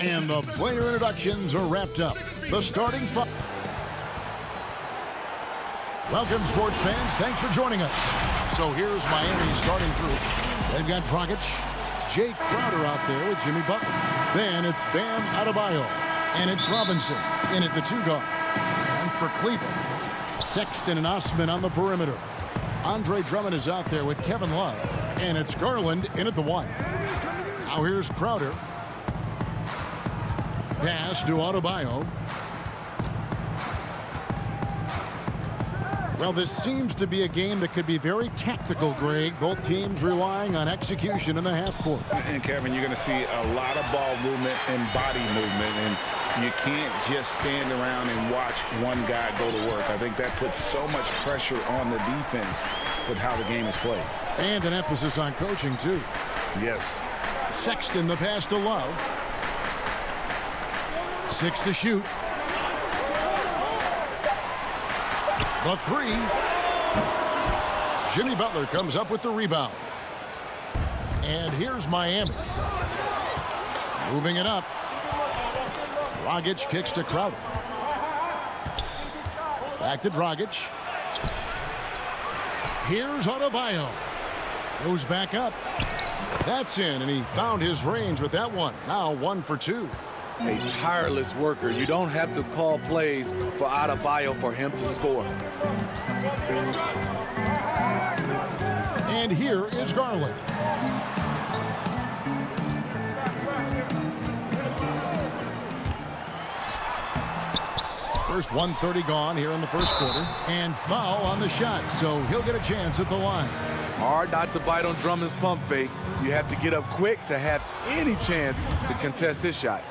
And the player introductions are wrapped up. The starting five. Welcome, sports fans. Thanks for joining us. So here's Miami's starting group. They've got Dragic, Jay Crowder out there with Jimmy Butler. Then it's Bam Adebayo. And it's Robinson in at the 2 guard. And for Cleveland, Sexton and Osman on the perimeter. Andre Drummond is out there with Kevin Love. And it's Garland in at the 1. Now here's Crowder. Pass to Adebayo. Well, this seems to be a game that could be very tactical, Greg. Both teams relying on execution in the half court. And, Kevin, you're going to see a lot of ball movement and body movement. And you can't just stand around and watch one guy go to work. I think that puts so much pressure on the defense with how the game is played. And an emphasis on coaching, too. Yes. Sexton, the pass to Love. 6 to shoot. The 3. Jimmy Butler comes up with the rebound. And here's Miami. Moving it up. Dragic kicks to Crowder. Back to Dragic. Here's Adebayo. Goes back up. That's in, and he found his range with that one. Now 1 for 2. A tireless worker. You don't have to call plays for Adebayo for him to score. And here is Garland. First 1:30 gone here in the first quarter. And foul on the shot, so he'll get a chance at the line. Hard not to bite on Drummond's pump fake. You have to get up quick to have any chance to contest his shot.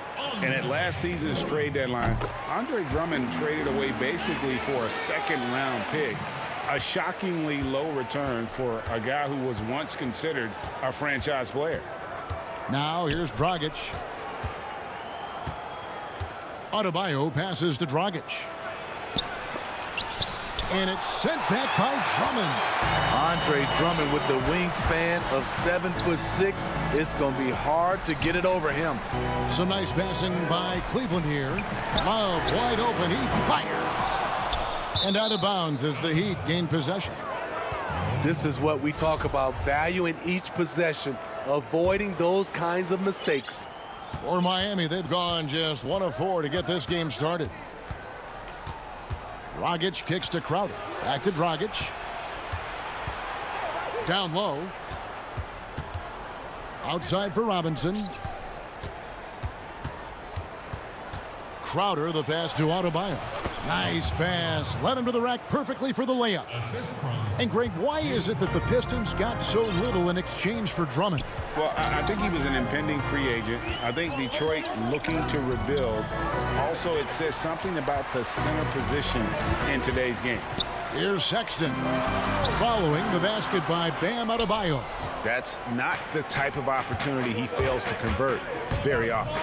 And at last season's trade deadline, Andre Drummond traded away basically for a second-round pick. A shockingly low return for a guy who was once considered a franchise player. Now here's Dragic. Adebayo passes to Dragic. And it's sent back by Drummond. Andre Drummond with the wingspan of 7'6". It's going to be hard to get it over him. Some nice passing by Cleveland here. Love wide open. He fires. And out of bounds as the Heat gain possession. This is what we talk about, valuing each possession, avoiding those kinds of mistakes. For Miami, they've gone just 1 of 4 to get this game started. Dragic kicks to Crowder. Back to Dragic. Down low. Outside for Robinson. Crowder, the pass to Adebayo. Nice pass. Led him to the rack perfectly for the layup. And Greg, why is it that the Pistons got so little in exchange for Drummond? Well, I think he was an impending free agent. I think Detroit looking to rebuild. Also, it says something about the center position in today's game. Here's Sexton. Following the basket by Bam Adebayo. That's not the type of opportunity he fails to convert very often.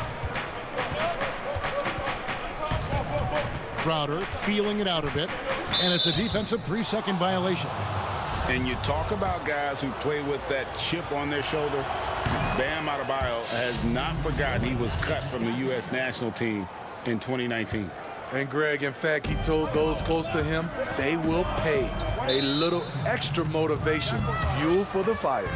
Crowder feeling it out a bit. And it's a defensive 3-second violation. And you talk about guys who play with that chip on their shoulder. Bam Adebayo has not forgotten he was cut from the U.S. national team in 2019. And Greg, in fact, he told those close to him they will pay. A little extra motivation, fuel for the fire.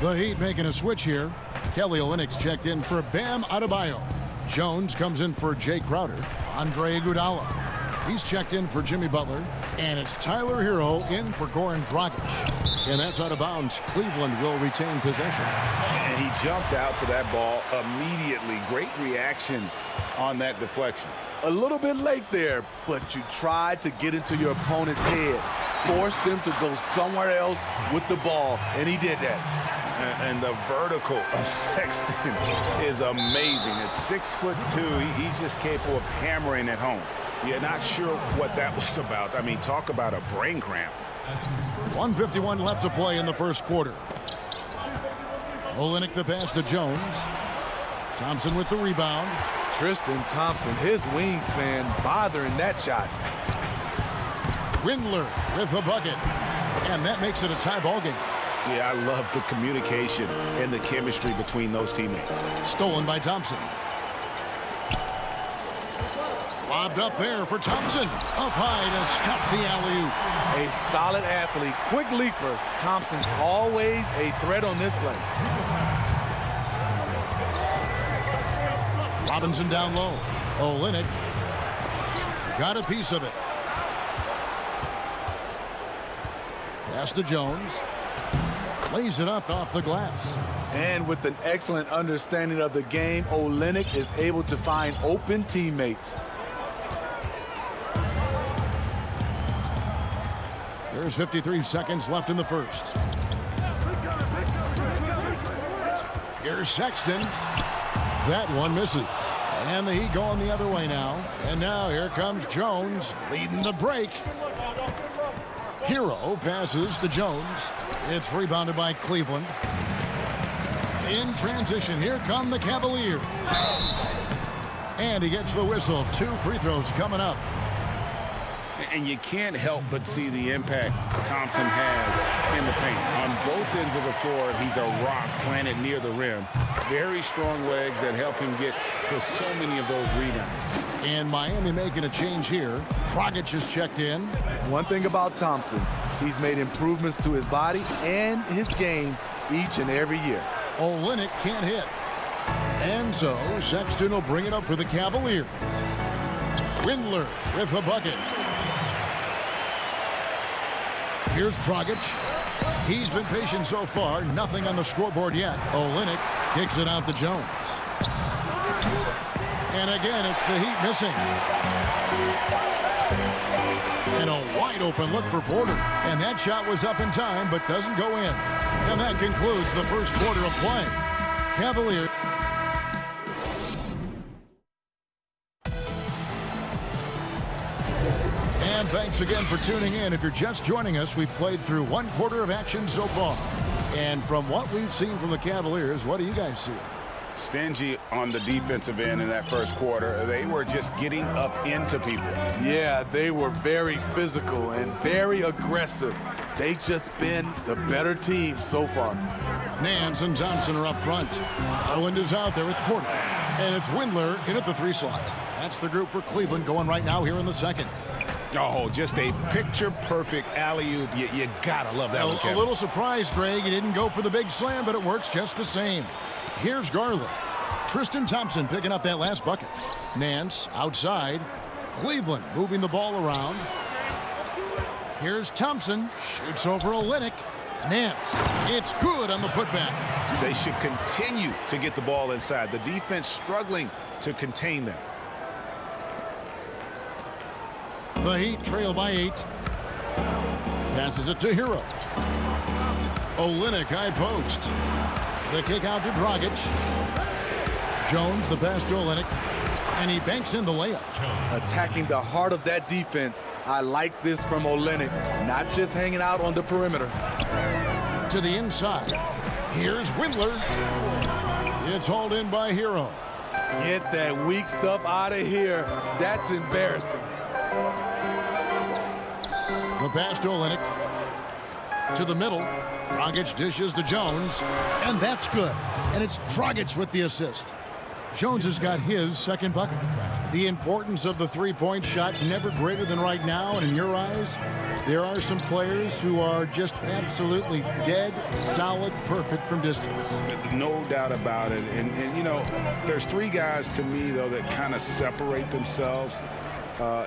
The Heat making a switch here. Kelly Olynyk's checked in for Bam Adebayo. Jones comes in for Jay Crowder. Andre Iguodala. He's checked in for Jimmy Butler. And it's Tyler Hero in for Goran Dragic. And that's out of bounds. Cleveland will retain possession. And he jumped out to that ball immediately. Great reaction on that deflection. A little bit late there, but you tried to get into your opponent's head. Forced them to go somewhere else with the ball, and he did that. And the vertical of Sexton is amazing. At 6'2", he's just capable of hammering at home. You're not sure what that was about. I mean, talk about a brain cramp. 1:51 left to play in the first quarter. Olynyk the pass to Jones. Thompson with the rebound. Tristan Thompson, his wingspan bothering that shot. Windler with the bucket. And that makes it a tie ball game. Yeah, I love the communication and the chemistry between those teammates. Stolen by Thompson. Lobbed up there for Thompson. Up high to stop the alley-oop. A solid athlete, quick leaper. Thompson's always a threat on this play. Robinson down low. Olynyk got a piece of it. Pass to Jones. Lays it up off the glass. And with an excellent understanding of the game, Olynyk is able to find open teammates. There's 53 seconds left in the first. Here's Sexton. That one misses. And the Heat going the other way now. And now here comes Jones leading the break. Hero passes to Jones. It's rebounded by Cleveland. In transition, here come the Cavaliers. And he gets the whistle. 2 free throws coming up. And you can't help but see the impact Thompson has in the paint. On both ends of the floor, he's a rock planted near the rim. Very strong legs that help him get to so many of those rebounds. And Miami making a change here. Dragic is checked in. One thing about Thompson, he's made improvements to his body and his game each and every year. Olynyk can't hit. And so Sexton will bring it up for the Cavaliers. Windler with the bucket. Here's Dragic. He's been patient so far. Nothing on the scoreboard yet. Olynyk kicks it out to Jones. And again, it's the Heat missing. And a wide open look for Porter. And that shot was up in time, but doesn't go in. And that concludes the first quarter of play. Cavaliers. And thanks again for tuning in. If you're just joining us, we've played through 1 quarter of action so far. And from what we've seen from the Cavaliers, what do you guys see? Stingy on the defensive end in that first quarter. They were just getting up into people. Yeah, they were very physical and very aggressive. They've just been the better team so far. Nance and Thompson are up front. Garland is out there with Porter. And it's Windler in at the 3 slot. That's the group for Cleveland going right now here in the second. Oh, just a picture-perfect alley-oop. You gotta love that one, Kevin. A little surprised, Greg. He didn't go for the big slam, but it works just the same. Here's Garland. Tristan Thompson picking up that last bucket. Nance outside. Cleveland moving the ball around. Here's Thompson. Shoots over Olynyk. Nance. It's good on the putback. They should continue to get the ball inside. The defense struggling to contain them. The Heat trail by 8. Passes it to Hero. Olynyk high post. The kick out to Dragic. Jones the pass to Olynyk. And he banks in the layup. Attacking the heart of that defense. I like this from Olynyk. Not just hanging out on the perimeter. To the inside. Here's Windler. It's hauled in by Hero. Get that weak stuff out of here. That's embarrassing. The pass to Olynyk. To the middle. Dragic dishes to Jones. And that's good. And it's Dragic with the assist. Jones has got his second bucket. The importance of the three-point shot never greater than right now. And in your eyes, there are some players who are just absolutely dead, solid, perfect from distance. No doubt about it. And you know, there's 3 guys to me, though, that kind of separate themselves.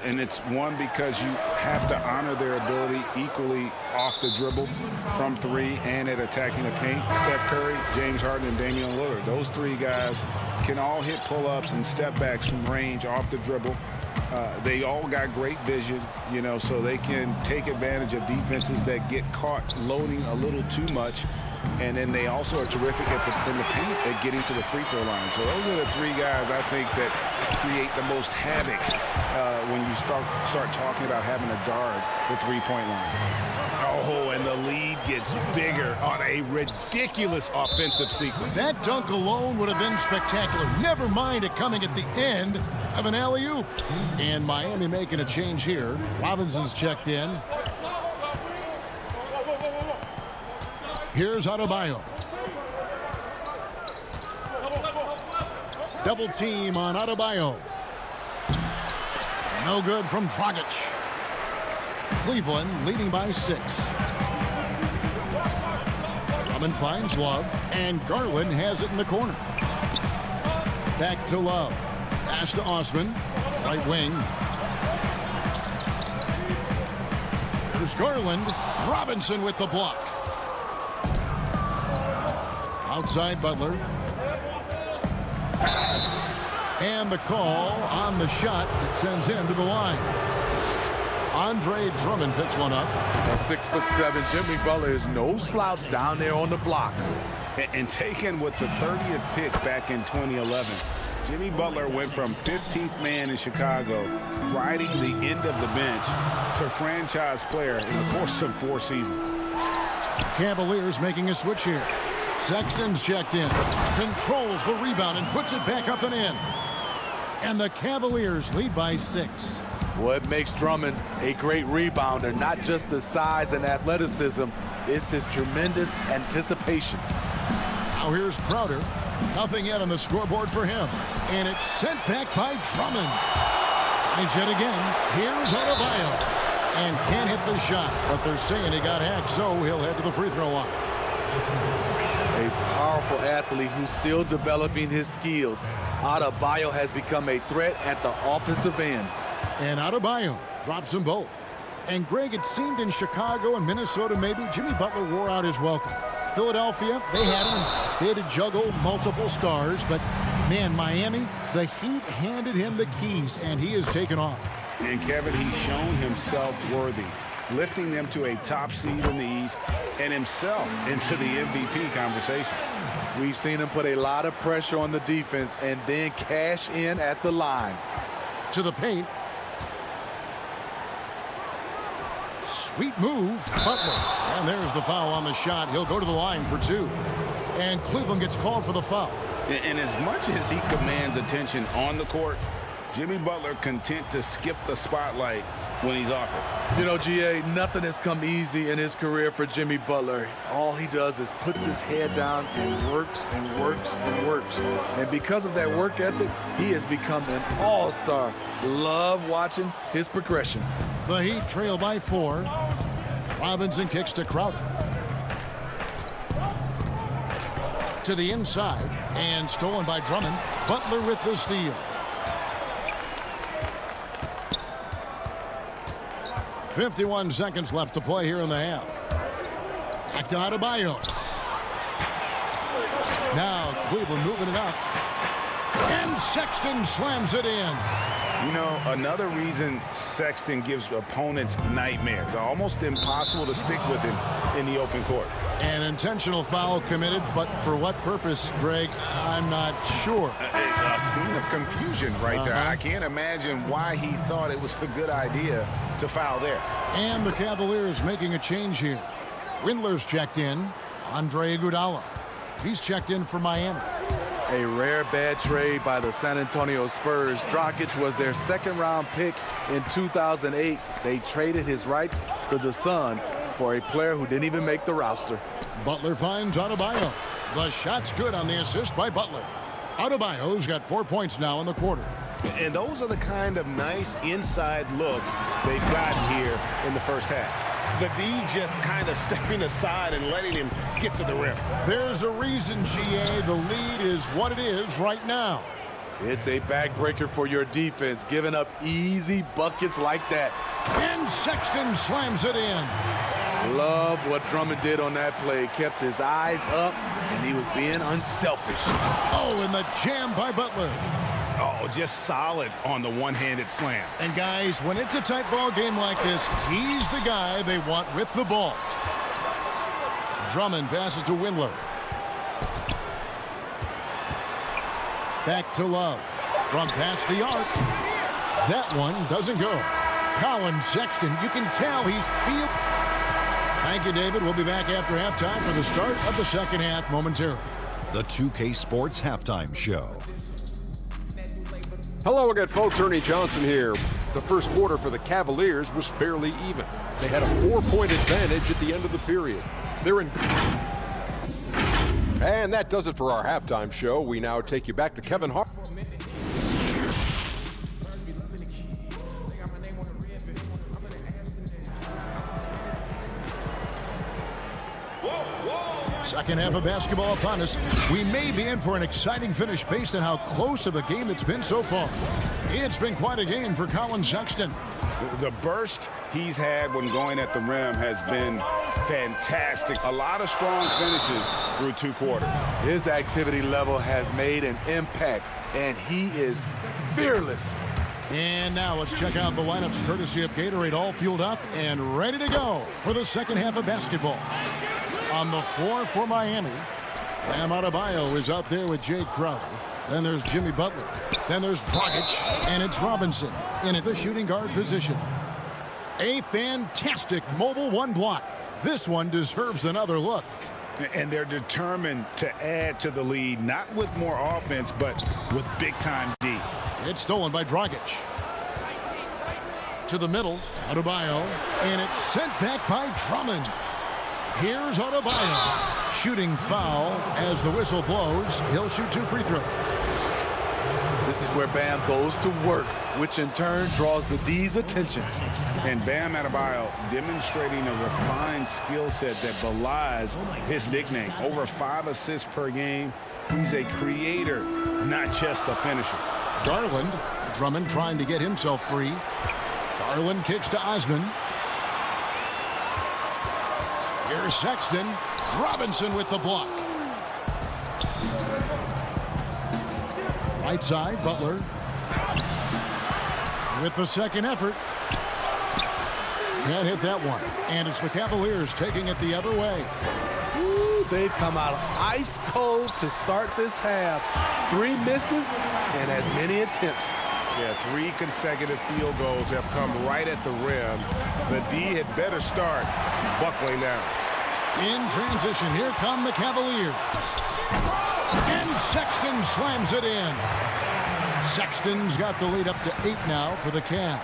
And it's one, because you have to honor their ability equally off the dribble, from 3, and at attacking the paint. Steph Curry, James Harden, and Damian Lillard. Those 3 guys can all hit pull-ups and step backs from range off the dribble. They all got great vision, you know, so they can take advantage of defenses that get caught loading a little too much. And then they also are terrific in the paint at getting to the free throw line. So those are the 3 guys, I think, that create the most havoc when you start talking about having a guard the three-point line. Oh, and the lead gets bigger on a ridiculous offensive sequence. That dunk alone would have been spectacular. Never mind it coming at the end of an alley-oop. And Miami making a change here. Robinson's checked in. Here's Adebayo. Double team on Adebayo. No good from Dragic. Cleveland leading by 6. Drummond finds Love, and Garland has it in the corner. Back to Love. Pass to Osman. Right wing. There's Garland. Robinson with the block. Outside Butler. And the call on the shot that sends him to the line. Andre Drummond picks one up. At 6'7", Jimmy Butler is no slouch down there on the block. And taken with the 30th pick back in 2011, Jimmy Butler went from 15th man in Chicago, riding the end of the bench, to franchise player in the course of 4 seasons. Cavaliers making a switch here. Sexton's checked in, controls the rebound and puts it back up and in. And the Cavaliers lead by 6. What makes Drummond a great rebounder, not just the size and athleticism, it's his tremendous anticipation. Now here's Crowder. Nothing yet on the scoreboard for him. And it's sent back by Drummond. Nice hit again. Here's Adebayo. And can't hit the shot, but they're saying he got hacked, so he'll head to the free throw line. A powerful athlete who's still developing his skills. Adebayo has become a threat at the offensive end. And Adebayo drops them both. And Greg, it seemed in Chicago and Minnesota maybe Jimmy Butler wore out his welcome. Philadelphia, they had him. They had to juggle multiple stars, but man, Miami, the Heat handed him the keys, and he has taken off. And Kevin, he's shown himself worthy, lifting them to a top seed in the East and himself into the MVP conversation. We've seen him put a lot of pressure on the defense and then cash in at the line. To the paint. Sweet move, Butler. And there's the foul on the shot. He'll go to the line for 2. And Cleveland gets called for the foul. And as much as he commands attention on the court, Jimmy Butler content to skip the spotlight when he's off it. You know, GA, nothing has come easy in his career for Jimmy Butler. All he does is puts his head down and works and works and works. And because of that work ethic, he has become an all-star. Love watching his progression. The Heat trail by 4. Robinson kicks to Crowder. To the inside, and stolen by Drummond. Butler with the steal. 51 seconds left to play here in the half. Back to Adebayo. Now Cleveland moving it up. And Sexton slams it in. You know, another reason Sexton gives opponents nightmares. Almost impossible to stick with him in the open court. An intentional foul committed, but for what purpose, Greg, I'm not sure. A scene of confusion right there. I can't imagine why he thought it was a good idea to foul there. And the Cavaliers making a change here. Windler's checked in. Andre Iguodala. He's checked in for Miami. A rare bad trade by the San Antonio Spurs. Dragic was their second-round pick in 2008. They traded his rights to the Suns for a player who didn't even make the roster. Butler finds Adebayo. The shot's good on the assist by Butler. Adebayo's got 4 points now in the quarter. And those are the kind of nice inside looks they've gotten here in the first half. The D just kind of stepping aside and letting him get to the rim. There's a reason, GA, the lead is what it is right now. It's a backbreaker for your defense, giving up easy buckets like that. And Sexton slams it in. Love what Drummond did on that play. Kept his eyes up, and he was being unselfish. Oh, and the jam by Butler. Oh, just solid on the one-handed slam. And guys, when it's a tight ball game like this, he's the guy they want with the ball. Drummond passes to Windler. Back to Love. From past the arc. That one doesn't go. Colin Sexton, you can tell he's feeling. Thank you, David. We'll be back after halftime for the start of the second half momentarily. The 2K Sports Halftime Show. Hello again, folks. Ernie Johnson here. The first quarter for the Cavaliers was fairly even. They had a 4-point advantage at the end of the period. They're in And that does it for our halftime show. We now take you back to Kevin Hart. Second half of basketball upon us. We may be in for an exciting finish based on how close of a game it's been so far. It's been quite a game for Colin Sexton. The burst he's had when going at the rim has been fantastic. A lot of strong finishes through 2 quarters. His activity level has made an impact, and he is fearless. And now let's check out the lineups courtesy of Gatorade, all fueled up and ready to go for the second half of basketball. On the floor for Miami, Bam Adebayo is out there with Jay Crowder. Then there's Jimmy Butler. Then there's Dragic, and it's Robinson in at the shooting guard position. A fantastic mobile 1 block. This one deserves another look. And they're determined to add to the lead, not with more offense, but with big-time D. It's stolen by Dragic. To the middle, Adebayo, and it's sent back by Drummond. Here's Adebayo. Shooting foul as the whistle blows. He'll shoot 2 free throws. This is where Bam goes to work, which in turn draws the D's attention. And Bam Adebayo demonstrating a refined skill set that belies his nickname. Over 5 assists per game. He's a creator, not just a finisher. Garland. Drummond trying to get himself free. Garland kicks to Osman. Here's Sexton. Robinson with the block. Right side, Butler. With the second effort. Can't hit that one. And it's the Cavaliers taking it the other way. Ooh, they've come out ice cold to start this half. 3 misses and as many attempts. Yeah, 3 consecutive field goals have come right at the rim. The D had better start buckling down. In transition, here come the Cavaliers. And Sexton slams it in. Sexton's got the lead up to 8 now for the Cavs.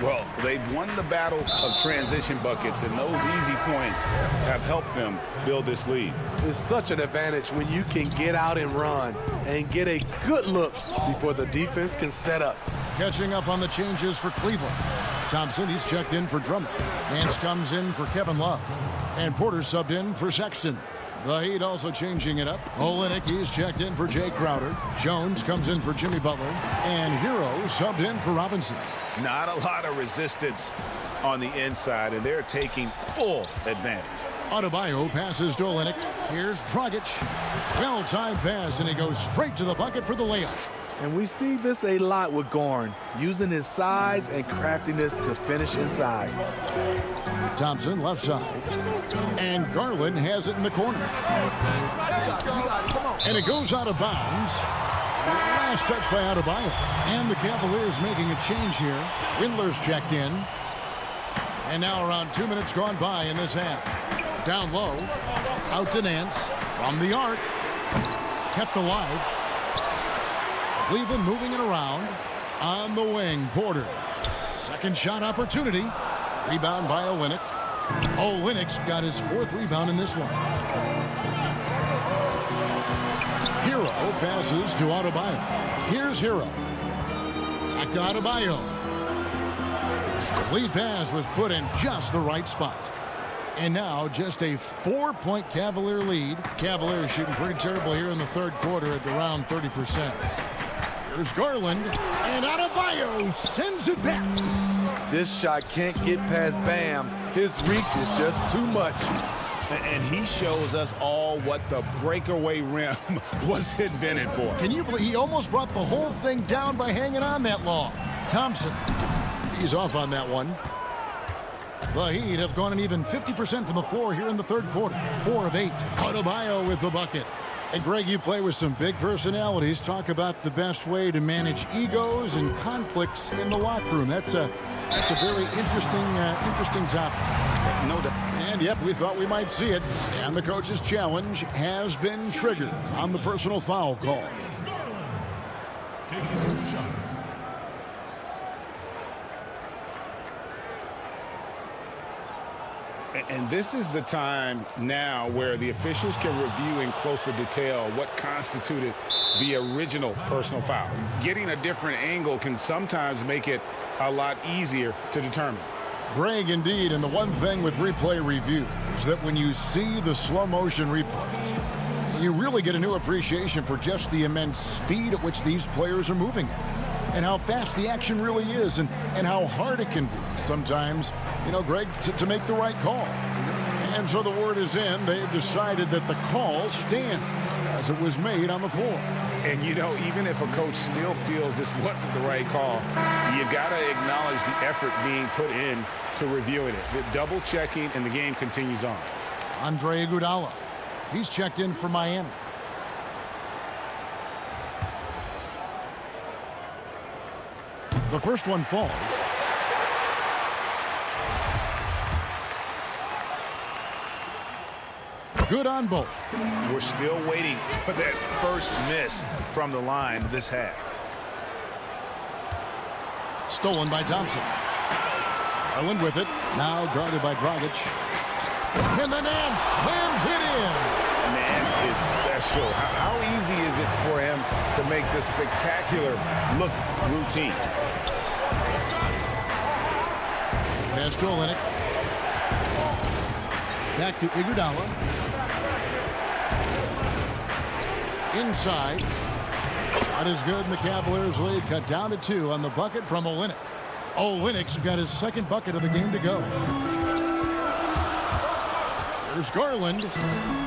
Well, they've won the battle of transition buckets, and those easy points have helped them build this lead. It's such an advantage when you can get out and run and get a good look before the defense can set up. Catching up on the changes for Cleveland. Thompson, he's checked in for Drummond. Nance comes in for Kevin Love. And Porter subbed in for Sexton. The Heat also changing it up. Olynyk, he's checked in for Jay Crowder. Jones comes in for Jimmy Butler. And Hero subbed in for Robinson. Not a lot of resistance on the inside, and they're taking full advantage. Adebayo passes to Olynyk. Here's Dragic. Well-timed pass, and he goes straight to the bucket for the layup. And we see this a lot with Gorn, using his size and craftiness to finish inside. Thompson, left side. And Garland has it in the corner. And it goes out of bounds. Last touch by Adebayo. And the Cavaliers making a change here. Windler's checked in. And now around 2 minutes gone by in this half. Down low. Out to Nance. From the arc. Kept alive. Cleveland moving it around. On the wing, Porter. Second shot opportunity. Rebound by Olynyk. Olynyk's got his 4th rebound in this one. Hero passes to Adebayo. Here's Hero. Back to Adebayo. The lead pass was put in just the right spot. And now just a 4-point Cavalier lead. Cavaliers shooting pretty terrible here in the 3rd quarter at around 30%. Here's Garland, and Adebayo sends it back. This shot can't get past Bam. His reach is just too much. And he shows us all what the breakaway rim was invented for. Can you believe he almost brought the whole thing down by hanging on that long? Thompson, he's off on that one. The Heat have gone an even 50% from the floor here in the 3rd quarter. 4 of 8. Adebayo with the bucket. And Greg, you play with some big personalities. Talk about the best way to manage egos and conflicts in the locker room. That's a very interesting topic. No doubt. And yep, we thought we might see it. And the coach's challenge has been triggered on the personal foul call. Taking 2 shots. And this is the time now where the officials can review in closer detail what constituted the original personal foul. Getting a different angle can sometimes make it a lot easier to determine. Greg, indeed, and the one thing with replay review is that when you see the slow motion replays, you really get a new appreciation for just the immense speed at which these players are moving at, and how fast the action really is, and how hard it can be sometimes, Greg, to make the right call. And so the word is in. They've decided that the call stands as it was made on the floor. And, even if a coach still feels this wasn't the right call, you got to acknowledge the effort being put in to reviewing it. The double checking, and the game continues on. Andre Iguodala. He's checked in for Miami. The first one falls. Good on both. We're still waiting for that first miss from the line this half. Stolen by Thompson. Garland with it. Now guarded by Dragic. And the Nance slams it in. Nance is special. How easy is it for him to make this spectacular look routine? Pass to Olynyk. Back to Iguodala. Inside. Shot is good, and the Cavaliers lead cut down to 2 on the bucket from Olynyk. Olynyk's got his second bucket of the game to go. There's Garland,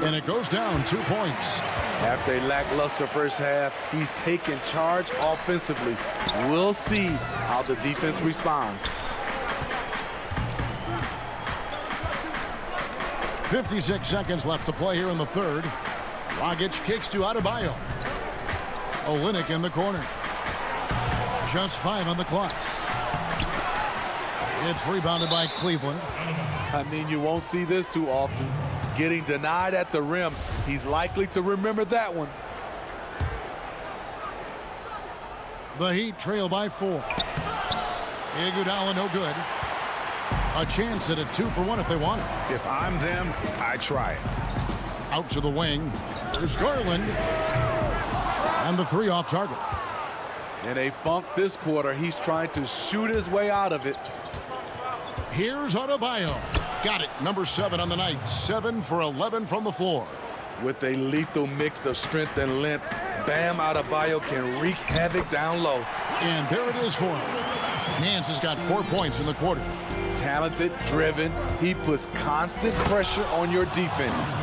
and it goes down 2 points. After a lackluster first half, he's taken charge offensively. We'll see how the defense responds. 56 seconds left to play here in the third. Dragic kicks to Adebayo. Olynyk in the corner. Just 5 on the clock. It's rebounded by Cleveland. I mean, you won't see this too often. Getting denied at the rim. He's likely to remember that one. The Heat trail by 4. Iguodala no good. A chance at a 2-for-1 if they want it. If I'm them, I try it. Out to the wing. There's Garland. And the 3 off target. In a funk this quarter, he's trying to shoot his way out of it. Here's Adebayo. Got it. Number 7 on the night. 7 for 11 from the floor. With a lethal mix of strength and length, Bam Adebayo can wreak havoc down low. And there it is for him. Nance has got 4 points in the quarter. Talented, driven, he puts constant pressure on your defense.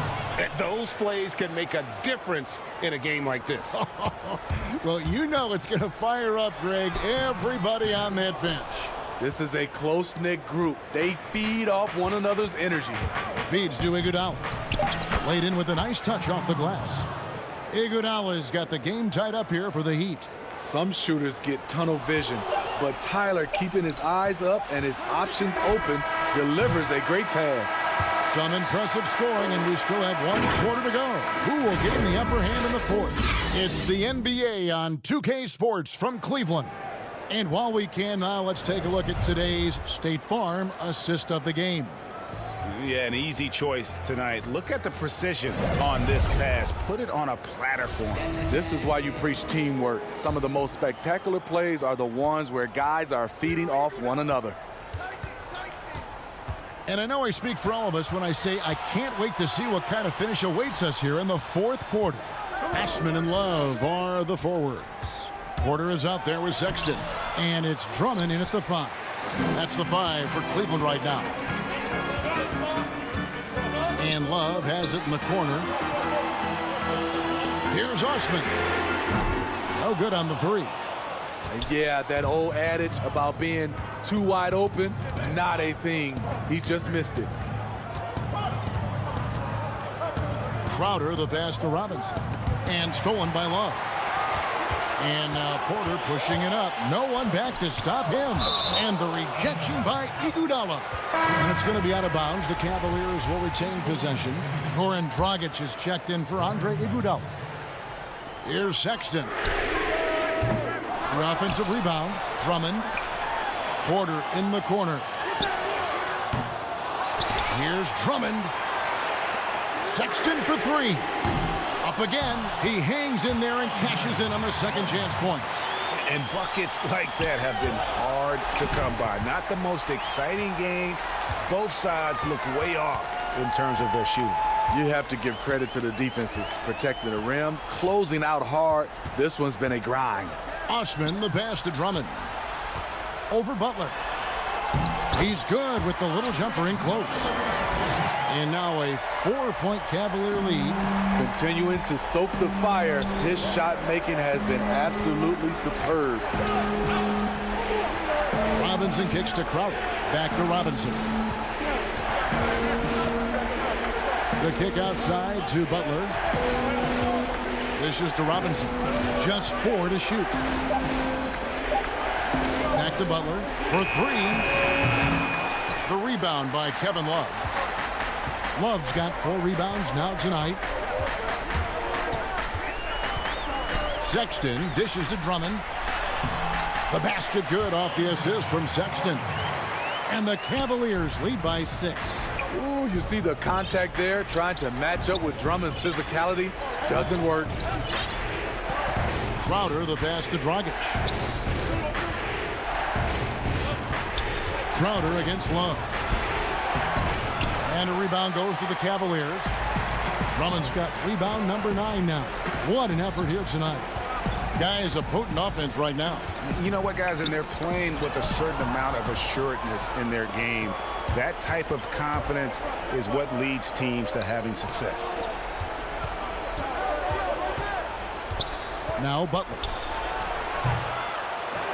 Those plays can make a difference in a game like this. Well, it's going to fire up, Greg, everybody on that bench. This is a close-knit group. They feed off one another's energy. Feeds to Iguodala. Laid in with a nice touch off the glass. Iguodala's got the game tied up here for the Heat. Some shooters get tunnel vision, but Tyler, keeping his eyes up and his options open, delivers a great pass. Some impressive scoring, and we still have 1 quarter to go. Who will get in the upper hand in the fourth? It's the NBA on 2K Sports from Cleveland. And while we can now, let's take a look at today's State Farm assist of the game. Yeah, an easy choice tonight. Look at the precision on this pass. Put it on a platter for him. This is why you preach teamwork. Some of the most spectacular plays are the ones where guys are feeding off one another. And I know I speak for all of us when I say I can't wait to see what kind of finish awaits us here in the fourth quarter. Ashman and Love are the forwards. Porter is out there with Sexton. And it's Drummond in at the 5. That's the 5 for Cleveland right now. And Love has it in the corner. Here's Ashman. No good on the 3. And yeah, that old adage about being too wide open, not a thing. He just missed it. Crowder, the pass to Robinson. And stolen by Love. And now Porter pushing it up. No one back to stop him. And the rejection by Iguodala. And it's going to be out of bounds. The Cavaliers will retain possession. Goran Dragic is checked in for Andre Iguodala. Here's Sexton. The offensive rebound. Drummond. Porter in the corner. Here's Drummond. Sexton for three. Up again. He hangs in there and cashes in on the second chance points. And buckets like that have been hard to come by. Not the most exciting game. Both sides look way off in terms of their shooting. You have to give credit to the defenses protecting the rim, closing out hard. This one's been a grind. Osman, the pass to Drummond. Over Butler. He's good with the little jumper in close. And now a 4-point Cavalier lead. Continuing to stoke the fire, his shot making has been absolutely superb. Robinson kicks to Crowder. Back to Robinson. The kick outside to Butler. Dishes to Robinson. Just 4 to shoot. Back to Butler for 3. The rebound by Kevin Love. Love's got 4 rebounds now tonight. Sexton dishes to Drummond. The basket good off the assist from Sexton. And the Cavaliers lead by 6. Ooh, you see the contact there, trying to match up with Drummond's physicality. Doesn't work. Crowder, the pass to Dragic. Crowder against Love. And a rebound goes to the Cavaliers. Drummond's got rebound number 9 now. What an effort here tonight. Guys, a potent offense right now. You know what, guys? And they're playing with a certain amount of assuredness in their game. That type of confidence is what leads teams to having success. Now Butler.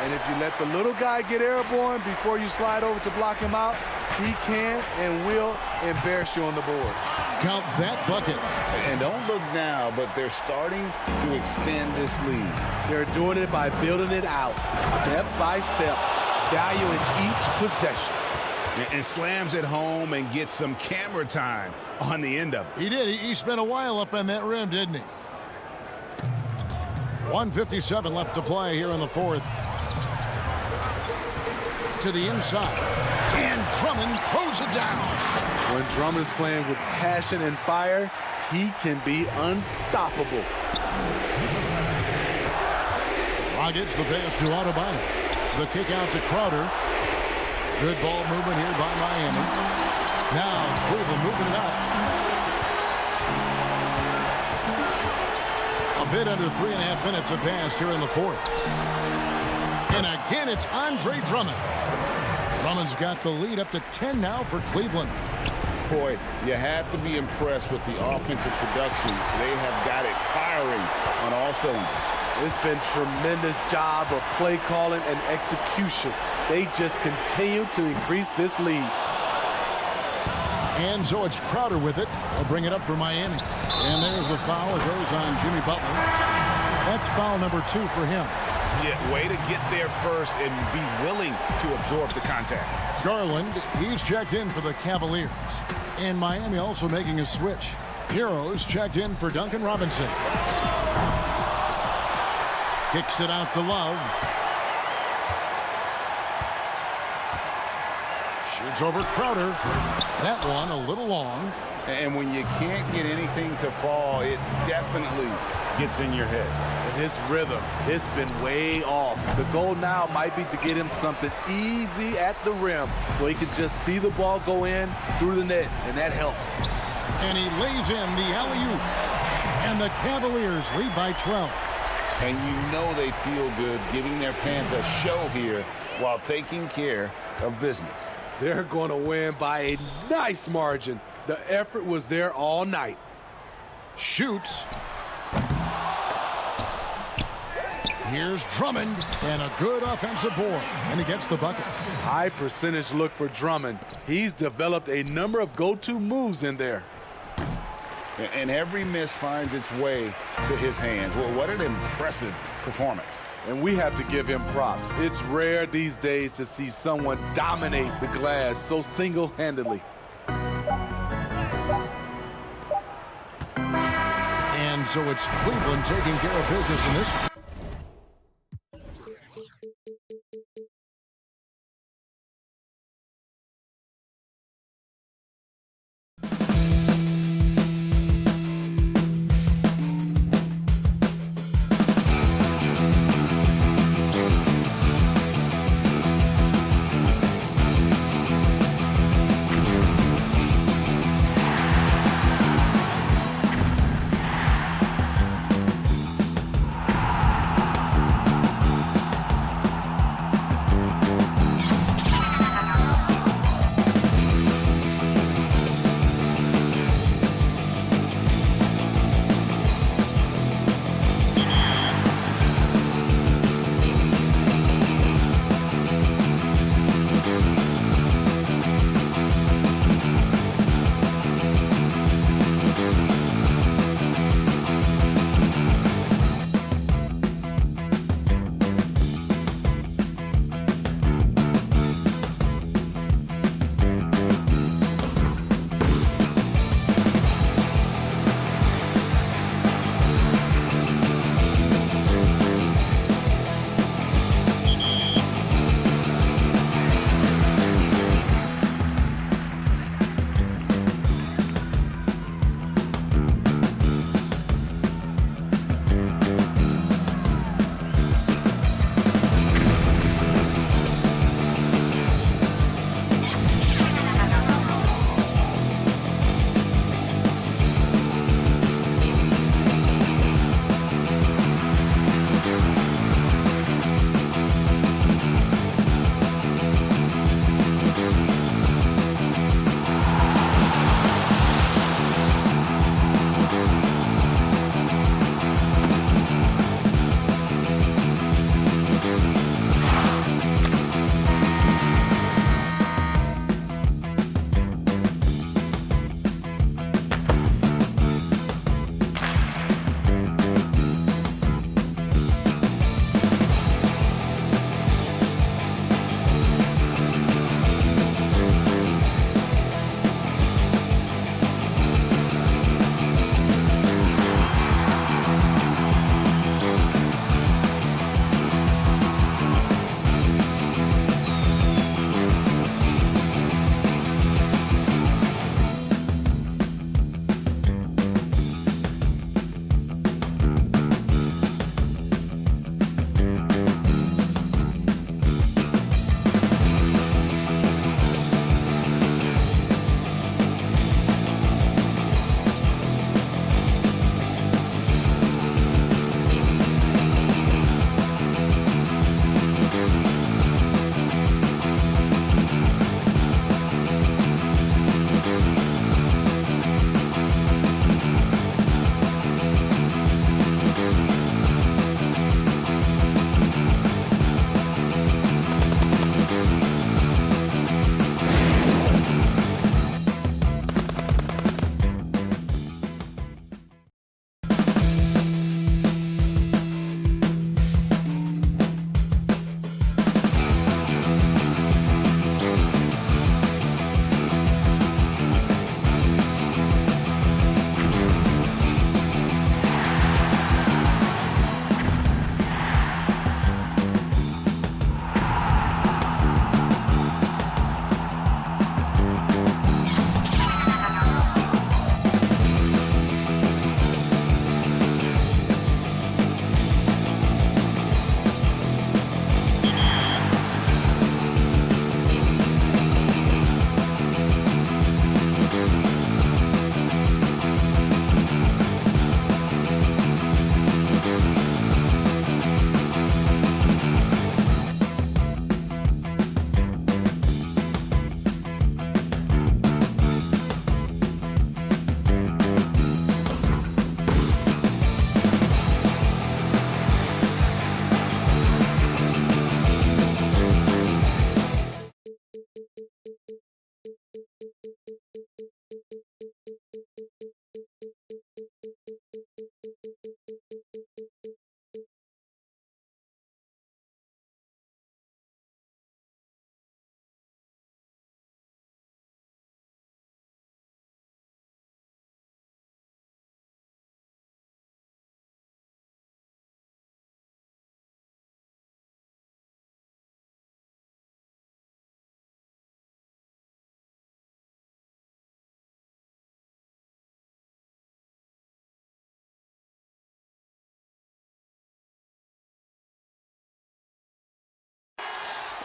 And if you let the little guy get airborne before you slide over to block him out, he can and will embarrass you on the boards. Count that bucket. And don't look now, but they're starting to extend this lead. They're doing it by building it out, step by step, valuing each possession. And slams it home and gets some camera time on the end of it. He did. He spent a while up on that rim, didn't he? 1:57 left to play here in the fourth. To the inside. And Drummond throws it down. When Drummond's playing with passion and fire, he can be unstoppable. Dragic, the pass to Adebayo. The kick out to Crowder. Good ball movement here by Miami. Now Cleveland moving it up. A bit under 3.5 minutes have passed here in the fourth. And again, it's Andre Drummond. Drummond's got the lead up to 10 now for Cleveland. Boy, you have to be impressed with the offensive production. They have got it firing on all cylinders. It's been tremendous job of play calling and execution. They just continue to increase this lead. And so it's Crowder with it. They'll bring it up for Miami. And there's the foul. It goes on Jimmy Butler. That's foul number 2 for him. Yeah, way to get there first and be willing to absorb the contact. Garland, he's checked in for the Cavaliers. And Miami also making a switch. Heroes checked in for Duncan Robinson. Kicks it out to Love. Shoots over Crowder. That one a little long. And when you can't get anything to fall, it definitely gets in your head. And his rhythm, it's been way off. The goal now might be to get him something easy at the rim so he can just see the ball go in through the net, and that helps. And he lays in the alley-oop. And the Cavaliers lead by 12. And you know they feel good giving their fans a show here while taking care of business. They're going to win by a nice margin. The effort was there all night. Shoots. Here's Drummond, and a good offensive board, and he gets the bucket. High percentage look for Drummond. He's developed a number of go-to moves in there. And every miss finds its way to his hands. Well, what an impressive performance. And we have to give him props. It's rare these days to see someone dominate the glass so single-handedly. And so it's Cleveland taking care of business in this one.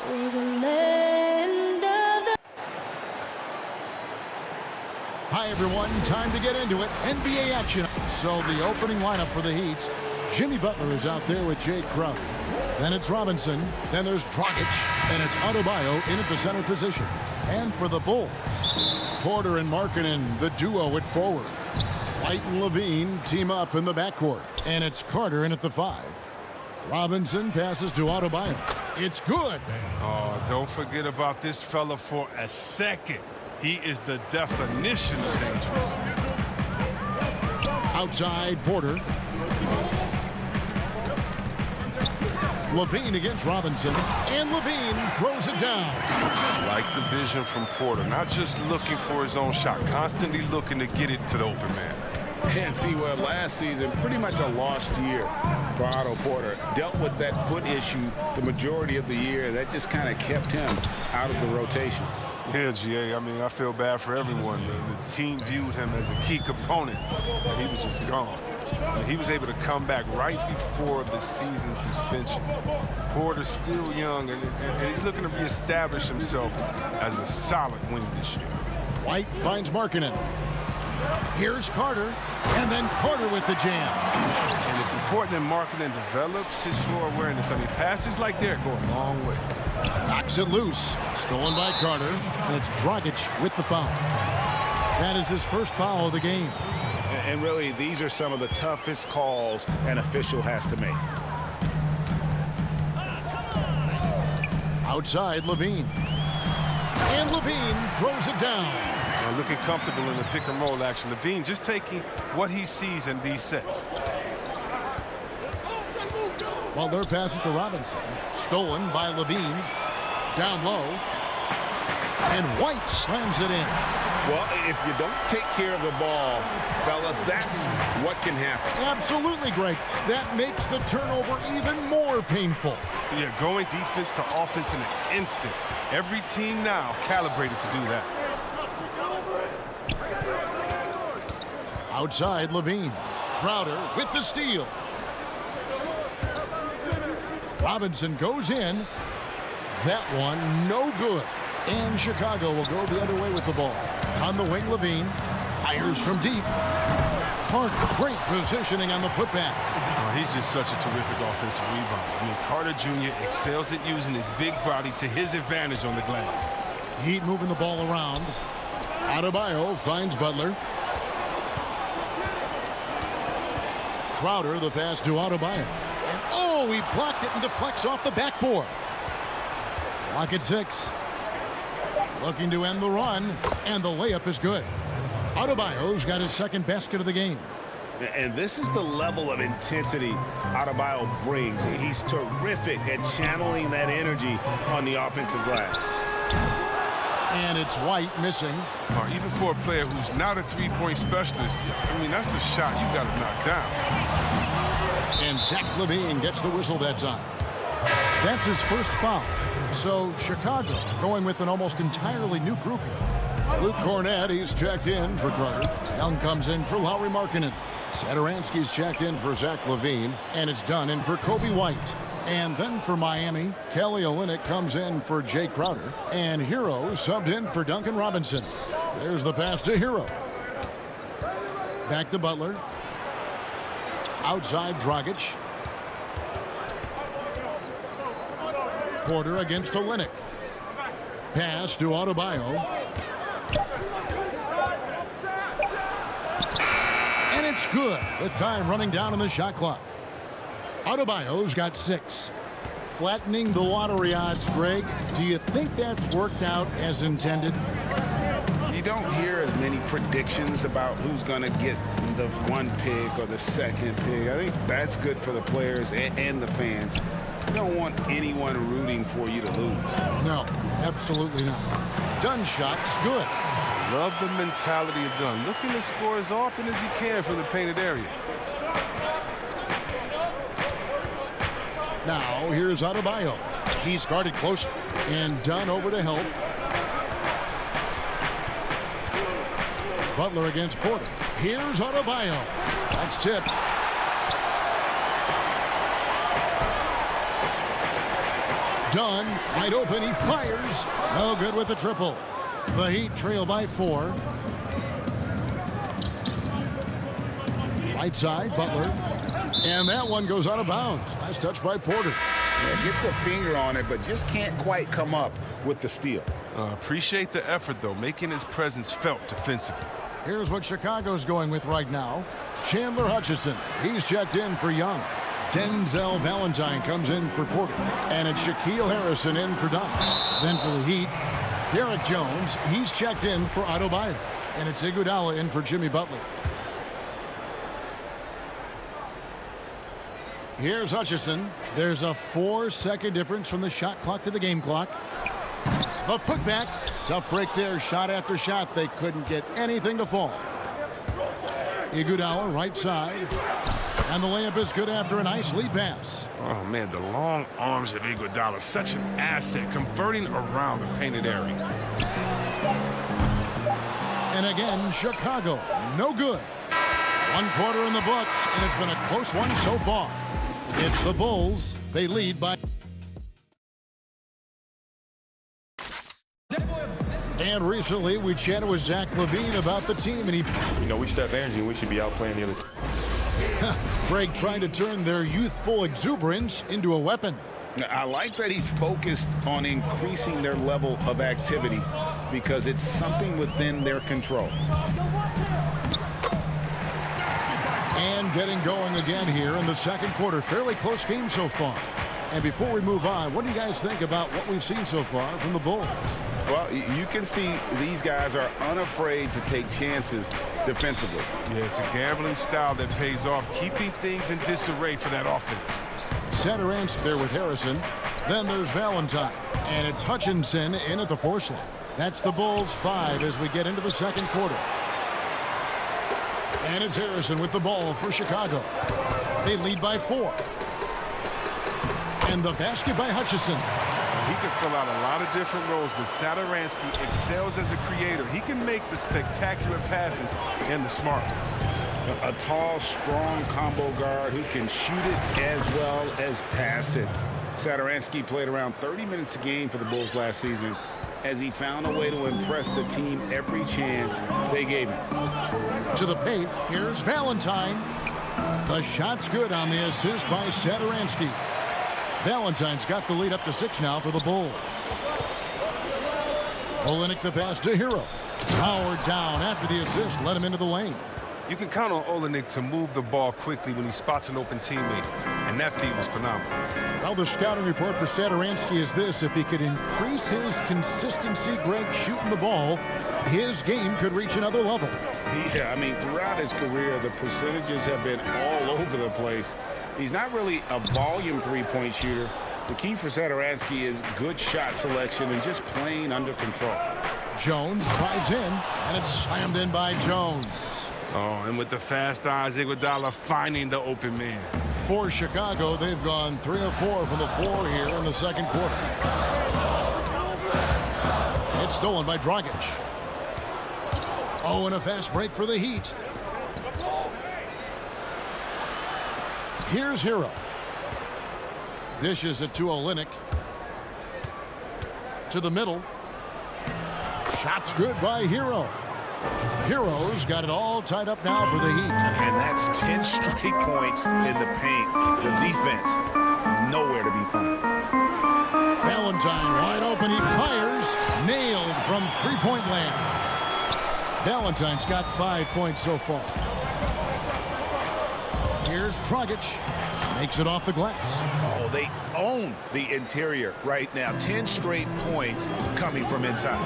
for the land of the... Hi, everyone. Time to get into it. NBA action. So the opening lineup for the Heat. Jimmy Butler is out there with Jay Crowder. Then it's Robinson. Then there's Dragic. And it's Adebayo in at the center position. And for the Bulls, Porter and Markkanen, the duo at forward. White and Levine team up in the backcourt. And it's Carter in at the 5. Robinson passes to Adebayo. It's good. Oh, don't forget about this fella for a second. He is the definition of dangerous. Outside, Porter. Levine against Robinson. And Levine throws it down. Like the vision from Porter. Not just looking for his own shot. Constantly looking to get it to the open man. And see, well, last season, pretty much a lost year for Otto Porter. Dealt with that foot issue the majority of the year. That just kind of kept him out of the rotation. Yeah, GA, I mean, I feel bad for everyone. The team viewed him as a key component, and he was just gone. And he was able to come back right before the season suspension. Porter's still young, and he's looking to reestablish himself as a solid wing this year. White finds Markkanen. Here's Carter, and then Carter with the jam. And it's important that Markkanen develops his floor awareness. I mean, passes like that go a long way. Knocks it loose. Stolen by Carter, and it's Dragic with the foul. That is his first foul of the game. And really, these are some of the toughest calls an official has to make. Outside, Levine. And Levine throws it down. Looking comfortable in the pick and roll action. Levine just taking what he sees in these sets. Well, their pass it to Robinson. Stolen by Levine. Down low. And White slams it in. Well, if you don't take care of the ball, fellas, that's what can happen. Absolutely, Greg. That makes the turnover even more painful. Yeah, going defense to offense in an instant. Every team now calibrated to do that. Outside, Levine. Crowder with the steal. Robinson goes in. That one, no good. And Chicago will go the other way with the ball. On the wing, Levine fires from deep. Carter, great positioning on the putback. Oh, he's just such a terrific offensive rebounder. I mean, Carter Jr. excels at using his big body to his advantage on the glass. Heat moving the ball around. Adebayo finds Butler. Crowder, the pass to Adebayo. And oh, he blocked it and deflects off the backboard. Clock at 6. Looking to end the run, and the layup is good. Adebayo's got his second basket of the game. And this is the level of intensity Adebayo brings. He's terrific at channeling that energy on the offensive glass. And it's White missing. Even for a player who's not a three-point specialist, I mean, that's a shot you got to knock down. And Zach LaVine gets the whistle that time. That's his first foul. So Chicago going with an almost entirely new group here. Luke Cornett, he's checked in for Carter. Young comes in for Lauri Markkanen. Satoransky's checked in for Zach LaVine. And it's done in for Kobe White. And then for Miami, Kelly Olynyk comes in for Jay Crowder. And Hero subbed in for Duncan Robinson. There's the pass to Hero. Back to Butler. Outside Dragic. Porter against Olynyk. Pass to Adebayo. And it's good with time running down on the shot clock. Adebayo's got 6. Flattening the lottery odds, Greg. Do you think that's worked out as intended? You don't hear as many predictions about who's going to get the 1 pick or the 2nd pick. I think that's good for the players and the fans. You don't want anyone rooting for you to lose. No, absolutely not. Dunn shot's good. Love the mentality of Dunn. Looking to score as often as he can from the painted area. Now, here's Adebayo. He's guarded close, and Dunn over to help. Butler against Porter. Here's Adebayo. That's tipped. Dunn, wide open, he fires. No good with the triple. The Heat trail by 4. Right side, Butler. And that one goes out of bounds. Nice touch by Porter. Yeah, gets a finger on it, but just can't quite come up with the steal. Appreciate the effort, though, making his presence felt defensively. Here's what Chicago's going with right now. Chandler Hutchison, he's checked in for Young. Denzel Valentine comes in for Porter. And it's Shaquille Harrison in for Dunn. Then for the Heat, Derek Jones, he's checked in for Adebayo. And it's Iguodala in for Jimmy Butler. Here's Hutchison. There's a 4-second difference from the shot clock to the game clock. The putback. Tough break there. Shot after shot. They couldn't get anything to fall. Iguodala, right side. And the layup is good after a nice lead pass. Oh, man, the long arms of Iguodala. Such an asset, converting around the painted area. And again, Chicago. No good. 1 quarter in the books, and it's been a close one so far. It's the Bulls. They lead by... And recently, we chatted with Zach LaVine about the team, and he... You know, we should have energy, and we should be out playing the other team. Greg trying to turn their youthful exuberance into a weapon. I like that he's focused on increasing their level of activity because it's something within their control. And getting going again here in the second quarter. Fairly close game so far. And before we move on, what do you guys think about what we've seen so far from the Bulls? Well, you can see these guys are unafraid to take chances defensively. Yeah, it's a gambling style that pays off, keeping things in disarray for that offense. Satoransky there with Harrison. Then there's Valentine. And it's Hutchinson in at the 4 slot. That's the Bulls 5 as we get into the second quarter. And it's Harrison with the ball for Chicago. They lead by 4. And the basket by Hutchison. He can fill out a lot of different roles, but Satoransky excels as a creator. He can make the spectacular passes and the smart ones. A tall, strong combo guard who can shoot it as well as pass it. Satoransky played around 30 minutes a game for the Bulls last season as he found a way to impress the team every chance they gave him. To the paint, here's Valentine. The shot's good on the assist by Satoransky. Valentine's got the lead up to 6 now for the Bulls. Olynyk the pass to Hero. Powered down after the assist, let him into the lane. You can count on Olynyk to move the ball quickly when he spots an open teammate, and that feed was phenomenal. Well, the scouting report for Satoransky is this. If he could increase his consistency, Greg, shooting the ball, his game could reach another level. Yeah, I mean, throughout his career, the percentages have been all over the place. He's not really a volume three-point shooter. The key for Satoransky is good shot selection and just playing under control. Jones drives in, and it's slammed in by Jones. Oh, and with the fast eyes, Iguodala finding the open man. For Chicago, they've gone 3 of 4 from the floor here in the second quarter. It's stolen by Dragic. Oh, and a fast break for the Heat. Here's Hero. Dishes it to Olynyk. To the middle. Shot's good by Hero. Hero's got it all tied up now for the Heat. And that's 10 straight points in the paint. The defense, nowhere to be found. Valentine wide open. He fires. Nailed from three-point land. Valentine's got 5 points so far. Here's Dragic. Makes it off the glass. Oh, they own the interior right now. 10 straight points coming from inside.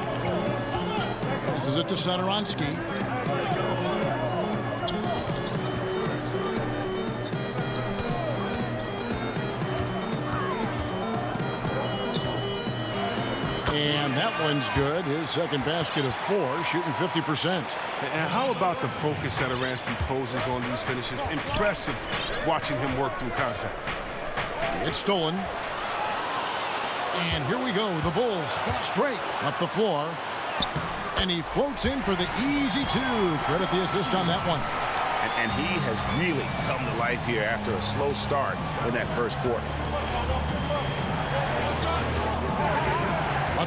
Passes it to Satoransky. And that one's good. His second basket of 4, shooting 50%. And how about the focus Satoransky poses on these finishes? Impressive watching him work through contact. It's stolen. And here we go. The Bulls fast break up the floor. And he floats in for the easy 2. Credit the assist on that one. And he has really come to life here after a slow start in that first quarter.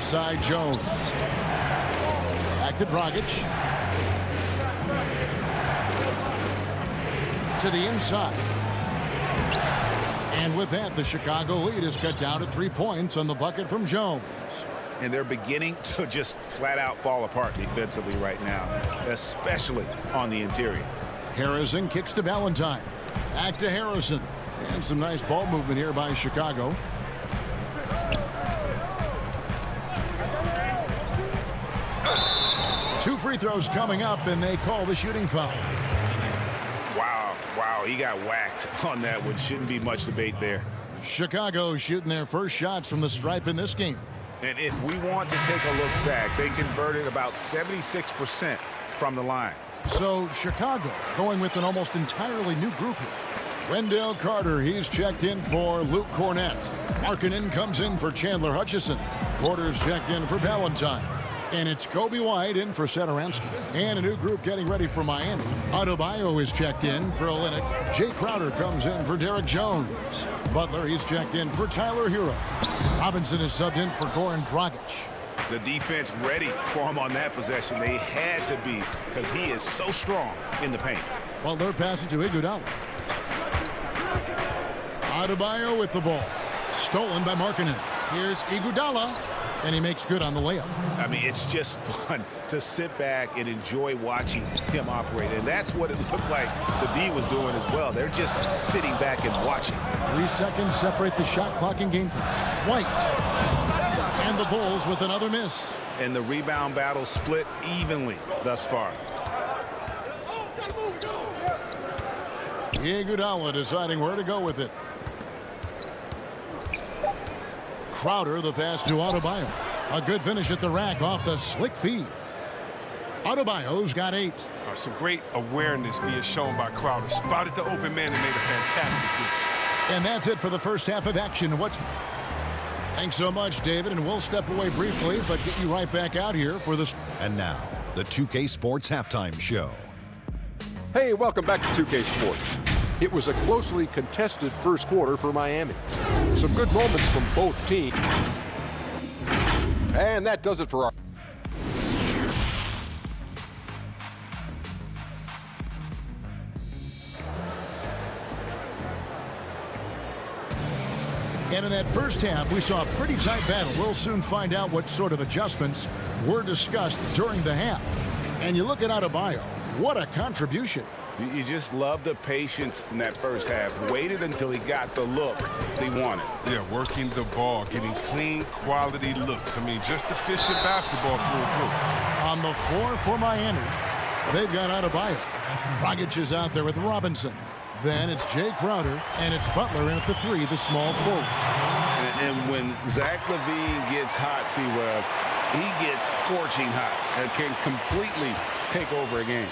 Left side, Jones. Back to Dragic. To the inside. And with that, the Chicago lead is cut down to 3 points on the bucket from Jones. And they're beginning to just flat out fall apart defensively right now, especially on the interior. Harrison kicks to Valentine. Back to Harrison. And some nice ball movement here by Chicago. Two free throws coming up, and they call the shooting foul. Wow, he got whacked on that one. Shouldn't be much debate there. Chicago shooting their first shots from the stripe in this game. And if we want to take a look back, they converted about 76% from the line. So Chicago going with an almost entirely new group here. Wendell Carter, he's checked in for Luke Cornett. Markkanen comes in for Chandler Hutchison. Porter's checked in for Valentine. And it's Kobe White in for Satoransky. And a new group getting ready for Miami. Adebayo is checked in for Olynyk. Jay Crowder comes in for Derek Jones. Butler, he's checked in for Tyler Hero. Robinson is subbed in for Goran Dragic. The defense ready for him on that possession. They had to be, because he is so strong in the paint. Butler passes to Iguodala. Adebayo with the ball. Stolen by Markkanen. Here's Iguodala. And he makes good on the layup. I mean, it's just fun to sit back and enjoy watching him operate. And that's what it looked like the D was doing as well. They're just sitting back and watching. 3 seconds separate the shot clock in game. White. And the Bulls with another miss. And the rebound battle split evenly thus far. Iguodala deciding where to go with it. Crowder, the pass to Adebayo. A good finish at the rack off the slick feed. Adebayo's got 8. Some great awareness being shown by Crowder. Spotted the open man and made a fantastic dish. And that's it for the first half of action. Thanks so much, David, and we'll step away briefly, but get you right back out here for this. And now, the 2K Sports Halftime Show. Hey, welcome back to 2K Sports. It was a closely contested first quarter for Miami. Some good moments from both teams. And that does it for our... And in that first half, we saw a pretty tight battle. We'll soon find out what sort of adjustments were discussed during the half. And you look at Adebayo, what a contribution. You just love the patience in that first half. Waited until he got the look he wanted. Yeah, working the ball, getting clean, quality looks. I mean, just efficient basketball through and through. On the floor for Miami, they've got Adebayo. Dragic is out there with Robinson. Then it's Jay Crowder, and it's Butler in at the 3, the small forward. And when Zach LaVine gets hot, C-Web, he gets scorching hot and can completely take over a game.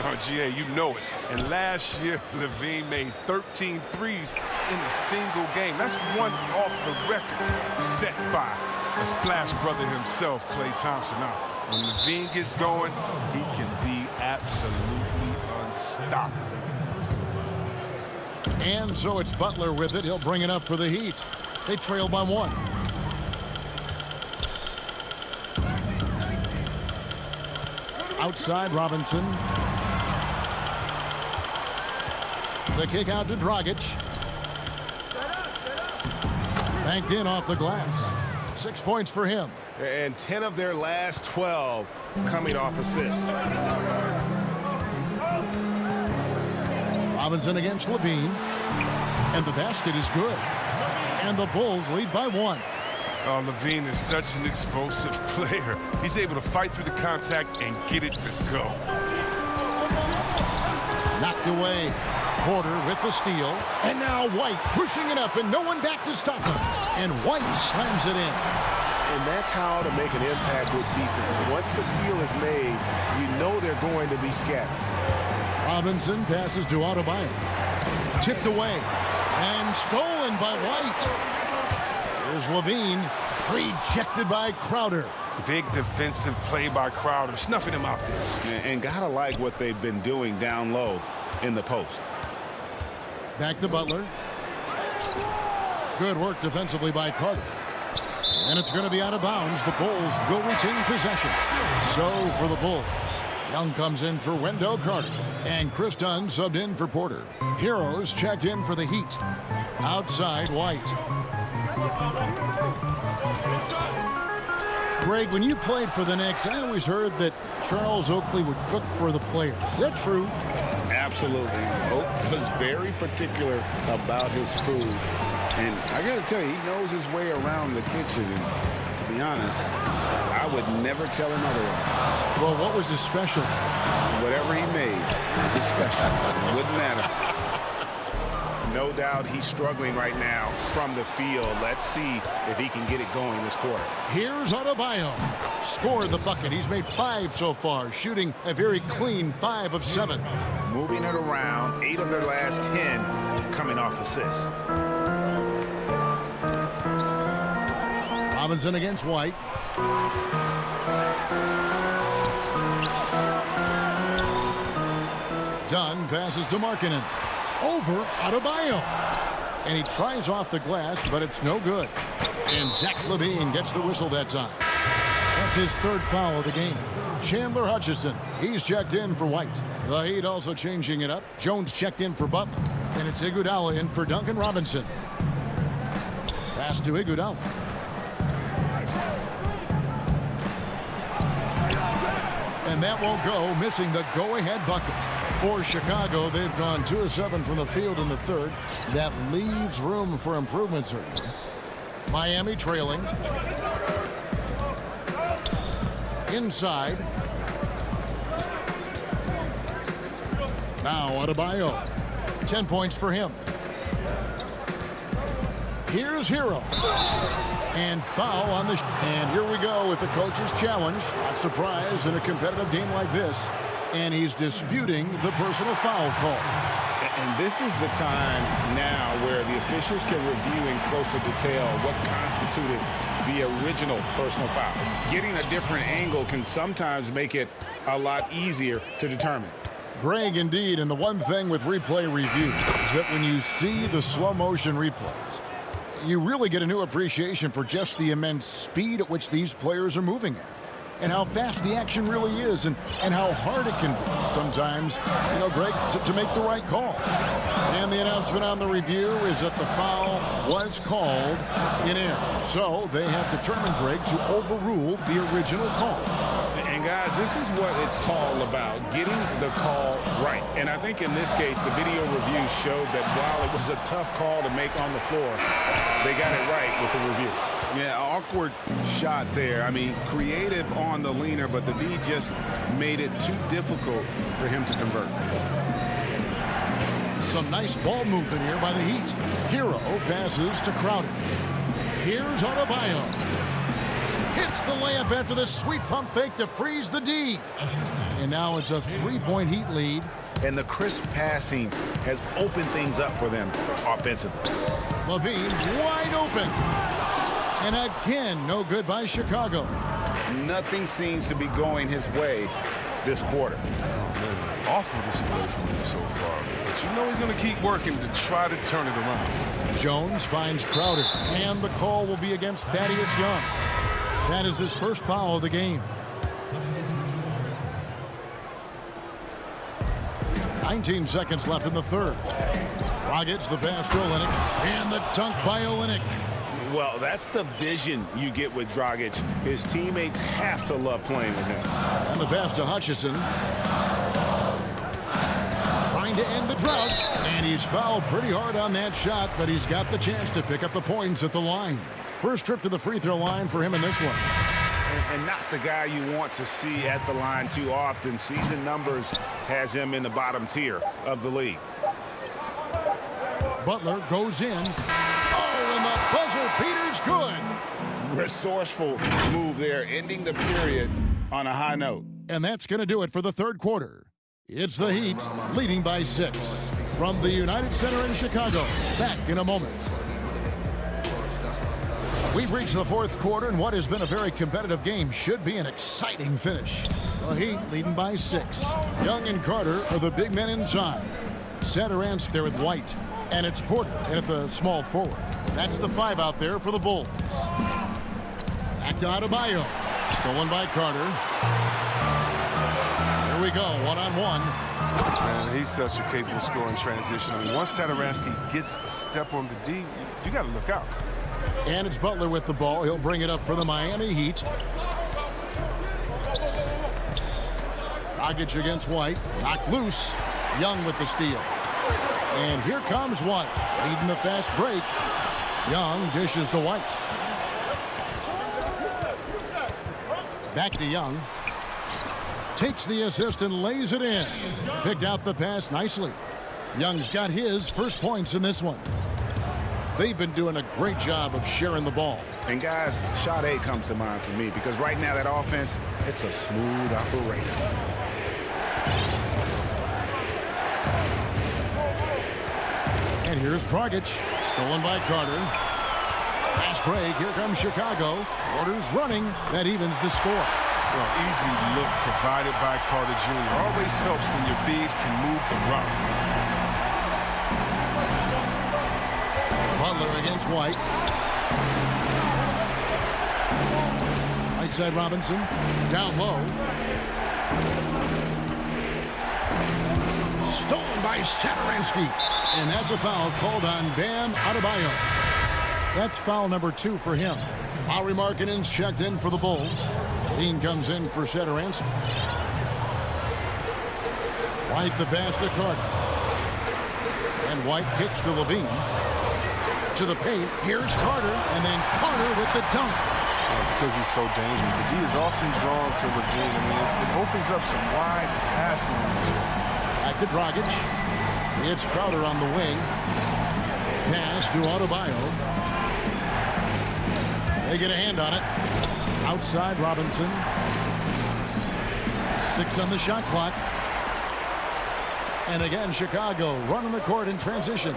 Oh, GA, you know it. And last year, LaVine made 13 threes in a single game. That's one off the record set by a splash brother himself, Klay Thompson. Now, when LaVine gets going, he can be absolutely unstoppable. And so it's Butler with it. He'll bring it up for the Heat. They trail by 1. Outside, Robinson. The kick out to Dragic. Banked in off the glass. 6 points for him. And 10 of their last 12 coming off assists. Robinson against LaVine. And the basket is good. And the Bulls lead by 1. Oh, LaVine is such an explosive player. He's able to fight through the contact and get it to go. Knocked away. Porter with the steal. And now White pushing it up and no one back to stop him. And White slams it in. And that's how to make an impact with defense. Once the steal is made, you know they're going to be scattered. Robinson passes to Adebayo. Tipped away. And stolen by White. Here's LaVine. Rejected by Crowder. Big defensive play by Crowder, snuffing him out there. And gotta like what they've been doing down low in the post. Back to Butler. Good work defensively by Carter. And it's going to be out of bounds. The Bulls will retain possession. So for the Bulls, Young comes in for Wendell Carter. And Chris Dunn subbed in for Porter. Heroes checked in for the Heat. Outside, White. Greg, when you played for the Knicks, I always heard that Charles Oakley would cook for the players. Is that true? Absolutely. Oak was very particular about his food. And I got to tell you, he knows his way around the kitchen. And to be honest, I would never tell him otherwise. Well, what was his special? Whatever he made, his special. It wouldn't matter. No doubt he's struggling right now from the field. Let's see if he can get it going this quarter. Here's Adebayo. Scored the bucket. He's made 5 so far, shooting a very clean 5 of 7. Moving it around, 8 of their last 10 coming off assists. Robinson against White. Dunn passes to Markkanen. Over Adebayo. And he tries off the glass, but it's no good. And Zach LaVine gets the whistle that time. That's his 3rd foul of the game. Chandler Hutchison, he's checked in for White. The Heat also changing it up. Jones checked in for Butler. And it's Iguodala in for Duncan Robinson. Pass to Iguodala. And that won't go, missing the go-ahead bucket. For Chicago, they've gone 2 of 7 from the field in the 3rd. That leaves room for improvement, certainly. Miami trailing. Inside. Now Adebayo. 10 points for him. Here's Hero. And foul on the... And here we go with the coach's challenge. Not surprised in a competitive game like this. And he's disputing the personal foul call. And this is the time now where the officials can review in closer detail what constituted the original personal foul. Getting a different angle can sometimes make it a lot easier to determine. Greg, indeed, and the one thing with replay review is that when you see the slow motion replays, you really get a new appreciation for just the immense speed at which these players are moving at. And how fast the action really is, and how hard it can be sometimes, you know, Greg, to make the right call. And the announcement on the review is that the foul was called in error. So they have determined, Greg, to overrule the original call. And guys, this is what it's all about, getting the call right. And I think in this case, the video review showed that while it was a tough call to make on the floor, they got it right with the review. Yeah, awkward shot there. I mean, creative on the leaner, but the D just made it too difficult for him to convert. Some nice ball movement here by the Heat. Hero passes to Crowder. Here's Adebayo. Hits the layup after the sweet pump fake to freeze the D. And now it's a 3-point Heat lead. And the crisp passing has opened things up for them offensively. LaVine wide open. And again, no good by Chicago. Nothing seems to be going his way this quarter. Oh, man, awful display from him so far. But you know he's going to keep working to try to turn it around. Jones finds Crowder. And the call will be against Thaddeus Young. That is his 1st foul of the game. 19 seconds left in the 3rd. Dragic, the pass to Olynyk. And the dunk by Olynyk. Well, that's the vision you get with Dragic. His teammates have to love playing with him. And the pass to Hutchison. Trying to end the drought. And he's fouled pretty hard on that shot, but he's got the chance to pick up the points at the line. First trip to the free throw line for him in this one. And not the guy you want to see at the line too often. Season numbers has him in the bottom tier of the league. Butler goes in. Oh, and the buzzer beater's good. Resourceful move there, ending the period on a high note. And that's going to do it for the 3rd quarter. It's the Heat leading by 6. From the United Center in Chicago. Back in a moment. We've reached the 4th quarter, and what has been a very competitive game should be an exciting finish. The Heat leading by 6. Young and Carter are the big men inside. Center Ants there with White. And it's Porter in at the small forward. That's the 5 out there for the Bulls. Back to Adebayo. Stolen by Carter. Here we go, one-on-one. Man, he's such a capable scorer in transition. I mean, once Satoransky gets a step on the D, you got to look out. And it's Butler with the ball. He'll bring it up for the Miami Heat. Dragic against White. Knocked loose. Young with the steal. And here comes White, leading the fast break. Young dishes to White. Back to Young. Takes the assist and lays it in. Picked out the pass nicely. Young's got his first points in this one. They've been doing a great job of sharing the ball. And guys, shot A comes to mind for me because right now that offense, it's a smooth operator. And here's Dragic, stolen by Carter. Fast break, here comes Chicago. Carter's running, that evens the score. Well, easy look provided by Carter Jr. Always helps when your bigs can move the rock. Butler against White. Right side Robinson, down low. Stolen by Satoransky. And that's a foul called on Bam Adebayo. That's foul number 2 for him. Lauri Markkanen's checked in for the Bulls. Dean comes in for Satoransky. White the pass to Carter. And White kicks to Levine. To the paint. Here's Carter. And then Carter with the dunk. Because he's so dangerous, the D is often drawn to Levine. I mean, it opens up some wide passing. Back to Dragic. It's Crowder on the wing. Pass to Adebayo. They get a hand on it. Outside Robinson. 6 on the shot clock. And again, Chicago running the court in transition.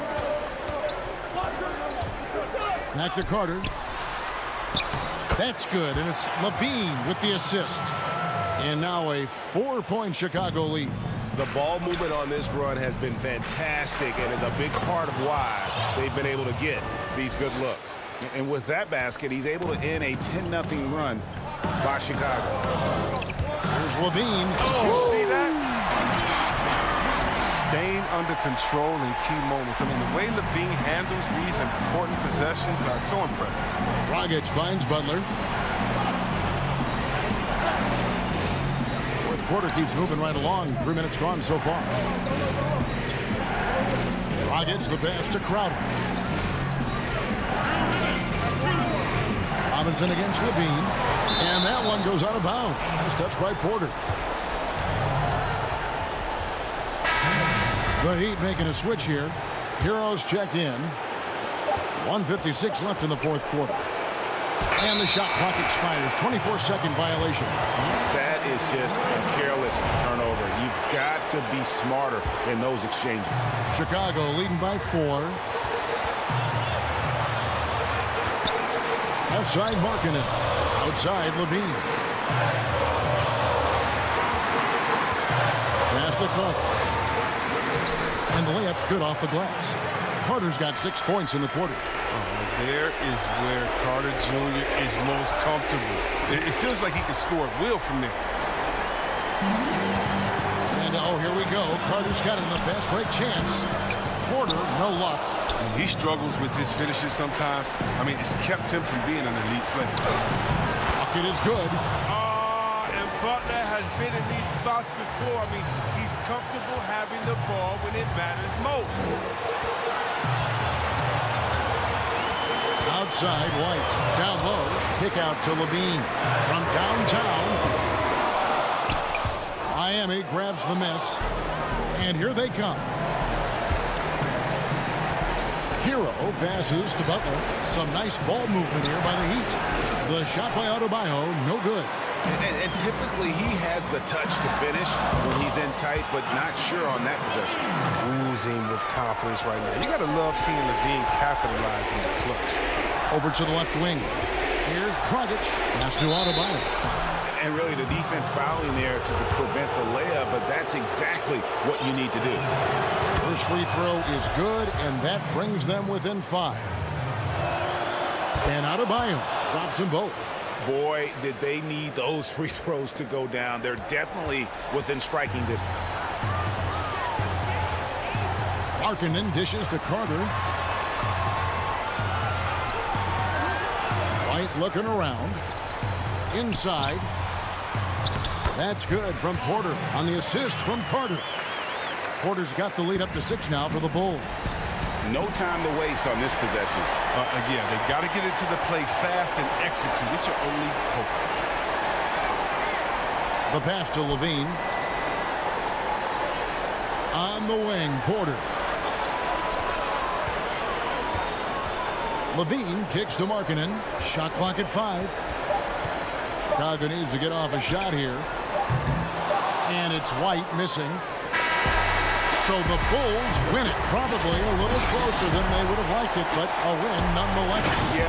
Back to Carter. That's good, and it's Levine with the assist. And now a 4-point Chicago lead. The ball movement on this run has been fantastic and is a big part of why they've been able to get these good looks. And with that basket, he's able to end a 10-0 run by Chicago. Here's Levine. Oh, see that? Staying under control in key moments. I mean, the way Levine handles these important possessions are so impressive. Dragic finds Butler. Fourth quarter keeps moving right along. 3 minutes gone so far. Dragic the pass to Crowder. Robinson against Levine. And that one goes out of bounds. Nice touch by Porter. The Heat making a switch here. Heroes checked in. 1:56 left in the fourth quarter. And the shot clock expires. 24-second violation. That is just a careless turnover. You've got to be smarter in those exchanges. Chicago leading by 4. Outside Markkanen. Outside Levine. Pass to Carter. And the layup's good off the glass. Carter's got 6 points in the quarter. Oh, there is where Carter Jr. is most comfortable. It feels like he can score at will from there. And here we go. Carter's got it in the fast break chance. Porter, no luck. He struggles with his finishes sometimes. I mean, it's kept him from being an elite player. Bucket is good. And Butler has been in these spots before. I mean, he's comfortable having the ball when it matters most. Outside, White. Down low. Kick out to Levine. From downtown. Miami grabs the miss. And here they come. Hero passes to Butler. Some nice ball movement here by the Heat. The shot by Adebayo, no good. And typically he has the touch to finish when he's in tight, but not sure on that possession. Oozing with confidence right now. You got to love seeing Levine capitalizing the clutch. Over to the left wing. Here's Dragic. Pass to Adebayo. And really the defense fouling there to prevent the layup, but that's exactly what you need to do. First free throw is good, and that brings them within 5. And Adebayo drops them both. Boy, did they need those free throws to go down. They're definitely within striking distance. Markkanen dishes to Carter. White looking around. Inside. That's good from Porter on the assist from Carter. Porter's got the lead up to 6 now for the Bulls. No time to waste on this possession. Yeah, they got to get into the play fast and execute. It's your only hope. The pass to Levine. On the wing, Porter. Levine kicks to Markkanen. Shot clock at 5. Chicago needs to get off a shot here. And it's White missing. So the Bulls win it. Probably a little closer than they would have liked it, but a win nonetheless. Yeah.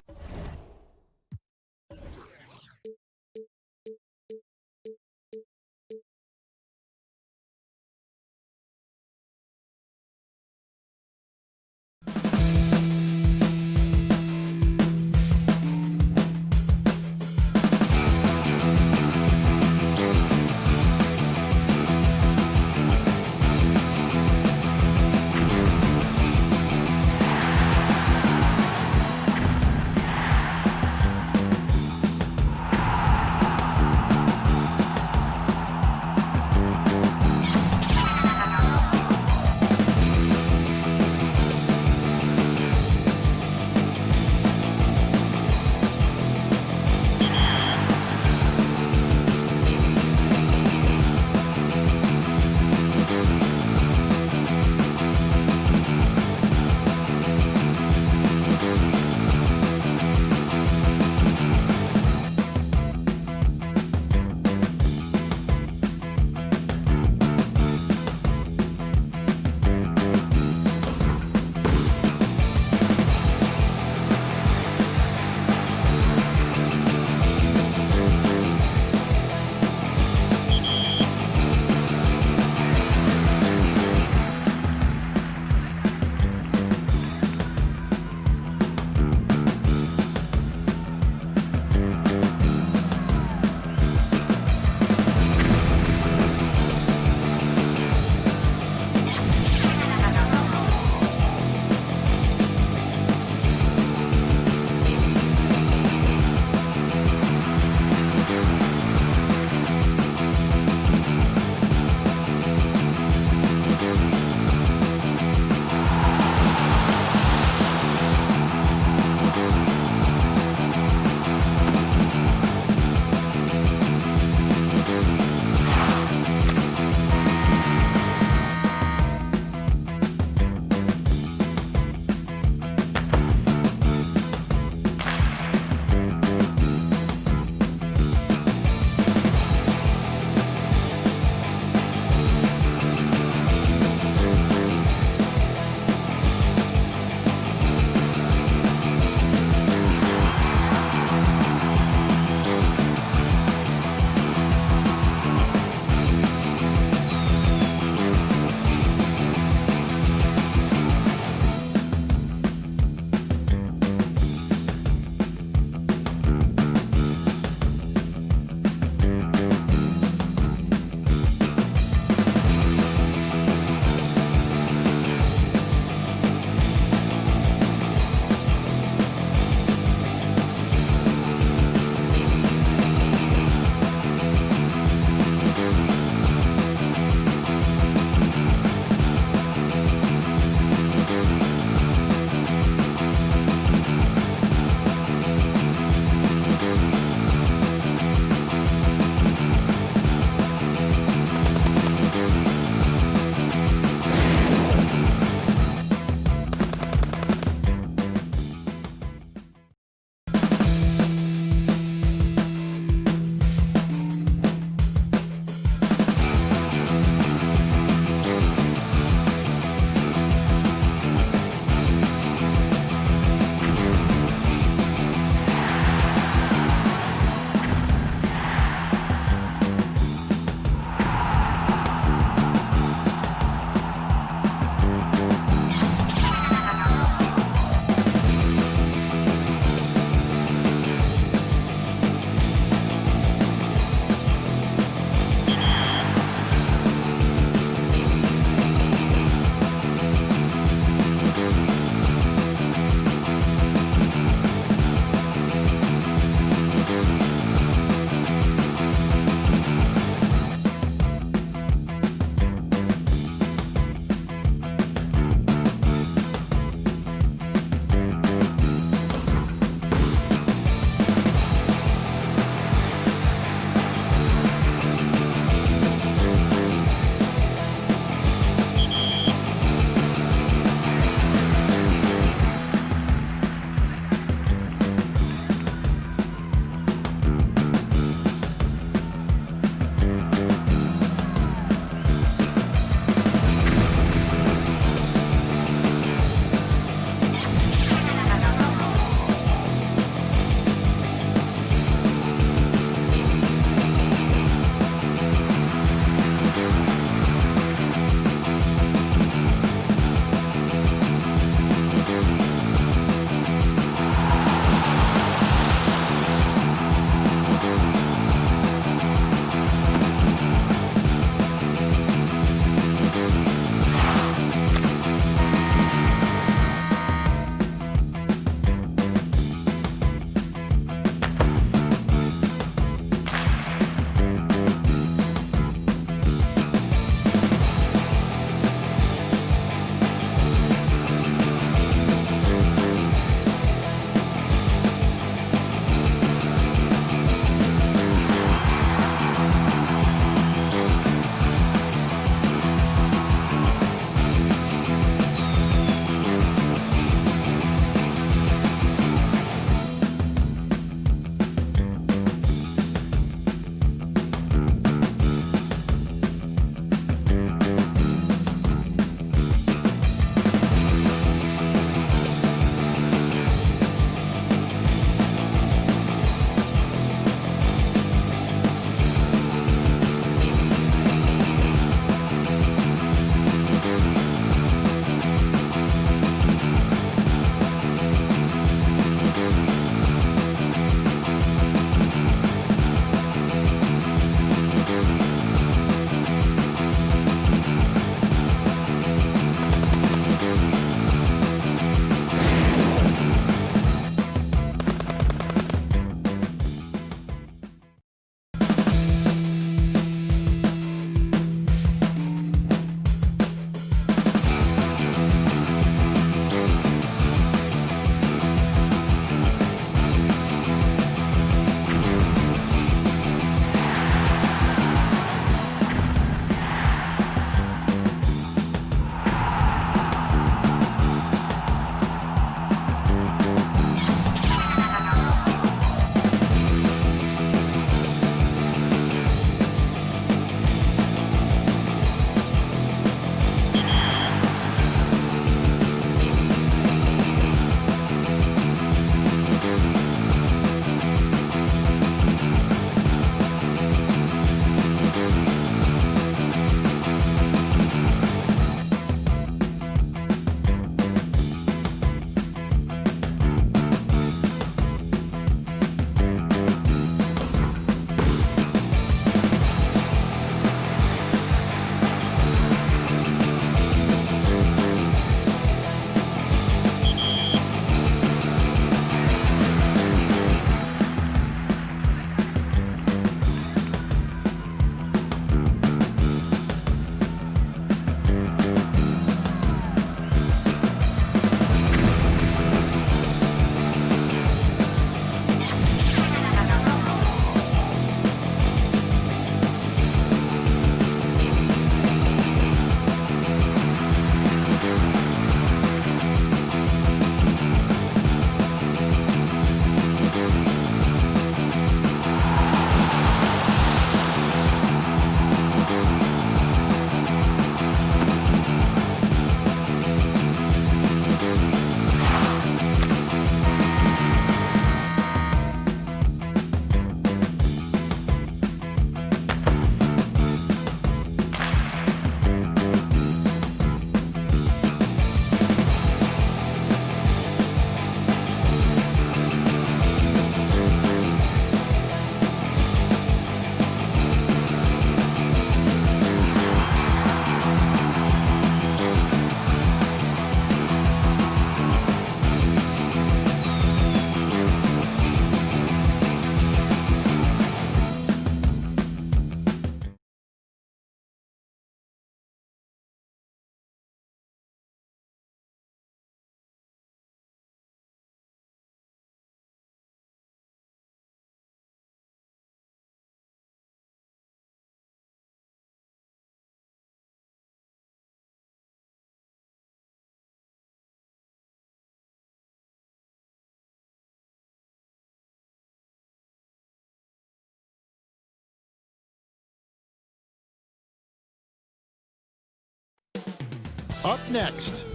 up next.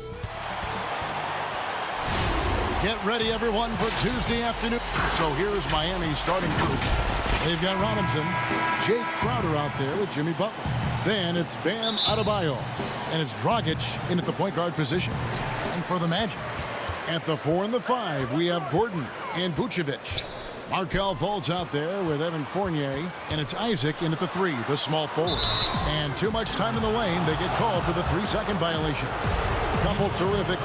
Get ready, everyone, for Tuesday afternoon. So here's Miami's starting group. They've got Robinson, Jake Crowder out there with Jimmy Butler. Then it's Bam Adebayo, and it's Dragic in at the point guard position. And for the Magic, at the 4 and the 5, we have Gordon and Vucevic. Markelle Fultz out there with Evan Fournier, and it's Isaac in at the 3, the small forward. And too much time in the lane, they get called for the 3-second violation. Couple terrific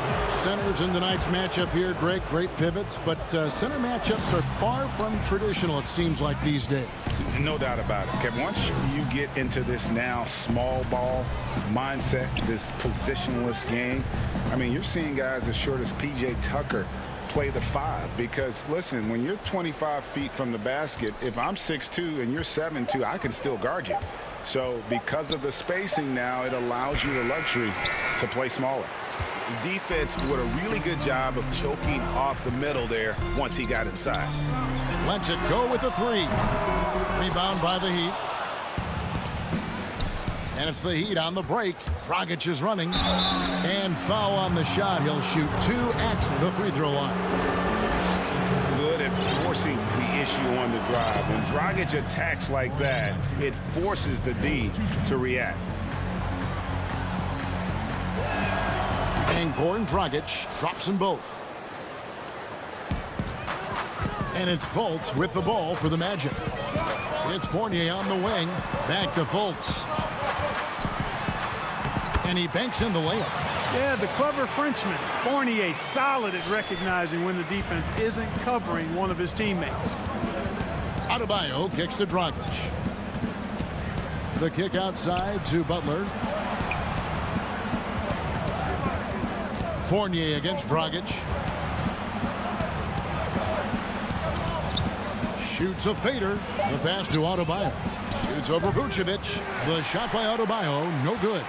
centers in tonight's matchup here. Great pivots, but center matchups are far from traditional, it seems like, these days. No doubt about it, Kevin. Once you get into this now small ball mindset, this positionless game, I mean, you're seeing guys as short as P.J. Tucker play the 5, because listen, when you're 25 feet from the basket, if I'm 6'2" and you're 7'2", I can still guard you. So because of the spacing now, it allows you the luxury to play smaller. The defense did a really good job of choking off the middle there once he got inside. Lets it go with the 3. Rebound by the Heat. And it's the Heat on the break. Dragic is running. And foul on the shot. He'll shoot 2 at the free throw line. Good at forcing the issue on the drive. When Dragic attacks like that, it forces the D to react. And Goran Dragic drops them both. And it's Fultz with the ball for the Magic. It's Fournier on the wing. Back to Fultz. And he banks in the layup. Yeah, the clever Frenchman. Fournier solid at recognizing when the defense isn't covering one of his teammates. Adebayo kicks to Dragic. The kick outside to Butler. Fournier against Dragic. Shoots a fader. The pass to Adebayo. Shoots over Vucevic. The shot by Adebayo, no good.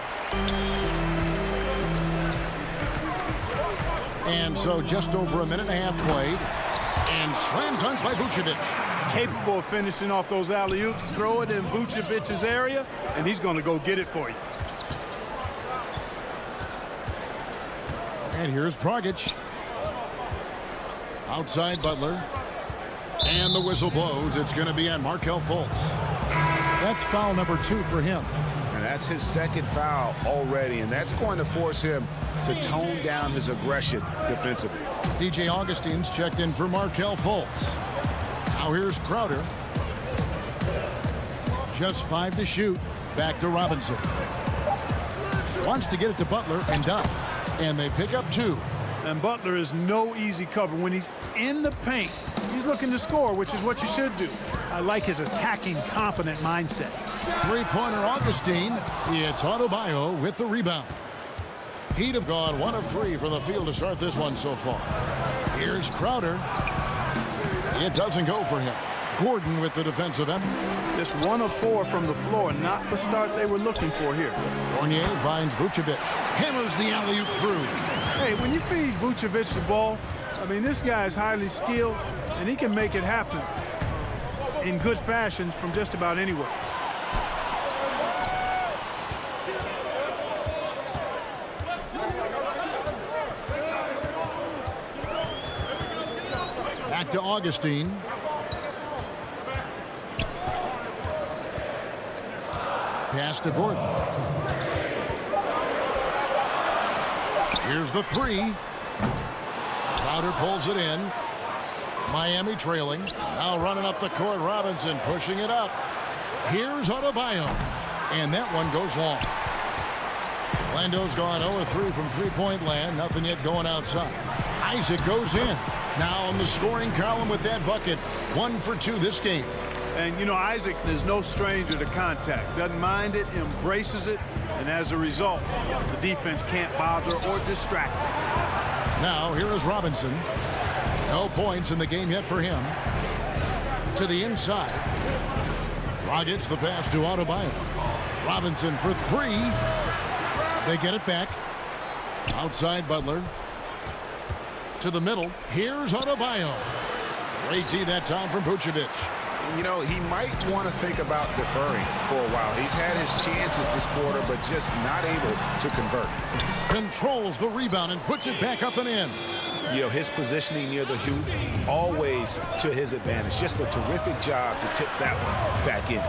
And so just over a minute and a half played. And slam dunk by Vucevic. Capable of finishing off those alley-oops. Throw it in Vucevic's area, and he's going to go get it for you. And here's Dragic. Outside Butler. And the whistle blows. It's going to be on Markelle Fultz. That's foul number 2 for him. And that's his second foul already, and that's going to force him to tone down his aggression defensively. DJ Augustine's checked in for Markelle Fultz. Now here's Crowder. Just 5 to shoot. Back to Robinson. Wants to get it to Butler and does. And they pick up 2. And Butler is no easy cover. When he's in the paint, he's looking to score, which is what you should do. I like his attacking, confident mindset. Three-pointer Augustine. It's Adebayo with the rebound. Heat have gone 1 of 3 from the field to start this one so far. Here's Crowder. It doesn't go for him. Gordon with the defensive effort. Just 1 of 4 from the floor, not the start they were looking for here. Fournier finds Vucevic. Hammers the alley-oop through. Hey, when you feed Vucevic the ball, I mean, this guy is highly skilled, and he can make it happen in good fashion from just about anywhere. Back to Augustine. Pass to Gordon. Here's the 3. Crowder pulls it in. Miami trailing. Now running up the court. Robinson pushing it up. Here's Adebayo. And that one goes long. Orlando's gone 0-3 from three-point land. Nothing yet going outside. Isaac goes in. Now on the scoring column with that bucket. 1 for 2 this game. And, you know, Isaac is no stranger to contact. Doesn't mind it, embraces it, and as a result, the defense can't bother or distract him. Now, here is Robinson. No points in the game yet for him. To the inside. Dragic the pass to Adebayo. Robinson for 3. They get it back. Outside Butler. To the middle. Here's Adebayo. Great D that time from Vucevic. You know, he might want to think about deferring for a while. He's had his chances this quarter, but just not able to convert. Controls the rebound and puts it back up and in. You know, his positioning near the hoop, always to his advantage. Just a terrific job to tip that one back in.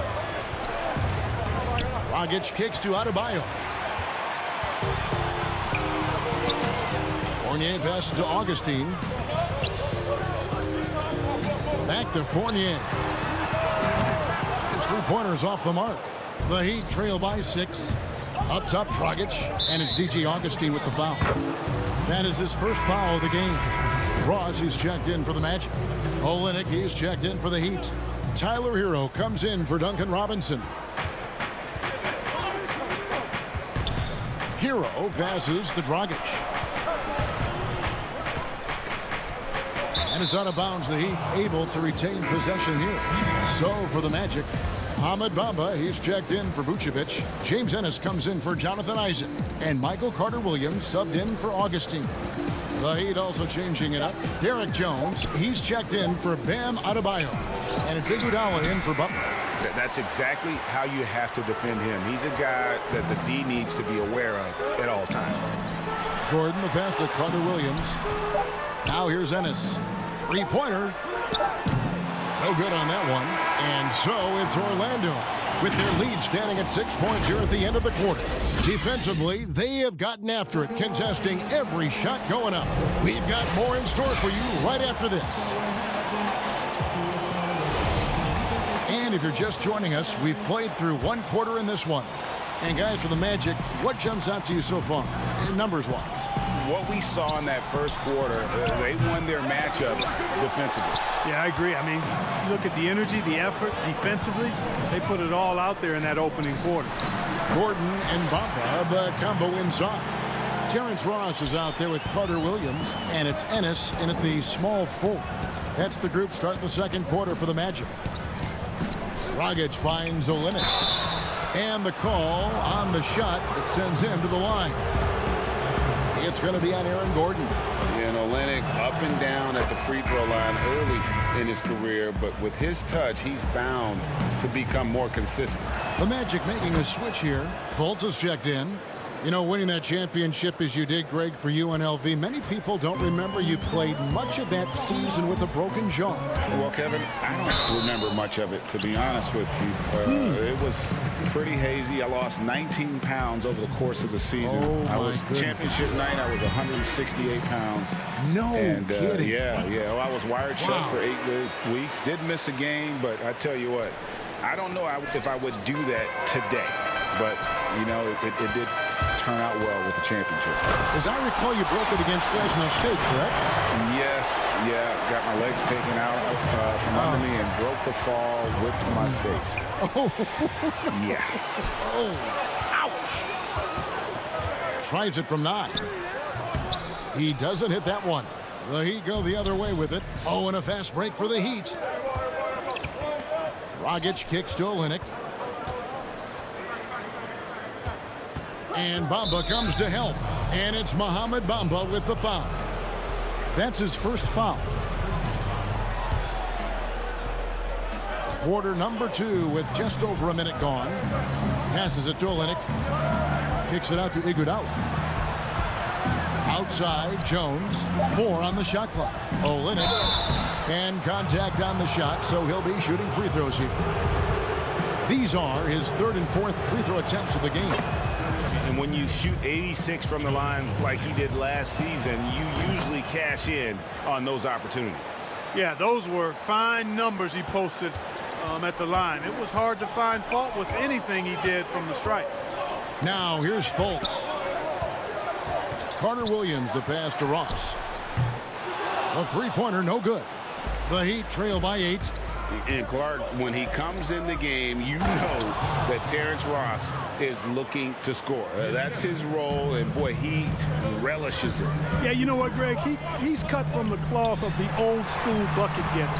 Dragic kicks to Adebayo. Fournier passes to Augustine. Back to Fournier. His three-pointer's off the mark. The Heat trail by 6. Up top, Dragic, and it's DJ Augustine with the foul. That is his first foul of the game. Ross, he's checked in for the Magic. Olynyk, he's checked in for the Heat. Tyler Hero comes in for Duncan Robinson. Hero passes to Dragic. And it's out of bounds. The Heat able to retain possession here. So for the Magic, Ahmed Bamba, he's checked in for Vucevic. James Ennis comes in for Jonathan Isaac. And Michael Carter-Williams subbed in for Augustine. The Heat also changing it up. Derek Jones, he's checked in for Bam Adebayo. And it's Iguodala in for Butler. That's exactly how you have to defend him. He's a guy that the D needs to be aware of at all times. Gordon, the pass to Carter-Williams. Now here's Ennis. Three-pointer. No good on that one. And so it's Orlando with their lead standing at 6 points here at the end of the quarter. Defensively, they have gotten after it, contesting every shot going up. We've got more in store for you right after this. And if you're just joining us, we've played through one quarter in this one. And guys, for the Magic, what jumps out to you so far, numbers-wise? What we saw in that first quarter, they won their matchups defensively. Yeah, I agree. I mean, look at the energy, the effort defensively. They put it all out there in that opening quarter. Gordon and Bamba, the combo inside. Terrence Ross is out there with Carter-Williams, and it's Ennis in at the small forward. That's the group starting the second quarter for the Magic. Dragic finds Olynyk. And the call on the shot that sends him to the line. It's going to be on Aaron Gordon. And Olynyk up and down at the free throw line early in his career, but with his touch, he's bound to become more consistent. The Magic making a switch here. Fultz is checked in. You know, winning that championship as you did, Greg, for UNLV, many people don't remember you played much of that season with a broken jaw. Well, Kevin, I don't remember much of it, to be honest with you. It was pretty hazy. I lost 19 pounds over the course of the season. I was championship night. I was 168 pounds. No kidding. Yeah. Well, I was wired shut for 8 weeks. Did miss a game, but I tell you what, I don't know if I would do that today. But, you know, it did turn out well with the championship. As I recall, you broke it against Fresno State, correct? Yes, got my legs taken out from under me and broke the fall, whipped my face. Yeah. Ouch. Tries it from 9. He doesn't hit that one. The Heat go the other way with it. And a fast break for the Heat. Dragic kicks to Olynyk. And Bamba comes to help. And it's Mohamed Bamba with the foul. That's his first foul. Quarter number 2 with just over a minute gone. Passes it to Olynyk. Kicks it out to Iguodala. Outside, Jones. 4 on the shot clock. Olynyk. And contact on the shot, so he'll be shooting free throws here. These are his 3rd and 4th free throw attempts of the game. And when you shoot 86 from the line like he did last season, you usually cash in on those opportunities. Yeah, those were fine numbers he posted at the line. It was hard to find fault with anything he did from the stripe. Now here's Fultz. Carter-Williams, the pass to Ross. The three-pointer, no good. The Heat trail by 8. And Clark, when he comes in the game, you know that Terrence Ross is looking to score. That's his role, and boy, he relishes it. Yeah, you know what, Greg? He's cut from the cloth of the old school bucket getter,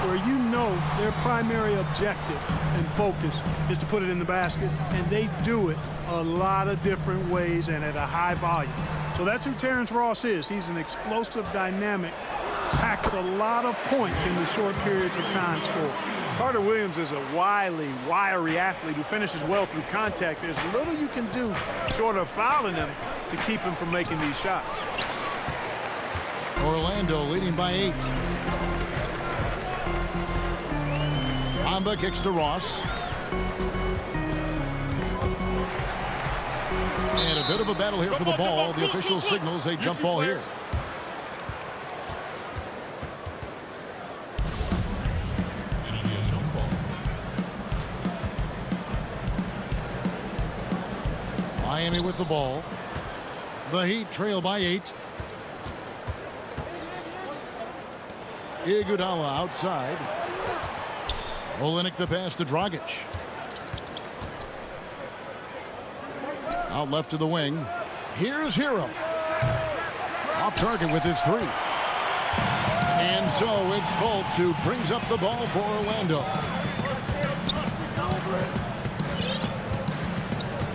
where you know their primary objective and focus is to put it in the basket, and they do it a lot of different ways and at a high volume. So that's who Terrence Ross is. He's an explosive, dynamic packs a lot of points in the short periods of time scored. Carter Williams is a wily, wiry athlete who finishes well through contact. There's little you can do short of fouling him to keep him from making these shots. Orlando leading by 8. Bamba kicks to Ross. And a bit of a battle here for the ball. The official signals a jump ball here. Miami with the ball. The Heat trail by 8. Iguodala outside. Olynyk the pass to Dragic. Out left to the wing. Here's Hero. Off target with his 3. And so it's Fultz who brings up the ball for Orlando.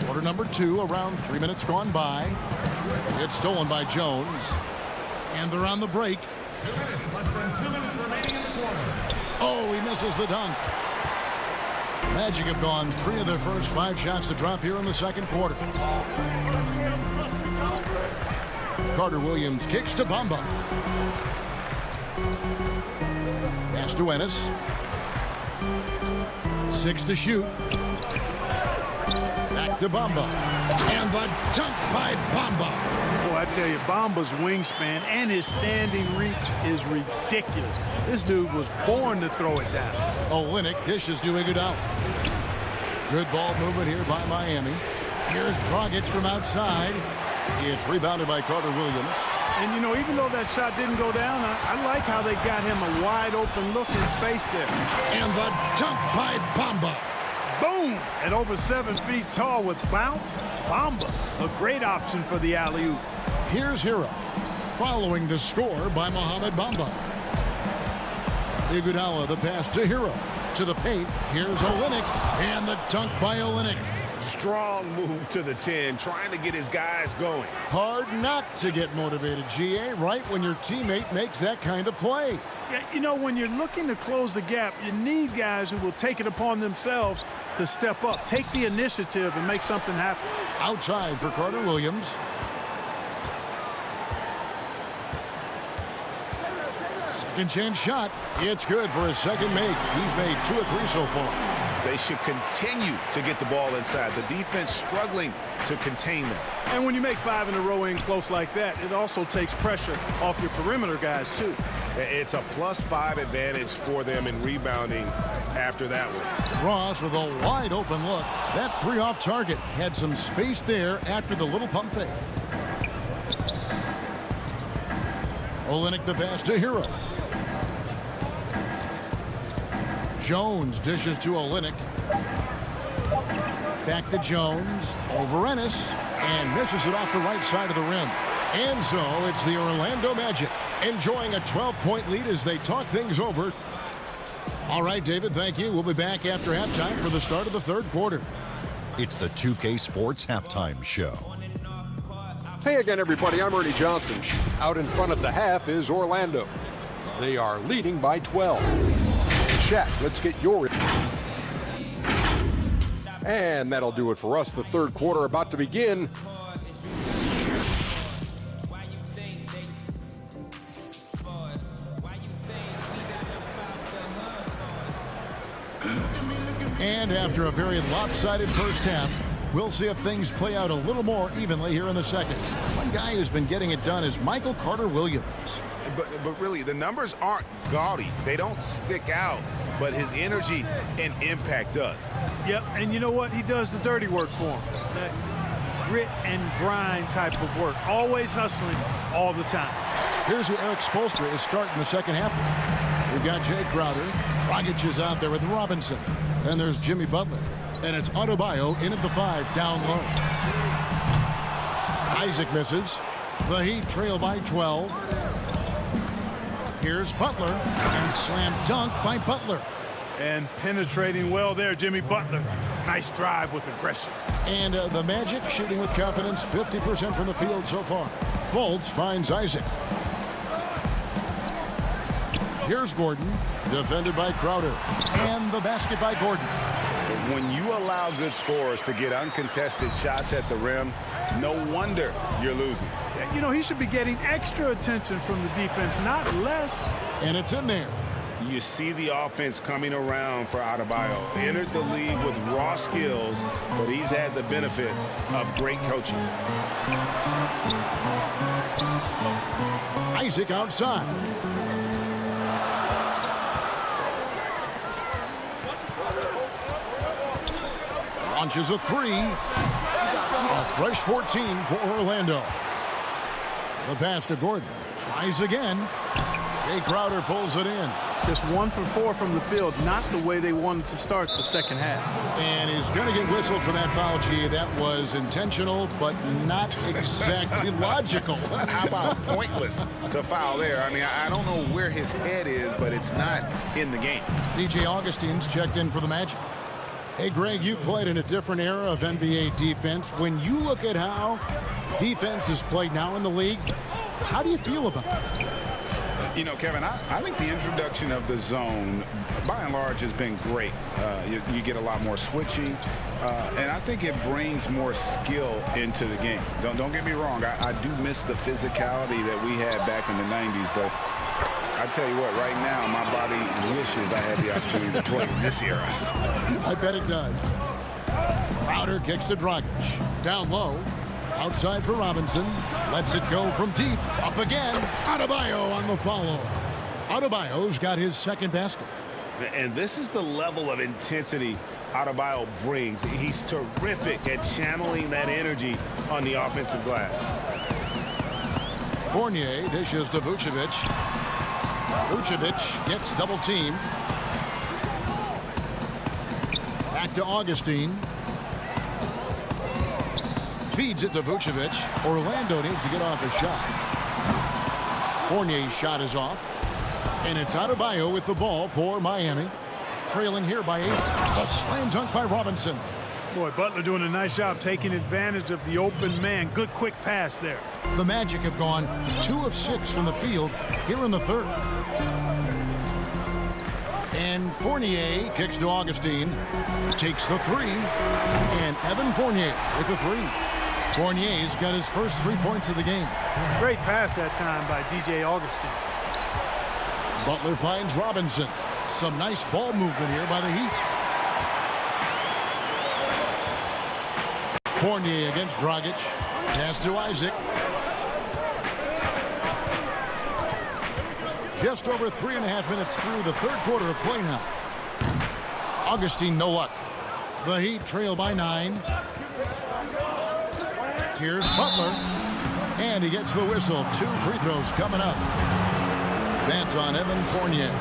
Quarter number 2, around 3 minutes gone by. It's stolen by Jones. And they're on the break. 2 minutes, less than 2 minutes remaining in the quarter. Oh, he misses the dunk. Magic have gone 3 of their first 5 shots to drop here in the second quarter. Carter Williams kicks to Bamba. Pass to Ennis. 6 to shoot. Back to Bamba. And the dunk by Bamba. Boy, I tell you, Bamba's wingspan and his standing reach is ridiculous. This dude was born to throw it down. Olynyk dishes to Iguodala. Good ball movement here by Miami. Here's Dragic from outside. It's rebounded by Carter Williams. And, you know, even though that shot didn't go down, I like how they got him a wide open look in space there. And the dunk by Bamba. Boom! At over 7 feet tall with bounce, Bamba, a great option for the alley-oop. Here's Hero, following the score by Mohamed Bamba. Iguodala the pass to Hero. To the paint, here's Olynyk, and the dunk by Olynyk. Strong move to the 10, trying to get his guys going. Hard not to get motivated, GA, right when your teammate makes that kind of play. Yeah, you know, when you're looking to close the gap, you need guys who will take it upon themselves to step up, take the initiative, and make something happen. Outside for Carter Williams. Second chance shot. It's good for his second make. He's made 2 of 3 so far. They should continue to get the ball inside. The defense struggling to contain them. And when you make 5 in a row in close like that, it also takes pressure off your perimeter guys, too. It's a +5 advantage for them in rebounding after that one. Ross with a wide open look. That 3 off target. Had some space there after the little pump fake. Olynyk the pass to Hero. Jones dishes to Olynyk. Back to Jones. Over Ennis. And misses it off the right side of the rim. And so it's the Orlando Magic enjoying a 12-point lead as they talk things over. All right, David, thank you. We'll be back after halftime for the start of the third quarter. It's the 2K Sports Halftime Show. Hey again, everybody. I'm Ernie Johnson. Out in front at the half is Orlando. They are leading by 12. Shaq, let's get your... And that'll do it for us. The third quarter about to begin. And after a very lopsided first half, we'll see if things play out a little more evenly here in the second. One guy who's been getting it done is Michael Carter Williams. But really, the numbers aren't gaudy. They don't stick out, but his energy and impact does. Yep, and you know what? He does the dirty work for him. That grit and grind type of work. Always hustling all the time. Here's who Eric Spoelstra is starting the second half with. We've got Jay Crowder. Dragic is out there with Robinson. Then there's Jimmy Butler. And it's Adebayo in at the 5, down low. Isaac misses. The Heat trail by 12. Here's Butler. And slam dunk by Butler. And penetrating well there, Jimmy Butler. Nice drive with aggression. And the Magic shooting with confidence, 50% from the field so far. Fultz finds Isaac. Here's Gordon, defended by Crowder. And the basket by Gordon. When you allow good scorers to get uncontested shots at the rim, no wonder you're losing. You know, he should be getting extra attention from the defense, not less. And it's in there. You see the offense coming around for Adebayo. Entered the league with raw skills, but he's had the benefit of great coaching. Isaac outside. Launches a three. A fresh 14 for Orlando. The pass to Gordon. Tries again. Jay Crowder pulls it in. Just 1 for 4 from the field, not the way they wanted to start the second half. And he's going to get whistled for that foul, G. That was intentional, but not exactly logical. How about pointless to foul there? I mean, I don't know where his head is, but it's not in the game. DJ Augustine's checked in for the Magic. Hey, Greg, you played in a different era of NBA defense. When you look at how defense is played now in the league, how do you feel about it? You know, Kevin, I think the introduction of the zone, by and large, has been great. You get a lot more switching, and I think it brings more skill into the game. Don't get me wrong. I do miss the physicality that we had back in the 90s, but I tell you what, right now, my body wishes I had the opportunity to play in this era. I bet it does. Crowder kicks to Dragic. Down low. Outside for Robinson. Lets it go from deep. Up again. Adebayo on the follow. Adebayo's got his second basket. And this is the level of intensity Adebayo brings. He's terrific at channeling that energy on the offensive glass. Fournier dishes to Vucevic. Vucevic gets double teamed. Back to Augustine. Feeds it to Vucevic. Orlando needs to get off a shot. Fournier's shot is off. And it's Adebayo with the ball for Miami. Trailing here by 8. A slam dunk by Robinson. Boy, Butler doing a nice job taking advantage of the open man. Good quick pass there. The Magic have gone 2 of 6 from the field here in the third. And Fournier kicks to Augustine. Takes the 3. And Evan Fournier with the 3. Fournier's got his first 3 points of the game. Great pass that time by DJ Augustine. Butler finds Robinson. Some nice ball movement here by the Heat. Fournier against Dragic. Pass to Isaac. Just over 3.5 minutes through the third quarter of play now. Augustine, no luck. The Heat trail by 9. Here's Butler. And he gets the whistle. 2 free throws coming up. That's on Evan Fournier.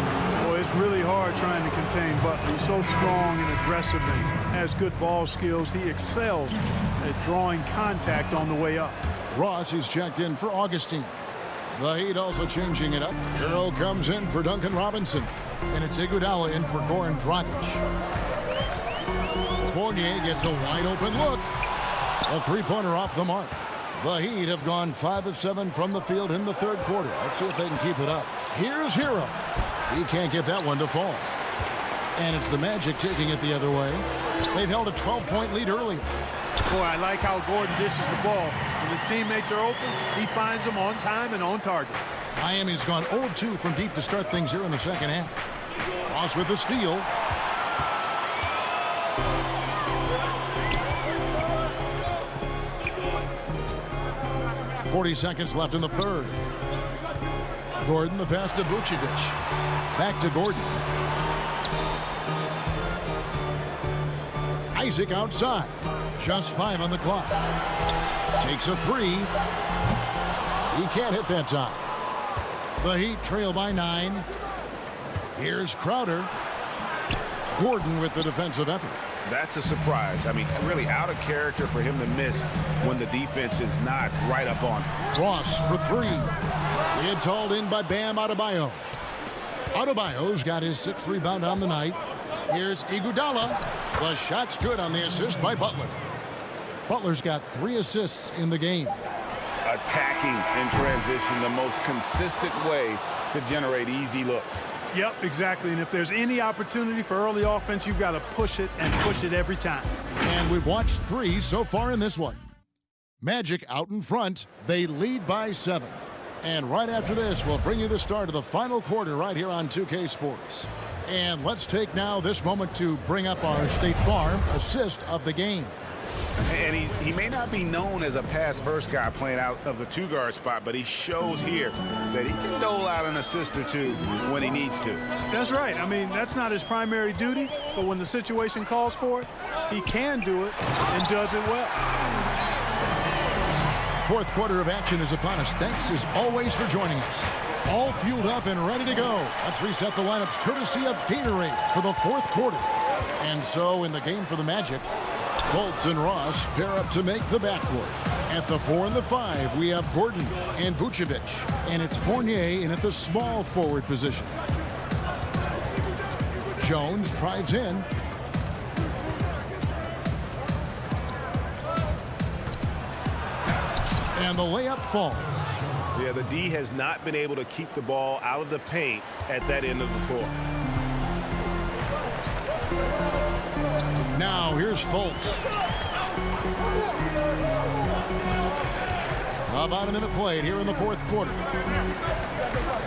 Boy, it's really hard trying to contain Butler. He's so strong and aggressive and has good ball skills. He excels at drawing contact on the way up. Ross is checked in for Augustine. The Heat also changing it up. Hero comes in for Duncan Robinson. And it's Iguodala in for Goran Dragic. Fournier gets a wide open look. A 3-pointer off the mark. The Heat have gone 5 of 7 from the field in the third quarter. Let's see if they can keep it up. Here's Hero. He can't get that one to fall. And it's the Magic taking it the other way. They've held a 12-point lead earlier. Boy, I like how Gordon dishes the ball. When his teammates are open, he finds them on time and on target. Miami's gone 0 of 2 from deep to start things here in the second half. Ross with the steal. .40 seconds left in the third. Gordon, the pass to Vucevic. Back to Gordon. Isaac outside. Just 5 on the clock. Takes a 3. He can't hit that time. The Heat trail by 9. Here's Crowder. Gordon with the defensive effort. That's a surprise. I mean, really out of character for him to miss when the defense is not right up on him. Ross for 3. It's hauled in by Bam Adebayo. Adebayo's got his 6th rebound on the night. Here's Iguodala. The shot's good on the assist by Butler. Butler's got 3 assists in the game. Attacking in transition, the most consistent way to generate easy looks. Yep, exactly. And if there's any opportunity for early offense, you've got to push it and push it every time. And we've watched 3 so far in this one. Magic out in front. They lead by 7. And right after this, we'll bring you the start of the final quarter right here on 2K Sports. And let's take now this moment to bring up our State Farm assist of the game. And he may not be known as a pass-first guy playing out of the 2-guard spot, but he shows here that he can dole out an assist or 2 when he needs to. That's right. I mean, that's not his primary duty, but when the situation calls for it, he can do it and does it well. Fourth quarter of action is upon us. Thanks as always for joining us. All fueled up and ready to go. Let's reset the lineups courtesy of Gatorade for the fourth quarter. And so in the game for the Magic, Fultz and Ross pair up to make the backcourt. At the 4 and the 5, we have Gordon and Vucevic. And it's Fournier in at the small forward position. Jones drives in. And the layup falls. Yeah, the D has not been able to keep the ball out of the paint at that end of the floor. Now here's Fultz. About a minute played here in the fourth quarter.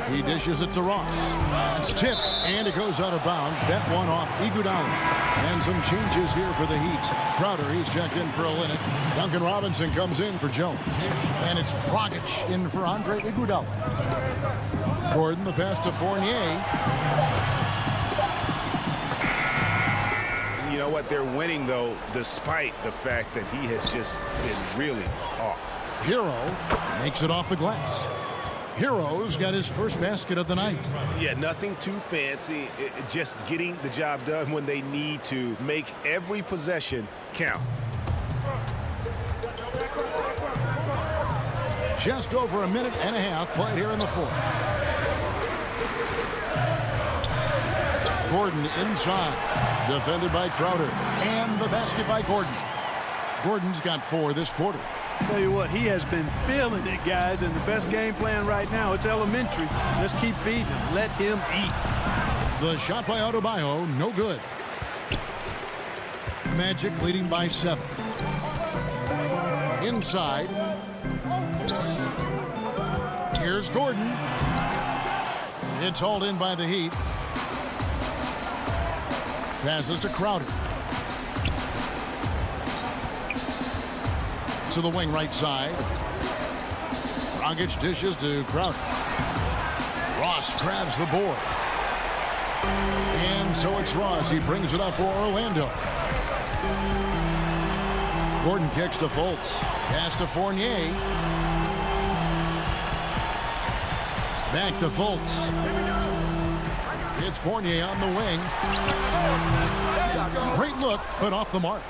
He dishes it to Ross. It's tipped, and it goes out of bounds. That one off Iguodala. And some changes here for the Heat. Crowder, he's checked in for Olynyk. Duncan Robinson comes in for Jones. And it's Dragic in for Andre Iguodala. Gordon, the pass to Fournier. You know what? They're winning, though, despite the fact that he has just been really off. Hero makes it off the glass. Hero's got his first basket of the night. Yeah, nothing too fancy. Just getting the job done when they need to. Make every possession count. Just over a minute and a half played here in the fourth. Gordon inside. Defended by Crowder. And the basket by Gordon. Gordon's got 4 this quarter. Tell you what, he has been feeling it, guys, and the best game plan right now, it's elementary. Just keep feeding him. Let him eat. The shot by Adebayo, no good. Magic leading by 7. Inside. Here's Gordon. It's hauled in by the Heat. Passes to Crowder. To the wing right side. Dragic dishes to Crowder. Ross grabs the board. And so it's Ross. He brings it up for Orlando. Gordon kicks to Fultz. Pass to Fournier. Back to Fultz. It's Fournier on the wing. Great look, but off the mark.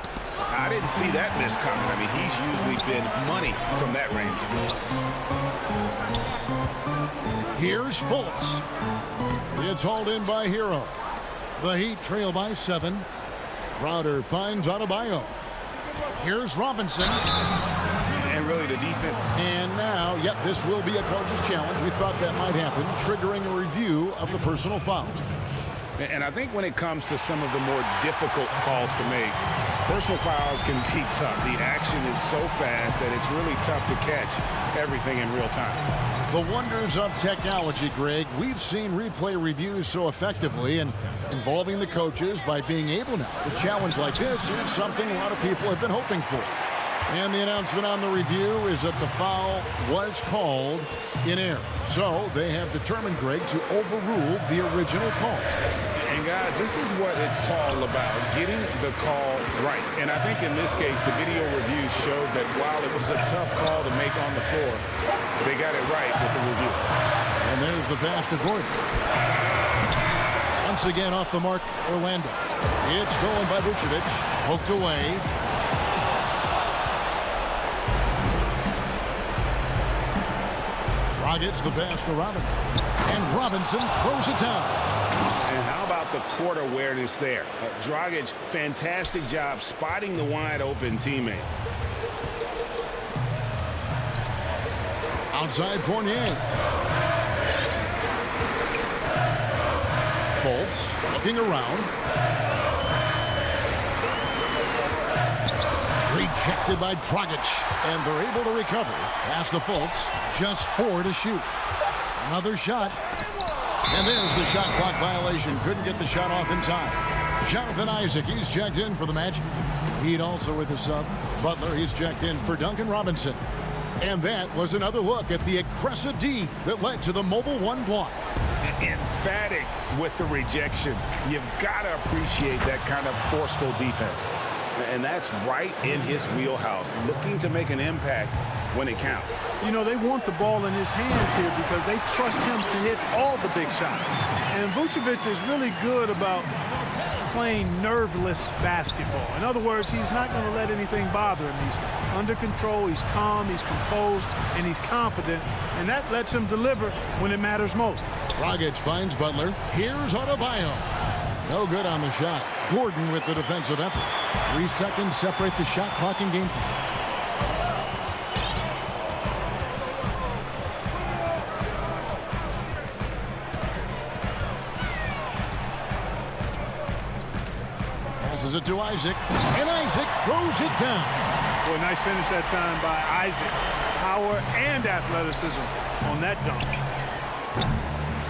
I didn't see that miss coming. I mean, he's usually been money from that range. Here's Fultz. It's hauled in by Hero. The Heat trail by 7. Crowder finds Adebayo. Here's Robinson. And really the defense. And now, yep, this will be a coach's challenge. We thought that might happen, triggering a review of the personal foul. And I think when it comes to some of the more difficult calls to make, personal fouls can be tough. The action is so fast that it's really tough to catch everything in real time. The wonders of technology, Greg. We've seen replay reviews so effectively, and involving the coaches by being able now to challenge like this is something a lot of people have been hoping for. And the announcement on the review is that the foul was called in error. So they have determined, Greg, to overrule the original call. And guys, this is what it's all about, getting the call right. And I think in this case, the video review showed that while it was a tough call to make on the floor, they got it right with the review. And there's the pass to Gordon. Once again off the mark, Orlando. It's stolen by Vucevic. Poked away. Gets the pass to Robinson. And Robinson throws it down. And how about the court awareness there? Dragic, fantastic job spotting the wide open teammate. Outside Fournier. Fultz looking around. Rejected by Dragic, and they're able to recover. Pass to Fultz, just 4 to shoot. Another shot, and there's the shot clock violation. Couldn't get the shot off in time. Jonathan Isaac, he's checked in for the Magic. Heat also with the sub. Butler, he's checked in for Duncan Robinson. And that was another look at the aggressive D that led to the mobile 1 block. Emphatic with the rejection. You've got to appreciate that kind of forceful defense. And that's right in his wheelhouse, looking to make an impact when it counts. You know, they want the ball in his hands here because they trust him to hit all the big shots. And Vucevic is really good about playing nerveless basketball. In other words, he's not going to let anything bother him. He's under control, he's calm, he's composed, and he's confident. And that lets him deliver when it matters most. Dragic finds Butler. Here's Adebayo. No good on the shot. Gordon with the defensive effort. 3 seconds separate the shot clock and game clock. Passes it to Isaac, and Isaac throws it down. Boy, nice finish that time by Isaac. Power and athleticism on that dunk.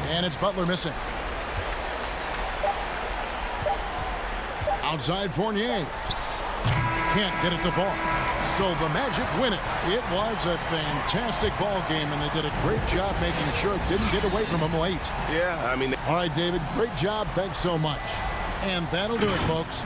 And it's Butler missing. Outside Fournier. Can't get it to fall. So the Magic win it. It was a fantastic ball game, and they did a great job making sure it didn't get away from them late. Yeah, I mean... All right, David, great job. Thanks so much. And that'll do it, folks.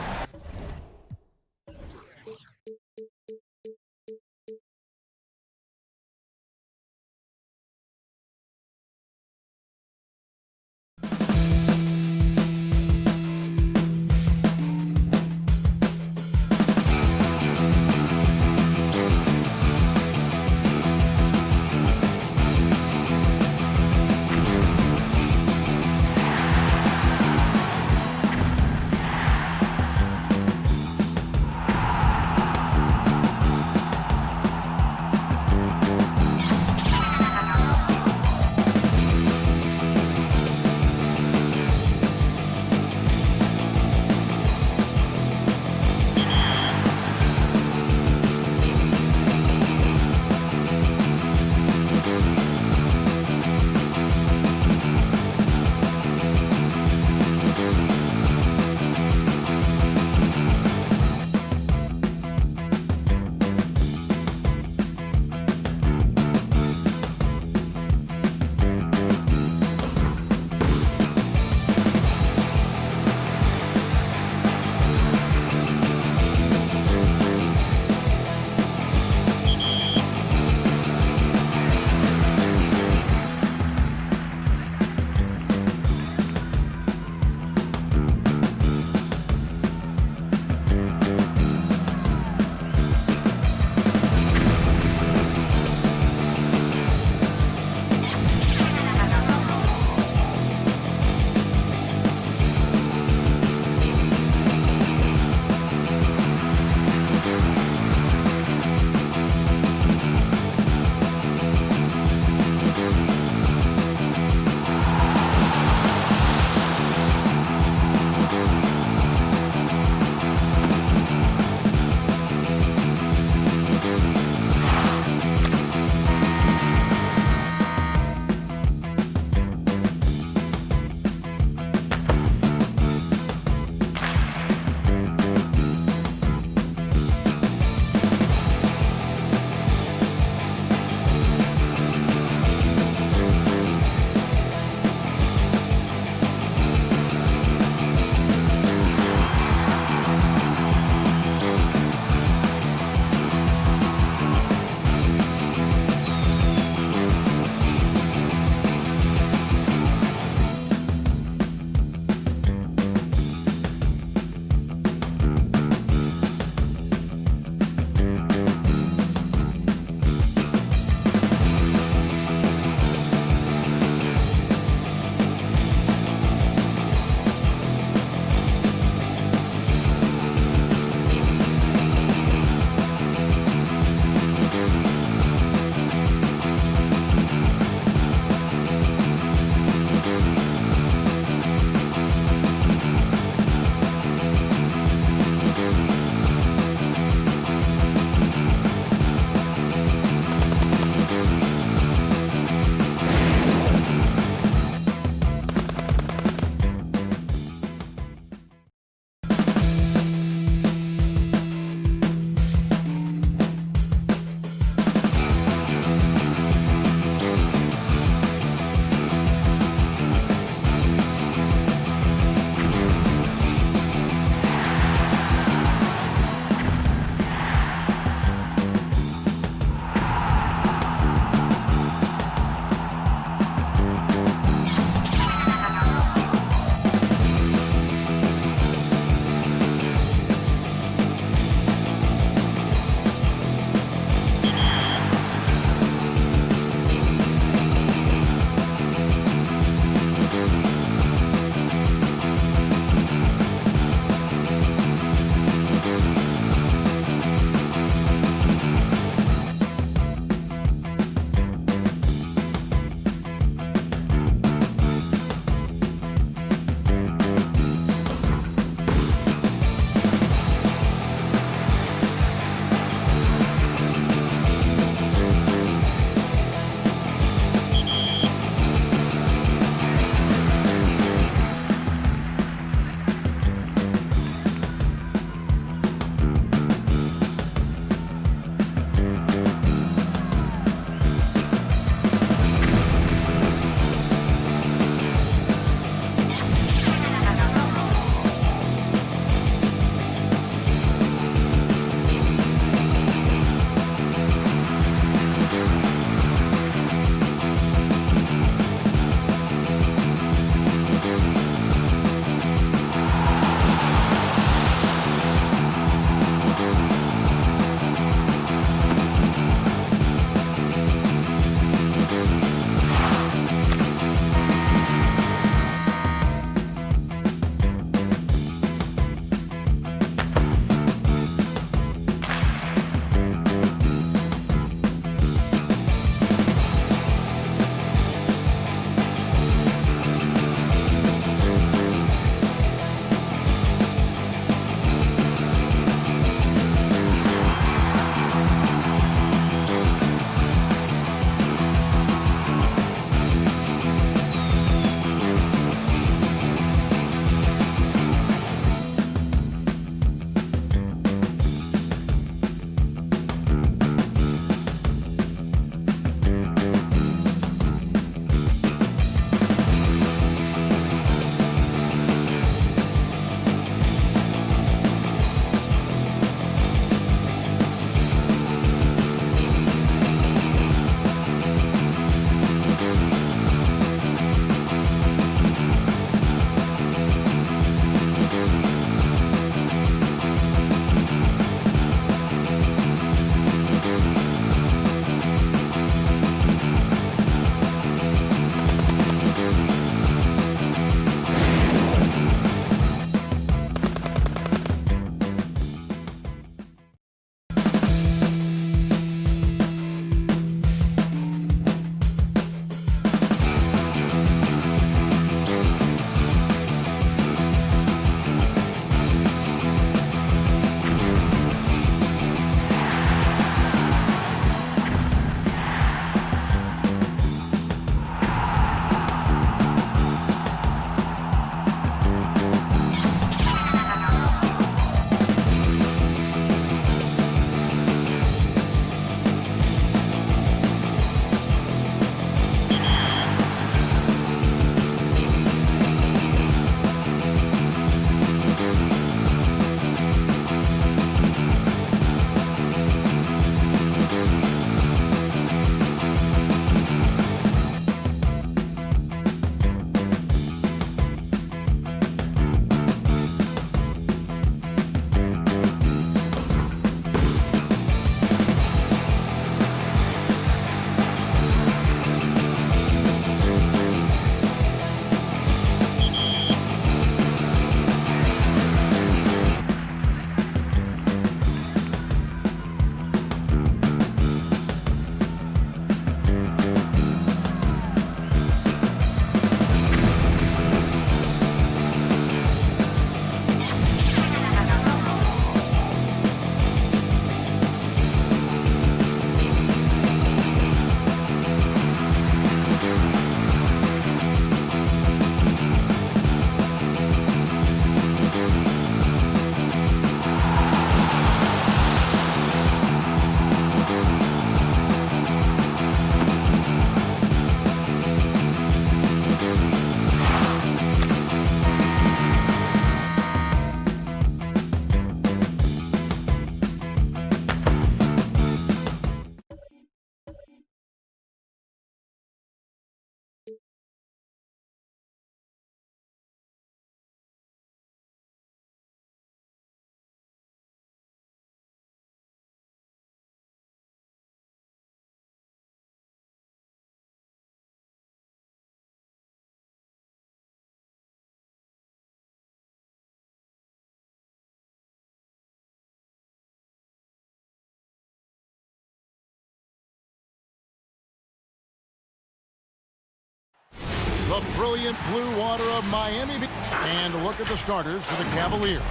the brilliant blue water of Miami. And look at the starters for the Cavaliers.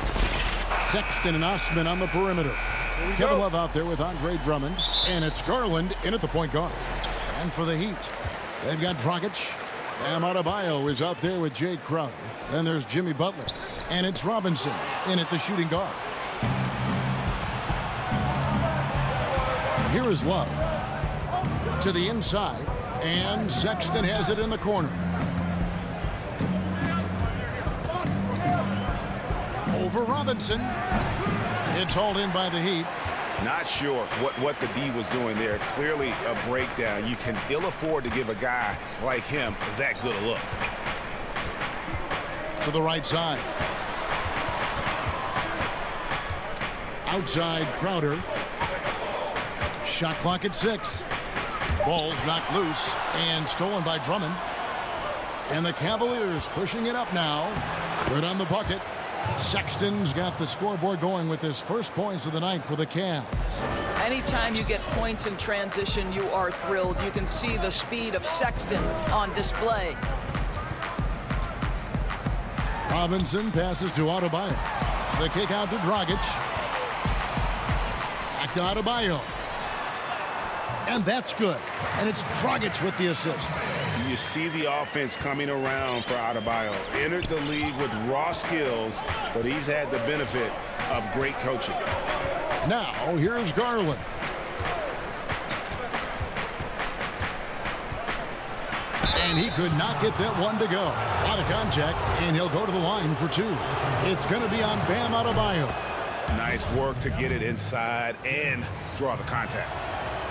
Sexton and Osman on the perimeter. Kevin Love out there with Andre Drummond. And it's Garland in at the point guard. And for the Heat, they've got Dragic. Bam Adebayo is out there with Jay Crowder. Then there's Jimmy Butler. And it's Robinson in at the shooting guard. Here is Love. To the inside. And Sexton has it in the corner. Over Robinson. It's hauled in by the Heat. Not sure what the D was doing there. Clearly a breakdown. You can ill afford to give a guy like him that good a look. To the right side. Outside Crowder. Shot clock at 6. Ball's knocked loose and stolen by Drummond. And the Cavaliers pushing it up now. Good on the bucket. Sexton's got the scoreboard going with his first points of the night for the Cavs. Anytime you get points in transition, you are thrilled. You can see the speed of Sexton on display. Robinson passes to Adebayo. The kick out to Dragic. Back to Adebayo. And that's good. And it's Dragic with the assist. You see the offense coming around for Adebayo. Entered the league with raw skills, but he's had the benefit of great coaching. Now, here's Garland. And he could not get that one to go. Out of contact, and he'll go to the line for 2. It's going to be on Bam Adebayo. Nice work to get it inside and draw the contact.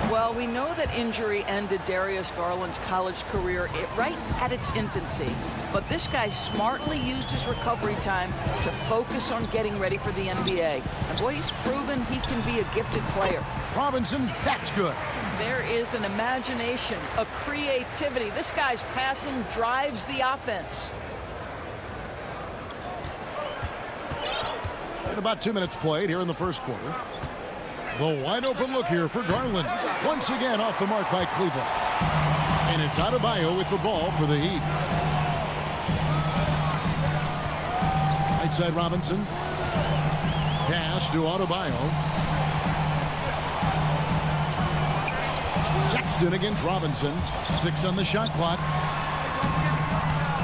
Well, we know that injury ended Darius Garland's college career right at its infancy. But this guy smartly used his recovery time to focus on getting ready for the NBA. And boy, he's proven he can be a gifted player. Robinson, that's good. There is an imagination, a creativity. This guy's passing drives the offense. And about 2 minutes played here in the first quarter. The wide open look here for Garland. Once again off the mark by Cleveland. And it's Adebayo with the ball for the Heat. Right side Robinson. Pass to Adebayo. Sexton against Robinson. 6 on the shot clock.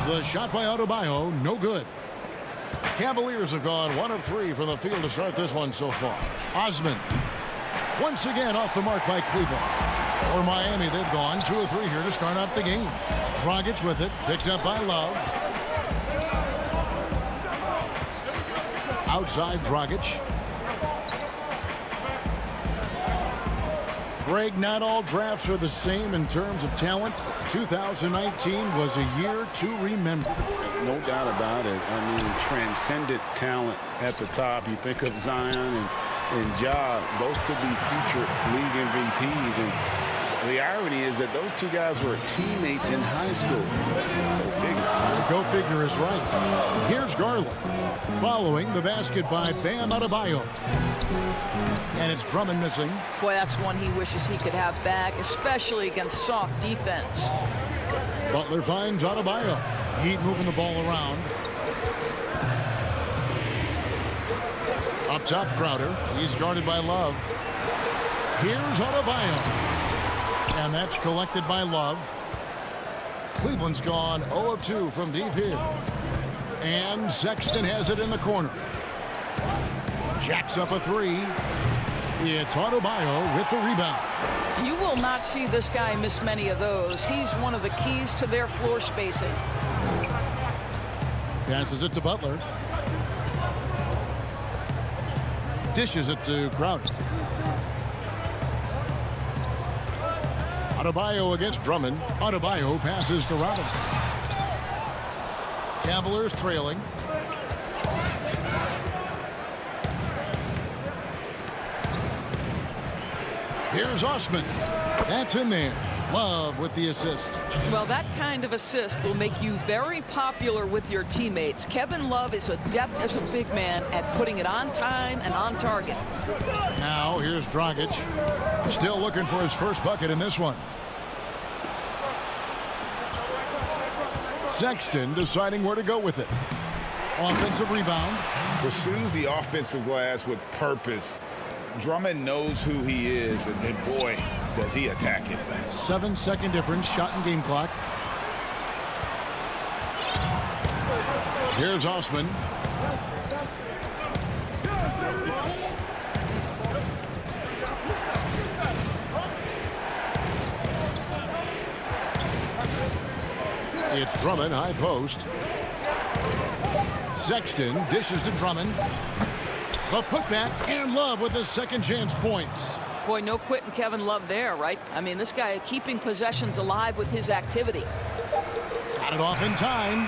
The shot by Adebayo, no good. Cavaliers have gone 1 of 3 from the field to start this one so far. Osman. Once again off the mark by Cleveland. For Miami, they've gone 2 of 3 here to start out the game. Dragic with it, picked up by Love. Outside Dragic. Greg, not all drafts are the same in terms of talent. 2019 was a year to remember. No doubt about it. I mean, transcendent talent at the top. You think of Zion and Ja, both could be future league MVPs. And the irony is that those 2 guys were teammates in high school. Go figure. Go figure is right. Here's Garland. Following the basket by Bam Adebayo. And it's Drummond missing. Boy, that's one he wishes he could have back, especially against soft defense. Butler finds Adebayo. Heat moving the ball around. Up top, Crowder. He's guarded by Love. Here's Adebayo. And that's collected by Love. Cleveland's gone 0 of 2 from deep here. And Sexton has it in the corner. Jacks up a 3. It's Adebayo with the rebound. You will not see this guy miss many of those. He's one of the keys to their floor spacing. Passes it to Butler. Dishes it to Crowder. Adebayo against Drummond. Adebayo passes to Robinson. Cavaliers trailing. Here's Osman. That's in there. Love with the assist. Well, that kind of assist will make you very popular with your teammates. Kevin Love is adept as a big man at putting it on time and on target. Now here's Dragic. Still looking for his first bucket in this one. Sexton deciding where to go with it. Offensive rebound. Pursues the offensive glass with purpose. Drummond knows who he is, and boy, does he attack it. 7-second difference, shot and game clock. Here's Osman. It's Drummond, high post. Sexton dishes to Drummond. The putback, and Love with his second chance points. Boy, no quitting Kevin Love there, right? I mean, this guy keeping possessions alive with his activity. Got it off in time.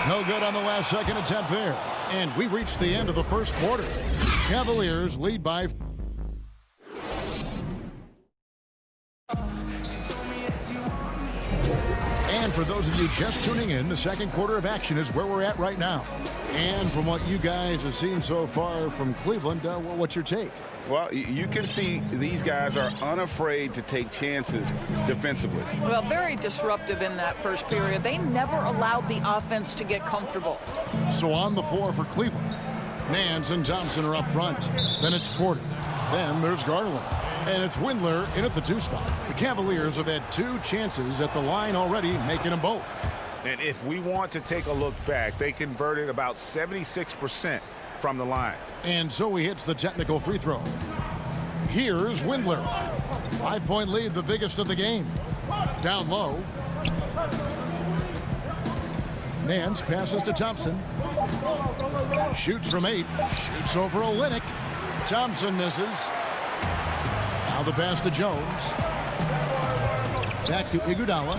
No good on the last second attempt there. And we reached the end of the first quarter. Cavaliers lead by... And for those of you just tuning in, the second quarter of action is where we're at right now. And from what you guys have seen so far from Cleveland, well, what's your take? Well, you can see these guys are unafraid to take chances defensively. Well, very disruptive in that first period. They never allowed the offense to get comfortable. So on the floor for Cleveland, Nance and Thompson are up front. Then it's Porter. Then there's Garland. And it's Windler in at the 2 spot. The Cavaliers have had 2 chances at the line already, making them both. And if we want to take a look back, they converted about 76% from the line. And so he hits the technical free throw. Here's Windler. 5-point lead, the biggest of the game. Down low. Nance passes to Thompson. Shoots from 8. Shoots over Olynyk. Thompson misses. Now the pass to Jones. Back to Iguodala.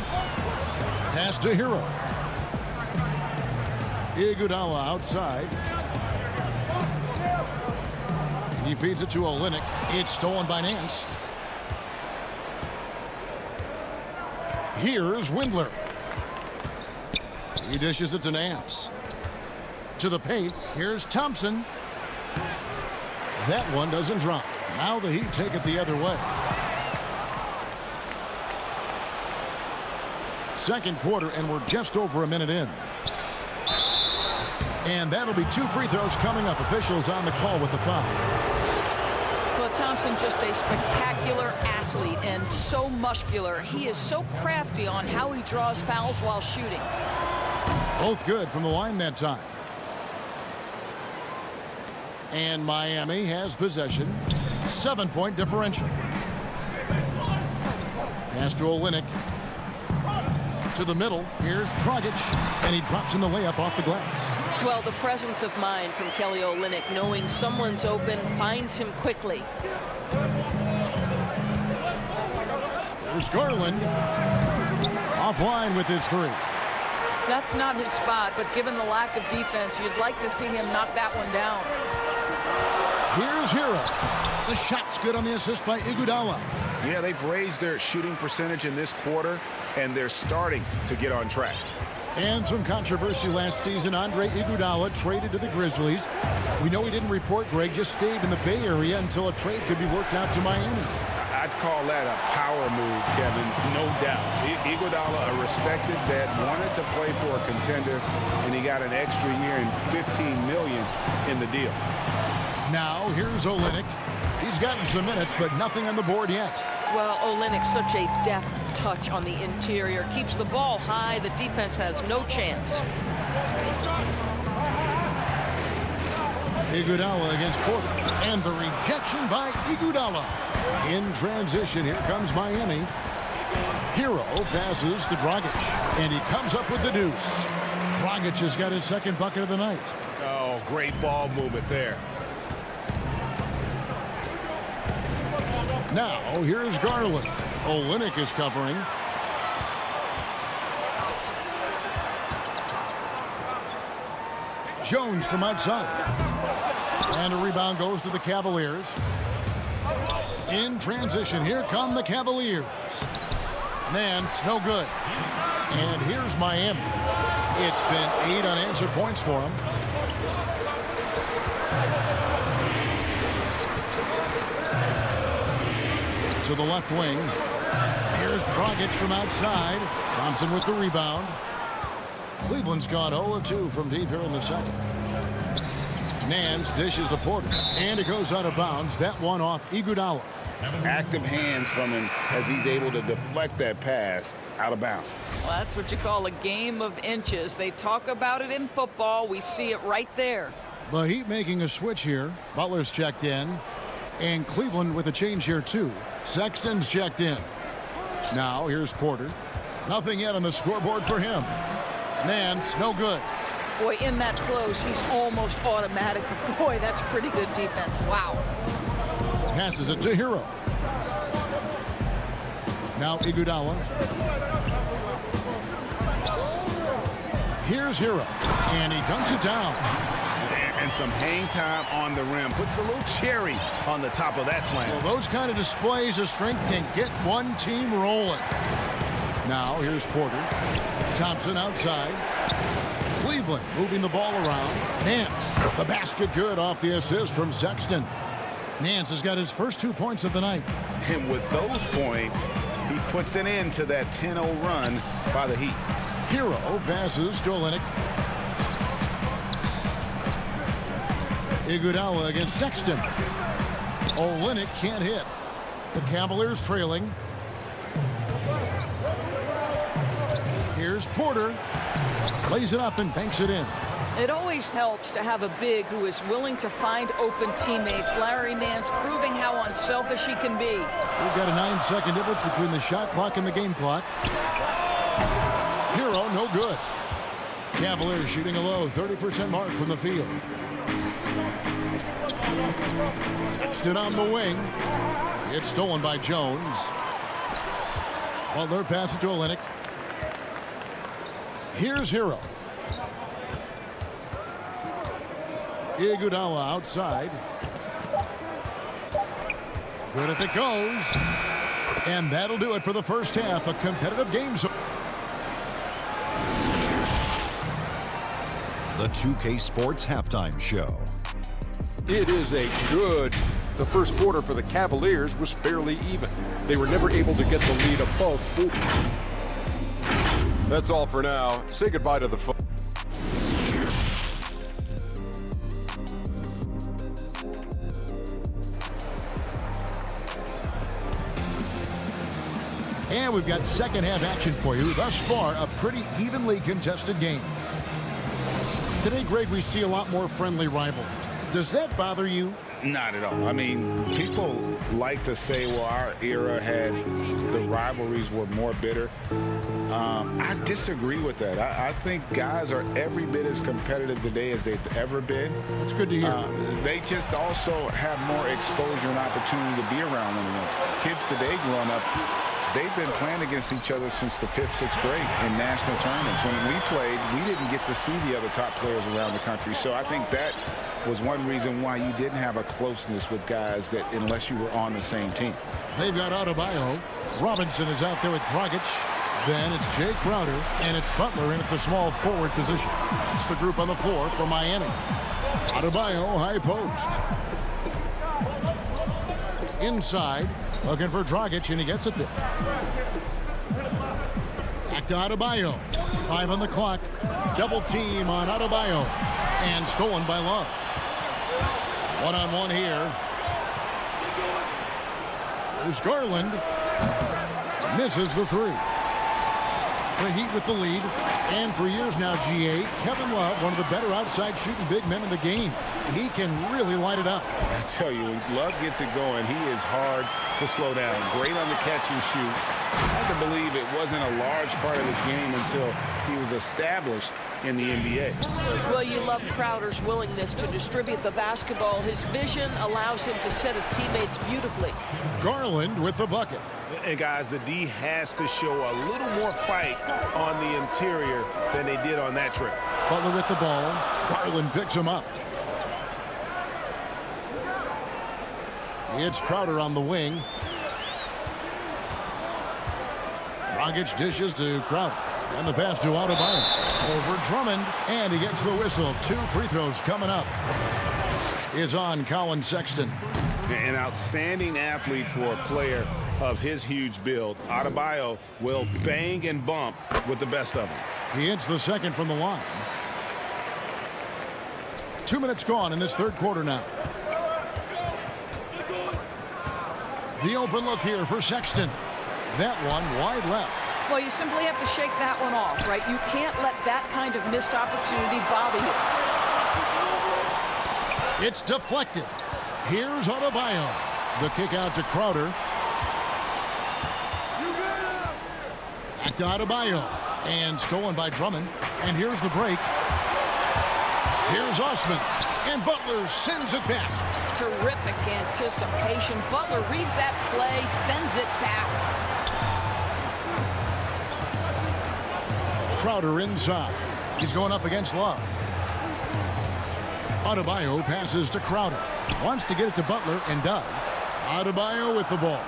Pass to Hero. Iguodala outside. He feeds it to Olynyk. It's stolen by Nance. Here's Windler. He dishes it to Nance. To the paint. Here's Thompson. That one doesn't drop. Now the Heat take it the other way. Second quarter, and we're just over a minute in. And that'll be 2 free throws coming up. Officials on the call with the foul. Well, Thompson, just a spectacular athlete and so muscular. He is so crafty on how he draws fouls while shooting. Both good from the line that time. And Miami has possession. 7-point differential. Pass to Olynyk. To the middle. Here's Dragic. And he drops in the layup off the glass. Well, the presence of mind from Kelly Olynyk, knowing someone's open, finds him quickly. There's Garland. Offline with his 3. That's not his spot, but given the lack of defense, you'd like to see him knock that one down. Here's Hero. The shot's good on the assist by Iguodala. Yeah, they've raised their shooting percentage in this quarter, and they're starting to get on track. And some controversy last season. Andre Iguodala traded to the Grizzlies. We know he didn't report, Greg, just stayed in the Bay Area until a trade could be worked out to Miami. I'd call that a power move, Kevin, no doubt. Iguodala, a respected vet, wanted to play for a contender, and he got an extra year and $15 million in the deal. Now, here's Olynyk. He's gotten some minutes, but nothing on the board yet. Well, Olynyk, such a deft touch on the interior. Keeps the ball high. The defense has no chance. Iguodala against Porter. And the rejection by Iguodala. In transition, here comes Miami. Hero passes to Dragic. And he comes up with the deuce. Dragic has got his second bucket of the night. Oh, great ball movement there. Now, here's Garland. Olynyk is covering. Jones from outside. And a rebound goes to the Cavaliers. In transition, here come the Cavaliers. Nance, no good. And here's Miami. It's been 8 unanswered points for them. To the left wing. Here's Dragic from outside. Thompson with the rebound. Cleveland's gone 0-2 from deep here in the second. Nance dishes to Porter, and it goes out of bounds. That one off Iguodala. Active hands from him as he's able to deflect that pass out of bounds. Well, that's what you call a game of inches. They talk about it in football. We see it right there. The Heat making a switch here. Butler's checked in, and Cleveland with a change here too. Sexton's checked in. Now here's Porter. Nothing yet on the scoreboard for him. Nance, no good. Boy, in that close, he's almost automatic. Boy, that's pretty good defense. Wow. Passes it to Hero. Now Iguodala. Here's Hero, and he dunks it down. And some hang time on the rim. Puts a little cherry on the top of that slam. Well, those kind of displays of strength can get one team rolling. Now here's Porter. Thompson outside. Cleveland moving the ball around. Nance, the basket good off the assist from Sexton. Nance has got his first 2 points of the night. And with those points, he puts an end to that 10-0 run by the Heat. Hero passes to Olynyk. Iguodala against Sexton. Olynyk can't hit. The Cavaliers trailing. Here's Porter. Lays it up and banks it in. It always helps to have a big who is willing to find open teammates. Larry Nance proving how unselfish he can be. We've got a 9-second difference between the shot clock and the game clock. Hero, no good. Cavaliers shooting a low 30% mark from the field. Sexton on the wing. It's stolen by Jones. Butler passes to Olynyk. Here's Hero. Iguodala outside. Good if it goes. And that'll do it for the first half. A competitive game. The 2K Sports Halftime Show. It is a good. The first quarter for the Cavaliers was fairly even. They were never able to get the lead above 4. That's all for now. Say goodbye to the fun. And we've got second half action for you. Thus far, a pretty evenly contested game. Today, Greg, we see a lot more friendly rivalries. Does that bother you? Not at all. I mean, people like to say, well, our era had the rivalries were more bitter. I disagree with that. I think guys are every bit as competitive today as they've ever been. That's good to hear. They just also have more exposure and opportunity to be around one another. Kids today growing up, they've been playing against each other since the 5th, 6th grade in national tournaments. When we played, we didn't get to see the other top players around the country. So I think that was one reason why you didn't have a closeness with guys that unless you were on the same team. They've got Adebayo. Robinson is out there with Dragic. Then it's Jay Crowder, and it's Butler in at the small forward position. It's the group on the floor for Miami. Adebayo, high post. Inside, looking for Dragic, and he gets it there. Back to Adebayo. 5 on the clock. Double team on Adebayo. And stolen by Love. One-on-one here. There's Garland. Misses the 3. The Heat with the lead. And for years now, GA, Kevin Love, one of the better outside shooting big men in the game. He can really light it up. I tell you, when Love gets it going, he is hard to slow down. Great on the catch and shoot. Hard to believe it wasn't a large part of his game until he was established in the NBA. Well, you love Crowder's willingness to distribute the basketball. His vision allows him to set his teammates beautifully. Garland with the bucket. And guys, the D has to show a little more fight on the interior than they did on that trip. Butler with the ball. Garland picks him up. It's Crowder on the wing. Dragic dishes to Crowder. And the pass to Adebayo. Over Drummond. And he gets the whistle. 2 free throws coming up. Is on Colin Sexton. An outstanding athlete for a player of his huge build. Adebayo will bang and bump with the best of them. He hits the second from the line. 2 minutes gone in this third quarter now. The open look here for Sexton. That one wide left. Well, you simply have to shake that one off, right? You can't let that kind of missed opportunity bother you. It's deflected. Here's Adebayo. The kick out to Crowder. Back to Adebayo. And stolen by Drummond. And here's the break. Here's Osman. And Butler sends it back. Terrific anticipation. Butler reads that play, sends it back. Crowder inside. He's going up against Love. Adebayo passes to Crowder. Wants to get it to Butler and does. Adebayo with the ball.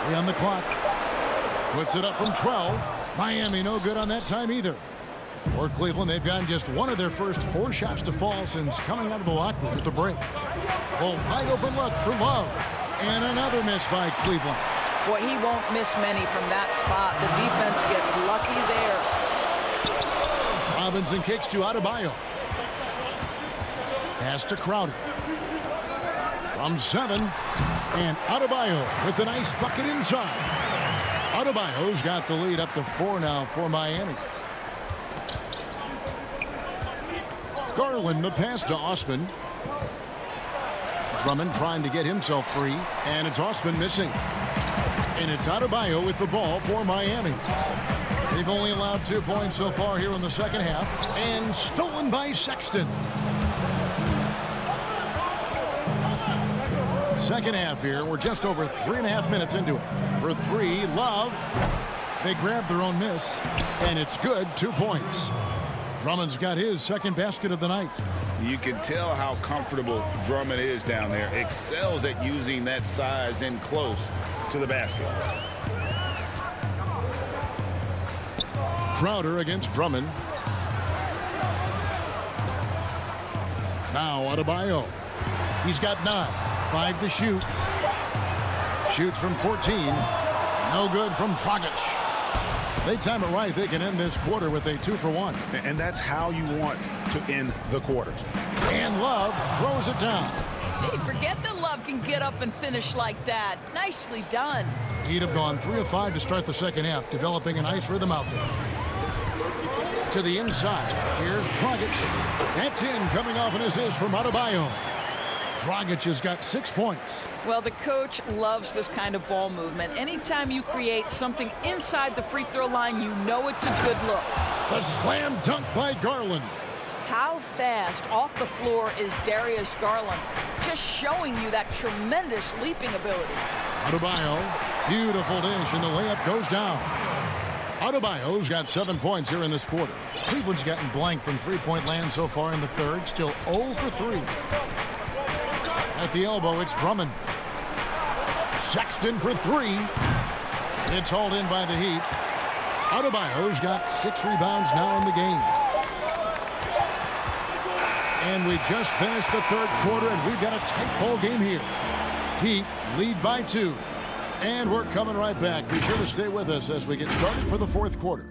3 on the clock. Puts it up from 12. Miami no good on that time either. For Cleveland, they've gotten just one of their first 4 shots to fall since coming out of the locker room at the break. Well, wide open look for Love. And another miss by Cleveland. Boy, he won't miss many from that spot. The defense gets lucky there. Robinson kicks to Adebayo. Pass to Crowder. From 7. And Adebayo with a nice bucket inside. Adebayo's got the lead up to 4 now for Miami. Garland the pass to Osman. Drummond trying to get himself free. And it's Osman missing. And it's Adebayo with the ball for Miami. They've only allowed 2 points so far here in the second half. And stolen by Sexton. Second half here. We're just over 3.5 minutes into it. For 3, Love. They grab their own miss. And it's good. 2 points. Drummond's got his second basket of the night. You can tell how comfortable Drummond is down there. Excels at using that size in close to the basket. Crowder against Drummond. Now Adebayo. He's got 9. 5 to shoot. Shoots from 14. No good from Dragic. They time it right. They can end this quarter with a 2-for-1. And that's how you want to end the quarters. And Love throws it down. Hey, forget that Love can get up and finish like that. Nicely done. He'd have gone 3 of 5 to start the second half, developing a nice rhythm out there. To the inside. Here's Dragic. That's in, coming off an assist from Adebayo. Dragic has got 6 points. Well, the coach loves this kind of ball movement. Anytime you create something inside the free throw line, you know it's a good look. The slam dunk by Garland. How fast off the floor is Darius Garland? Just showing you that tremendous leaping ability. Adebayo, beautiful dish, and the layup goes down. Adebayo's got 7 points here in this quarter. Cleveland's gotten blank from three-point land so far in the third, still 0 for 3. At the elbow, it's Drummond. Sexton for 3. It's hauled in by the Heat. Adebayo's got 6 rebounds now in the game. And we just finished the third quarter, and we've got a tight ball game here. Heat lead by 2. And we're coming right back. Be sure to stay with us as we get started for the fourth quarter.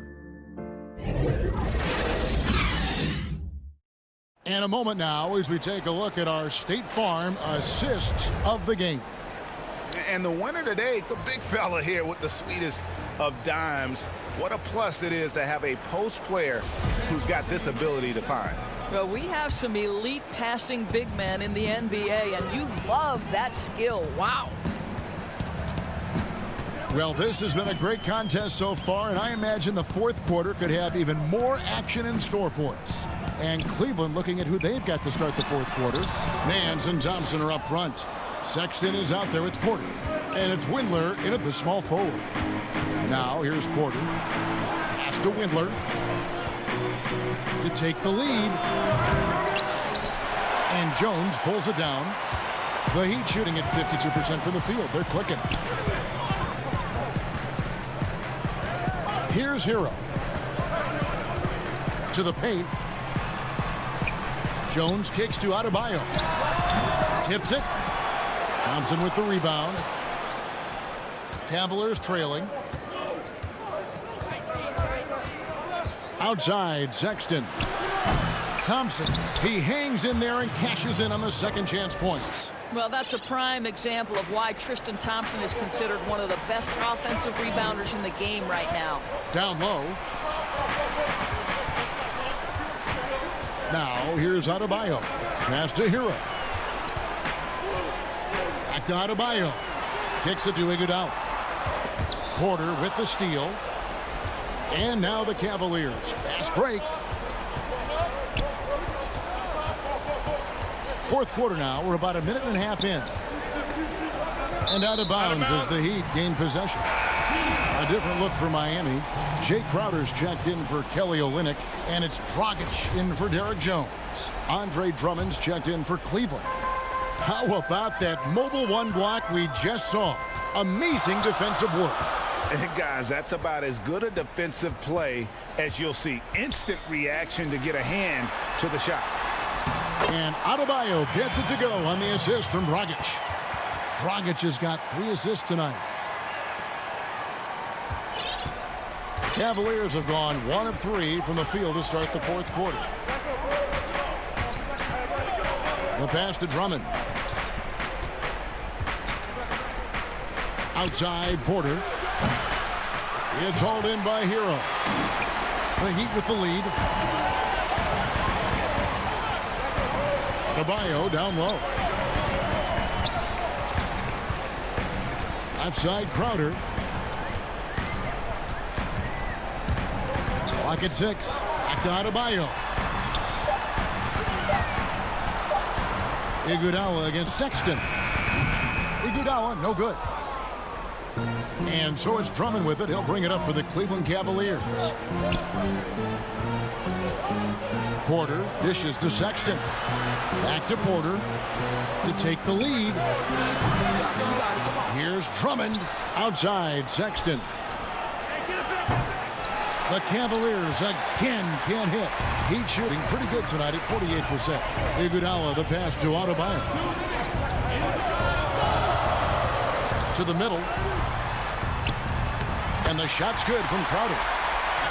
And a moment now as we take a look at our State Farm assists of the game. And the winner today, the big fella here with the sweetest of dimes. What a plus it is to have a post player who's got this ability to find. Well, we have some elite passing big men in the NBA, and you love that skill. Wow. Well, this has been a great contest so far, and I imagine the fourth quarter could have even more action in store for us. And Cleveland looking at who they've got to start the fourth quarter. Nance and Thompson are up front. Sexton is out there with Porter. And it's Windler in at the small forward. Now here's Porter. Pass to Windler to take the lead. And Jones pulls it down. The Heat shooting at 52% from the field. They're clicking. Here's Hero. To the paint. Jones kicks to Adebayo. Tips it. Thompson with the rebound. Cavaliers trailing. Outside, Sexton. Thompson, he hangs in there and cashes in on the second chance points. Well, that's a prime example of why Tristan Thompson is considered one of the best offensive rebounders in the game right now. Down low. Now, here's Adebayo. Pass to Hero. Back to Adebayo. Kicks it to Iguodala. Porter with the steal. And now the Cavaliers. Fast break. Fourth quarter now. We're about a minute and a half in. And out of bounds as the Heat gain possession. A different look for Miami. Jay Crowder's checked in for Kelly Olynyk. And it's Dragic in for Derek Jones. Andre Drummond's checked in for Cleveland. How about that mobile one block we just saw? Amazing defensive work. Guys, that's about as good a defensive play as you'll see. Instant reaction to get a hand to the shot. And Adebayo gets it to go on the assist from Dragic. Dragic has got 3 assists tonight. Cavaliers have gone 1 of 3 from the field to start the fourth quarter. The pass to Drummond. Outside, Porter. It's hauled in by Hero. The Heat with the lead. Adebayo down low. Outside, Crowder. Clock at 6. Back to Adebayo. Iguodala against Sexton. Iguodala, no good. And so it's Drummond with it. He'll bring it up for the Cleveland Cavaliers. Porter dishes to Sexton. Back to Porter to take the lead. Here's Drummond. Outside, Sexton. The Cavaliers again can't hit. Heat shooting pretty good tonight at 48%. Iguodala, the pass to Adebayo. To the middle. And the shot's good from Crowder.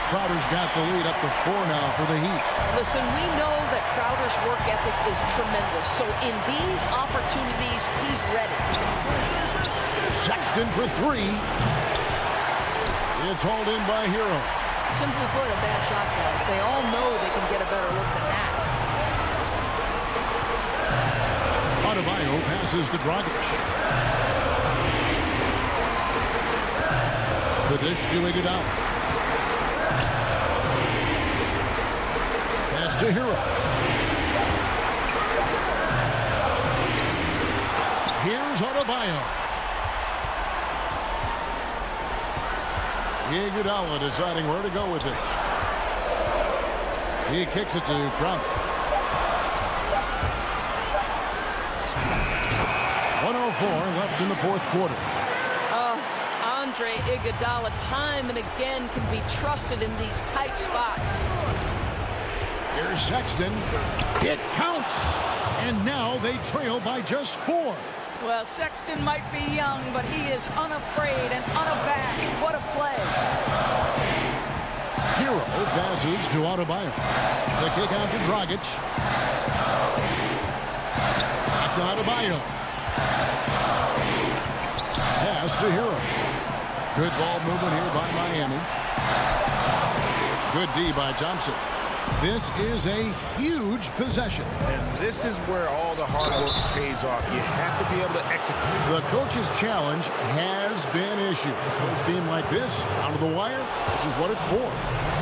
Crowder's got the lead up to 4 now for the Heat. Listen, we know that Crowder's work ethic is tremendous. So in these opportunities, he's ready. Sexton for 3. It's hauled in by Hero. Simply put, a bad shot, guys. They all know they can get a better look than that. Adebayo passes to Dragic. The dish to Iguodala. Pass to Hero. Here's Adebayo. Iguodala deciding where to go with it. He kicks it to Crowder. 1:04 left in the fourth quarter. Andre Iguodala time and again can be trusted in these tight spots. Here's Sexton. It counts. And now they trail by just 4. Well, Sexton might be young, but he is unafraid and unabashed. What a play. Hero passes to Adebayo. The kick out to Dragic. Back to Adebayo. Pass to Hero. Good ball movement here by Miami. Good D by Thompson. This is a huge possession. And this is where all the hard work pays off. You have to be able to execute. The coach's challenge has been issued. A close game like this, out of the wire, this is what it's for.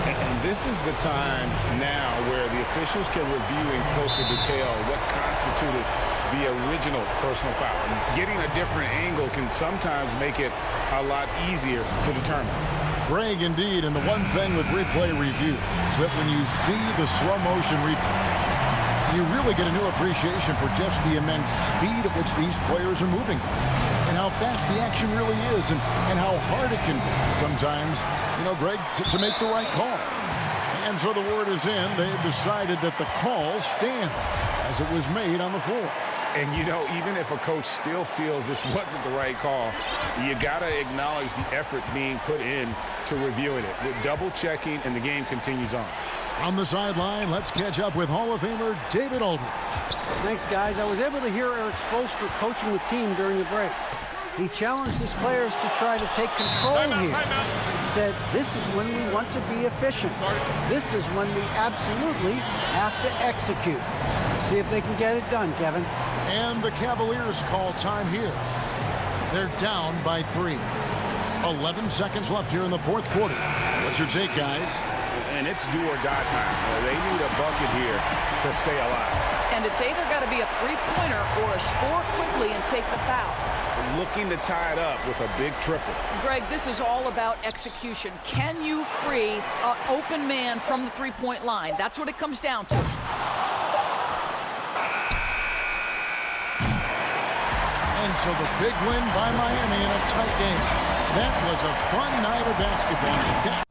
And this is the time now where the officials can review in closer detail what constituted the original personal foul. And getting a different angle can sometimes make it a lot easier to determine. Greg, indeed, and the one thing with replay review is that when you see the slow motion replay, you really get a new appreciation for just the immense speed at which these players are moving and how fast the action really is and how hard it can be sometimes, Greg, to make the right call. And so the word is in. They've decided that the call stands as it was made on the floor. And, you know, even if a coach still feels this wasn't the right call, you got to acknowledge the effort being put in to reviewing it. With double checking, and the game continues on. On the sideline, let's catch up with Hall of Famer David Aldridge. Thanks, guys. I was able to hear Eric Spoelstra coaching the team during the break. He challenged his players to try to take control here. He said, this is when we want to be efficient. This is when we absolutely have to execute. See if they can get it done, Kevin. And the Cavaliers call time here. They're down by 3. 11 seconds left here in the fourth quarter. What's your take, guys? And it's do or die time. They need a bucket here to stay alive. And it's either got to be a three-pointer or a score quickly and take the foul. Looking to tie it up with a big triple. Greg, this is all about execution. Can you free an open man from the three-point line? That's what it comes down to. And so the big win by Miami in a tight game. That was a fun night of basketball.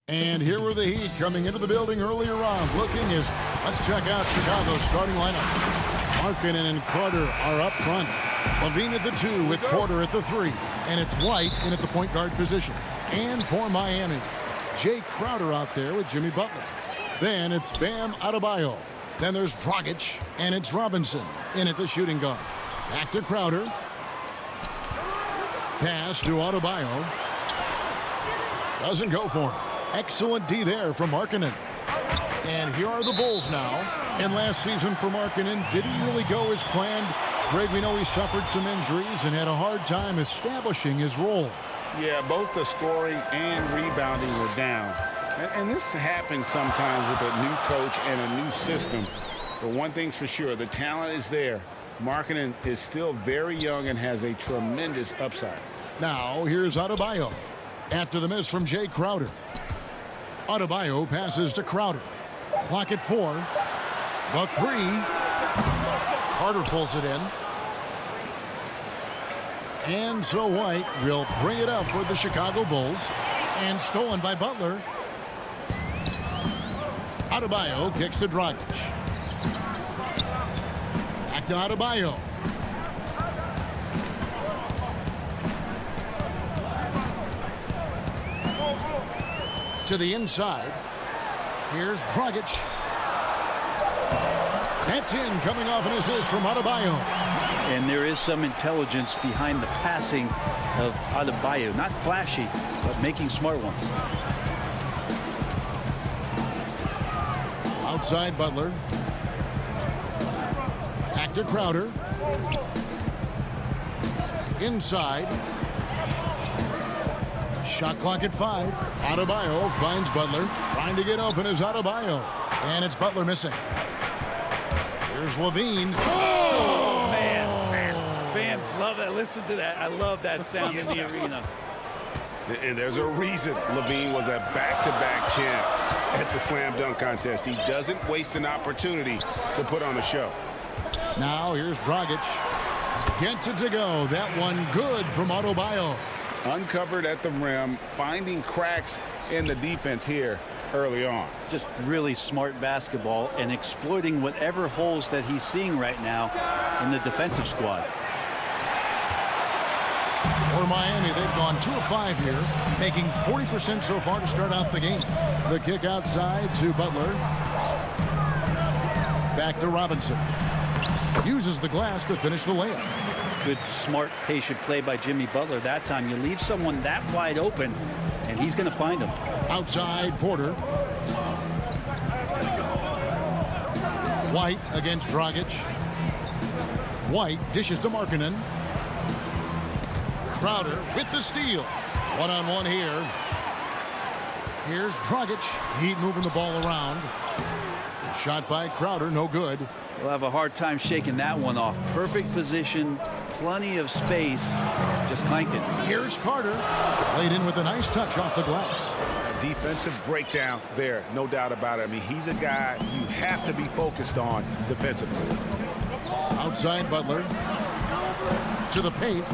And here were the Heat coming into the building earlier on. Looking as, let's check out Chicago's starting lineup. Markkanen and Carter are up front. Levine at the 2 with Porter at the 3. And it's White in at the point guard position. And for Miami, Jay Crowder out there with Jimmy Butler. Then it's Bam Adebayo. Then there's Dragic, and it's Robinson in at the shooting guard. Back to Crowder. Pass to Adebayo. Doesn't go for him. Excellent D there from Markkanen. And here are the Bulls now. And last season for Markkanen, did he really go as planned? Greg, we know he suffered some injuries and had a hard time establishing his role. Yeah, both the scoring and rebounding were down. And this happens sometimes with a new coach and a new system. But one thing's for sure, the talent is there. Markkanen is still very young and has a tremendous upside. Now, here's Adebayo. After the miss from Jay Crowder. Adebayo passes to Crowder. Clock at 4. The 3. Carter pulls it in. And so White will bring it up for the Chicago Bulls. And stolen by Butler. Adebayo kicks to Dragic. Back to Adebayo. To the inside. Here's Dragic. That's in, coming off an assist from Adebayo. And there is some intelligence behind the passing of Adebayo. Not flashy, but making smart ones. Outside Butler. Back to Crowder. Inside. Shot clock at 5. Adebayo finds Butler. Trying to get open is Adebayo. And it's Butler missing. Here's Levine. Oh, man. Fans love that. Listen to that. I love that sound in the arena. And there's a reason Levine was a back-to-back champ at the slam dunk contest. He doesn't waste an opportunity to put on a show. Now here's Dragic. Gets it to go. That one good from Adebayo. Uncovered at the rim, finding cracks in the defense here early on. Just really smart basketball and exploiting whatever holes that he's seeing right now in the defensive squad. For Miami, they've gone 2 of 5 here, making 40% so far to start out the game. The kick outside to Butler. Back to Robinson. Uses the glass to finish the layup. Good, smart, patient play by Jimmy Butler that time. You leave someone that wide open, and he's going to find him. Outside, Porter. White against Dragic. White dishes to Markkanen. Crowder with the steal. One-on-one here. Here's Dragic. Heat moving the ball around. Shot by Crowder, no good. We'll have a hard time shaking that one off. Perfect position, plenty of space. Just clanked it. Here's Carter. Played in with a nice touch off the glass. A defensive breakdown there, no doubt about it. I mean, he's a guy you have to be focused on defensively. Outside Butler. To the paint.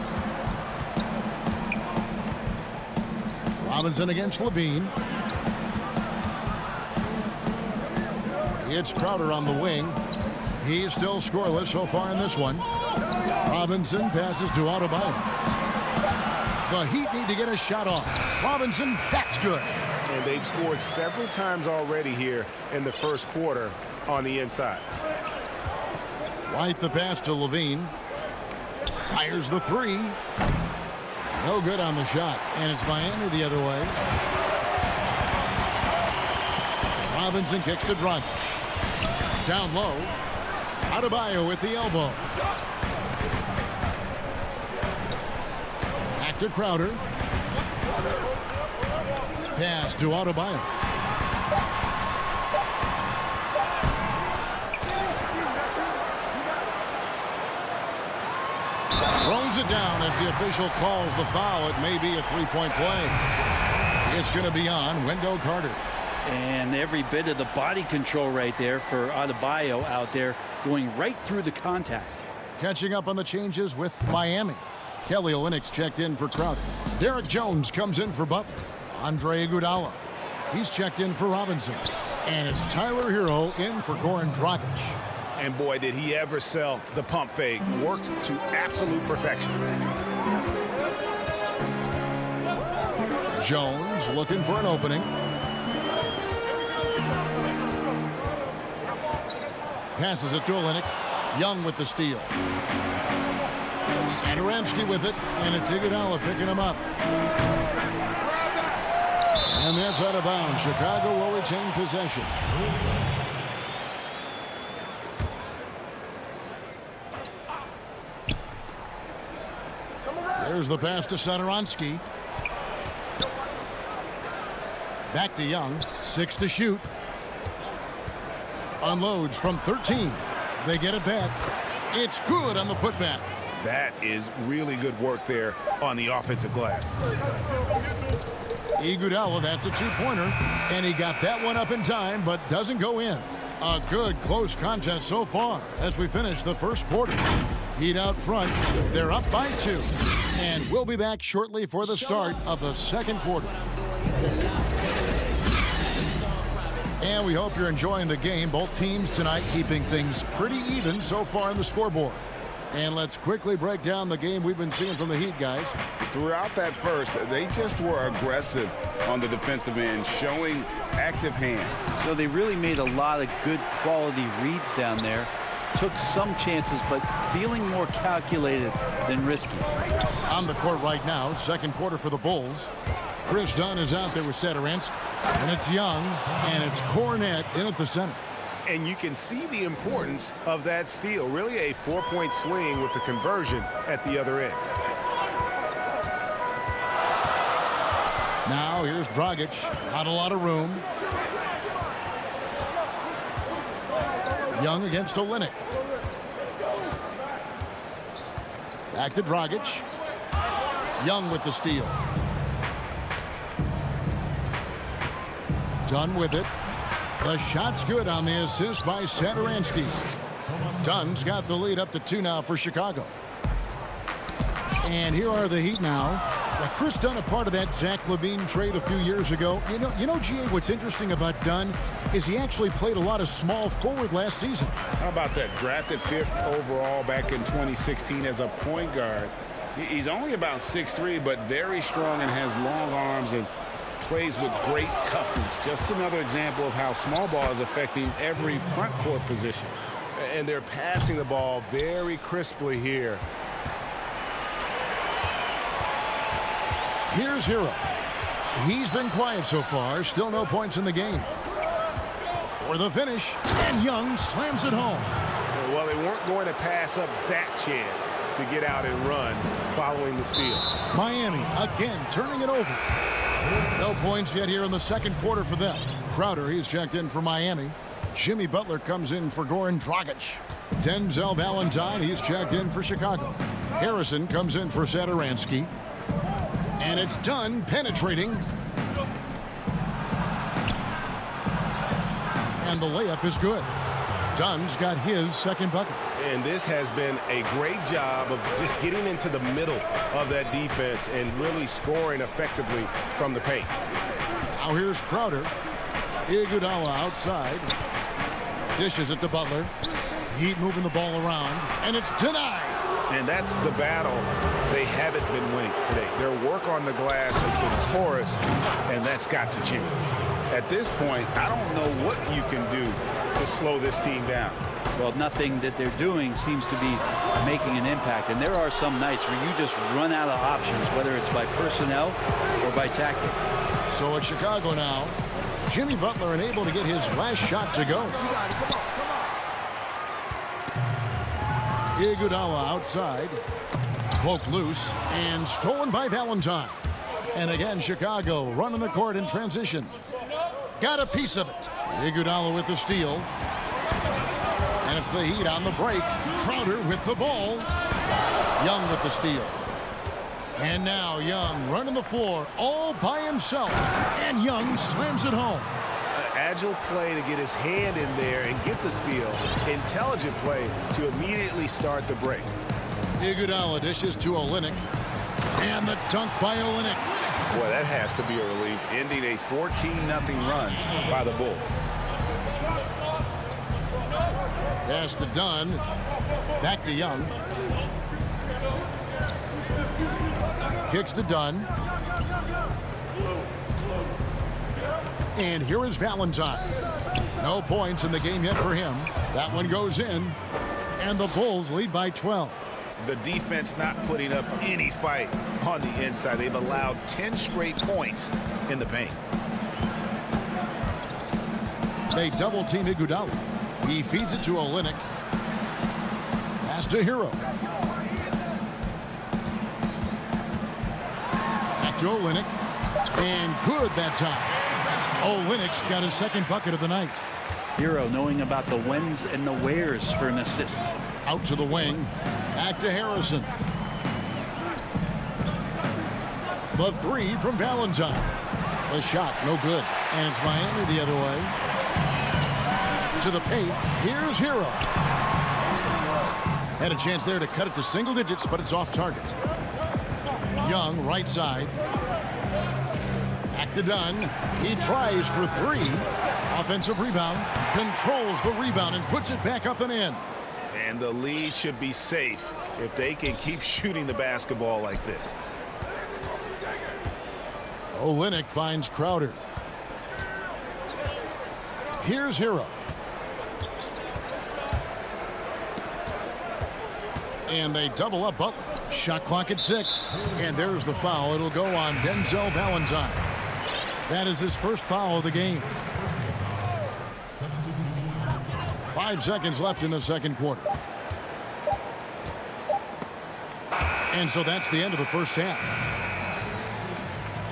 Robinson against Levine. It's Crowder on the wing. He's still scoreless so far in this one. Robinson passes to Adebayo. The Heat need to get a shot off. Robinson, that's good. And they've scored several times already here in the first quarter on the inside. White the pass to Levine. Fires the 3. No good on the shot. And it's Miami the other way. Robinson kicks to Dragic. Down low. Adebayo with the elbow. Back to Crowder. Pass to Adebayo. Throws it down as the official calls the foul. It may be a three-point play. It's going to be on Wendell Carter. And every bit of the body control right there for Adebayo out there, going right through the contact. Catching up on the changes with Miami. Kelly Olynyk checked in for Crowder. Derek Jones comes in for Butler. Andre Iguodala. He's checked in for Robinson. And it's Tyler Hero in for Goran Dragic. And boy, did he ever sell the pump fake. Worked to absolute perfection. Jones looking for an opening. Passes it to Olynyk. Young with the steal. Satoransky with it, and it's Iguodala picking him up. And that's out of bounds. Chicago will retain possession. There's the pass to Satoransky. Back to Young. 6 to shoot. Unloads from 13. They get it back. It's good on the putback. That is really good work there on the offensive glass. Iguodala, that's a two-pointer. And he got that one up in time, but doesn't go in. A good close contest so far as we finish the first quarter. Heat out front. They're up by 2. And we'll be back shortly for the start of the second quarter. And we hope you're enjoying the game. Both teams tonight keeping things pretty even so far in the scoreboard. And let's quickly break down the game we've been seeing from the Heat, guys. Throughout that first, they just were aggressive on the defensive end, showing active hands. So they really made a lot of good quality reads down there. Took some chances, but feeling more calculated than risky. On the court right now, second quarter for the Bulls. Chris Dunn is out there with Satoransky. And it's Young, and it's Cornette in at the center. And you can see the importance of that steal. Really a 4-point swing with the conversion at the other end. Now here's Dragic. Not a lot of room. Young against Olynyk. Back to Dragic. Young with the steal. Dunn with it. The shot's good on the assist by Satoransky. Dunn's got the lead up to 2 now for Chicago. And here are the Heat now. Chris Dunn, a part of that Zach LaVine trade a few years ago. You know, GA, what's interesting about Dunn is he actually played a lot of small forward last season. How about that? Drafted 5th overall back in 2016 as a point guard. He's only about 6'3", but very strong and has long arms and plays with great toughness. Just another example of how small ball is affecting every front court position. And they're passing the ball very crisply here. Here's Hero. He's been quiet so far. Still no points in the game. For the finish, and Young slams it home. Well, they weren't going to pass up that chance to get out and run following the steal. Miami again turning it over. No points yet here in the second quarter for them. Crowder, he's checked in for Miami. Jimmy Butler comes in for Goran Dragic. Denzel Valentine, he's checked in for Chicago. Harrison comes in for Satoransky. And it's Dunn penetrating. And the layup is good. Dunn's got his second bucket. And this has been a great job of just getting into the middle of that defense and really scoring effectively from the paint. Now here's Crowder. Iguodala outside. Dishes it to Butler. Heat moving the ball around. And it's denied. And that's the battle they haven't been winning today. Their work on the glass has been porous, and that's got to change. At this point, I don't know what you can do to slow this team down. Well, nothing that they're doing seems to be making an impact. And there are some nights where you just run out of options, whether it's by personnel or by tactic. So at Chicago now, Jimmy Butler unable to get his last shot to go. Iguodala outside. Poked loose and stolen by Valentine. And again, Chicago running the court in transition. Got a piece of it. Iguodala with the steal. And it's the Heat on the break. Crowder with the ball. Young with the steal. And now Young running the floor all by himself. And Young slams it home. Agile play to get his hand in there and get the steal. Intelligent play to immediately start the break. Iguodala dishes to Olynyk. And the dunk by Olynyk. Boy, that has to be a relief, ending a 14-0 run by the Bulls. Pass to Dunn. Back to Young. Kicks to Dunn. And here is Valentine. No points in the game yet for him. That one goes in. And the Bulls lead by 12. The defense not putting up any fight on the inside. They've allowed 10 straight points in the paint. They double team Iguodala. He feeds it to Olynyk. Pass to Hero. Back to Olynyk. And good that time. Olynyk's got his second bucket of the night. Hero knowing about the whens and the wheres for an assist. Out to the wing. Back to Harrison. The three from Valentine. The shot, no good. And it's Miami the other way. To the paint. Here's Hero. Had a chance there to cut it to single digits, but it's off target. Young, right side. Back to Dunn. He tries for three. Offensive rebound. Controls the rebound and puts it back up and in. And the lead should be safe if they can keep shooting the basketball like this. Olynyk finds Crowder. Here's Hero. And they double up Butler. Shot clock at 6. And there's the foul. It'll go on Denzel Valentine. That is his first foul of the game. 5 seconds left in the second quarter. And so that's the end of the first half.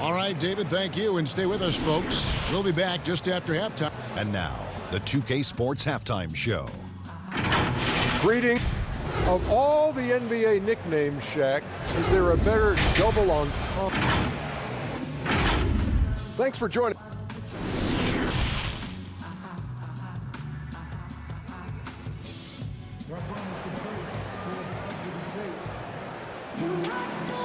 All right, David, thank you. And stay with us, folks. We'll be back just after halftime. And now, the 2K Sports Halftime Show. Greeting. Of all the NBA nicknames, Shaq, is there a better double on top? Thanks for joining.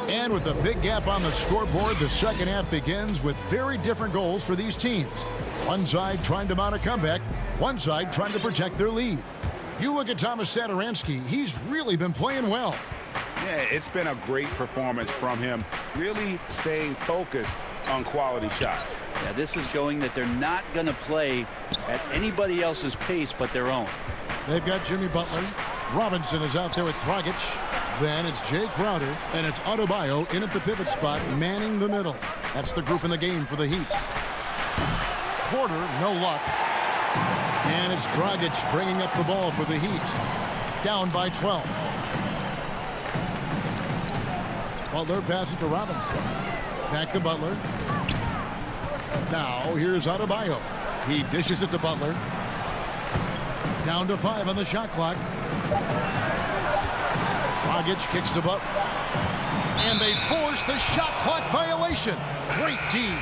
And with a big gap on the scoreboard, the second half begins with very different goals for these teams. One side trying to mount a comeback, one side trying to protect their lead. You look at Thomas Satoransky, he's really been playing well. Yeah, it's been a great performance from him, really staying focused on quality shots. Yeah, this is showing that they're not going to play at anybody else's pace but their own. They've got Jimmy Butler. Robinson is out there with Dragic. Then it's Jay Crowder, and it's Adebayo in at the pivot spot, manning the middle. That's the group in the game for the Heat. Porter, no luck. And it's Dragic bringing up the ball for the Heat. Down by 12. Butler passes to Robinson. Back to Butler. Now here's Adebayo. He dishes it to Butler. Down to 5 on the shot clock. Dragic kicks to Butler. And they force the shot clock violation. Great team.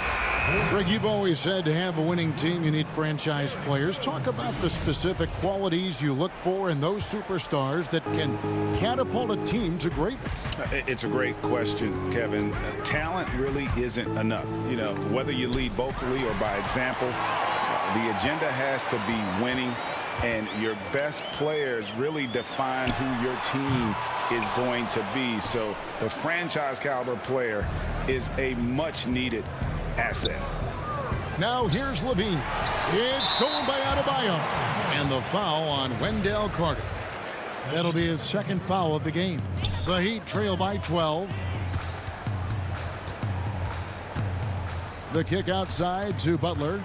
Greg, you've always said to have a winning team, you need franchise players. Talk about the specific qualities you look for in those superstars that can catapult a team to greatness. It's a great question, Kevin. Talent really isn't enough. You know, whether you lead vocally or by example, the agenda has to be winning, and your best players really define who your team is going to be. So the franchise caliber player is a much needed asset. Now here's Levine. It's stolen by Adebayo. And the foul on Wendell Carter. That'll be his second foul of the game. The Heat trail by 12. The kick outside to Butler.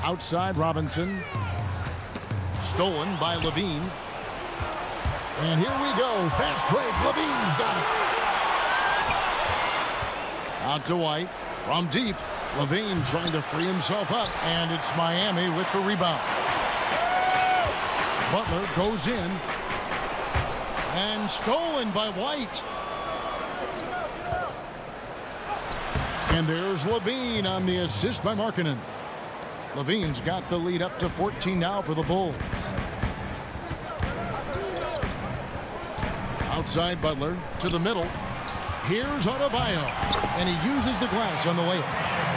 Outside Robinson. Stolen by Levine. And here we go. Fast break. Levine's got it. Out to White from deep. Levine trying to free himself up, and it's Miami with the rebound. Butler goes in and stolen by White. And there's Levine on the assist by Markkanen. Levine's got the lead up to 14 now for the Bulls. Outside Butler to the middle. Here's Adebayo, and he uses the glass on the layup.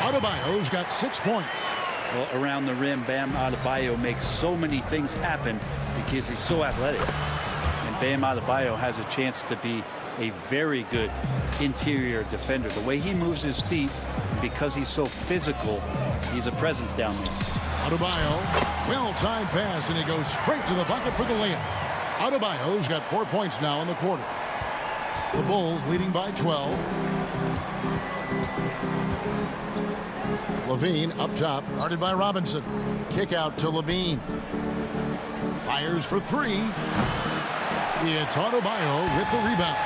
Adebayo's got 6 points. Well, around the rim, Bam Adebayo makes so many things happen because he's so athletic. And Bam Adebayo has a chance to be a very good interior defender. The way he moves his feet, because he's so physical, he's a presence down there. Adebayo, well-timed pass, and he goes straight to the bucket for the layup. Adebayo's got 4 points now in the quarter. The Bulls leading by 12. Levine up top, guarded by Robinson. Kick out to Levine. Fires for 3. It's Adebayo with the rebound.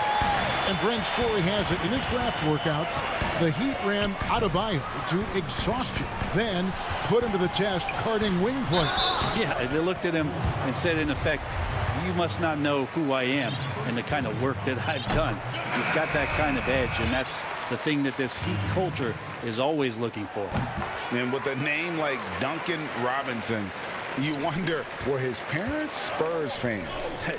And Brent Story has it in his draft workouts. The Heat ran Adebayo to exhaustion, then put him to the test carding wing players. Yeah, they looked at him and said, in effect, you must not know who I am and the kind of work that I've done. He's got that kind of edge, and that's the thing that this Heat culture is always looking for. And with a name like Duncan Robinson, you wonder, were his parents Spurs fans?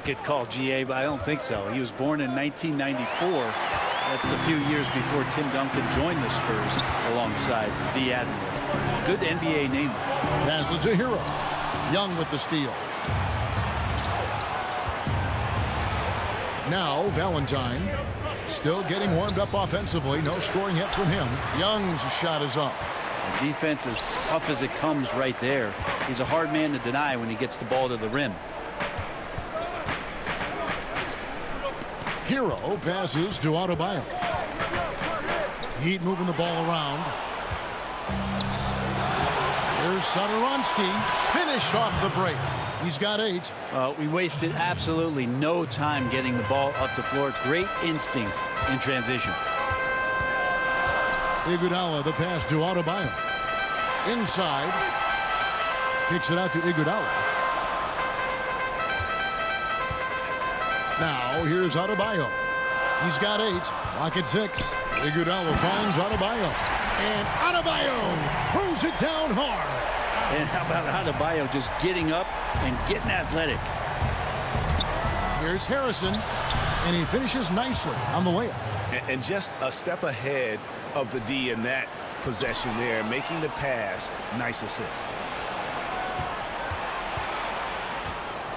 Good call, GA, but I don't think so. He was born in 1994. That's a few years before Tim Duncan joined the Spurs alongside the Admiral. Good NBA name. Passes to Hero. Young with the steal. Now Valentine still getting warmed up offensively. No scoring yet from him. Young's shot is off. The defense is tough as it comes right there. He's a hard man to deny when he gets the ball to the rim. Hero passes to Adebayo. Heat moving the ball around. Here's Satoransky. Finished off the break. He's got 8. We wasted absolutely no time getting the ball up the floor. Great instincts in transition. Iguodala, the pass to Adebayo. Inside. Kicks it out to Iguodala. Now here's Adebayo. He's got 8. Lock at 6. Iguodala finds Adebayo. And Adebayo throws it down hard. And how about Adebayo just getting up and getting athletic? Here's Harrison, and he finishes nicely on the layup. And just a step ahead of the D in that possession there, making the pass. Nice assist.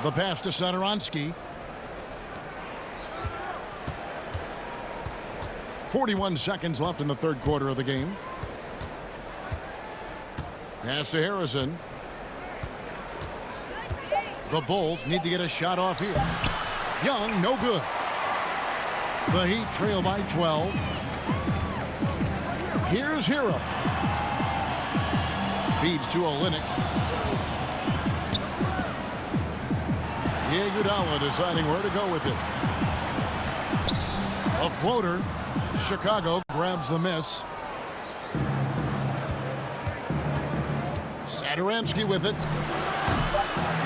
The pass to Satoransky. 41 seconds left in the third quarter of the game. Pass to Harrison. The Bulls need to get a shot off here. Young, no good. The Heat trail by 12. Here's Hero. Feeds to Olynyk. Iguodala deciding where to go with it. A floater. Chicago grabs the miss. Satoransky with it.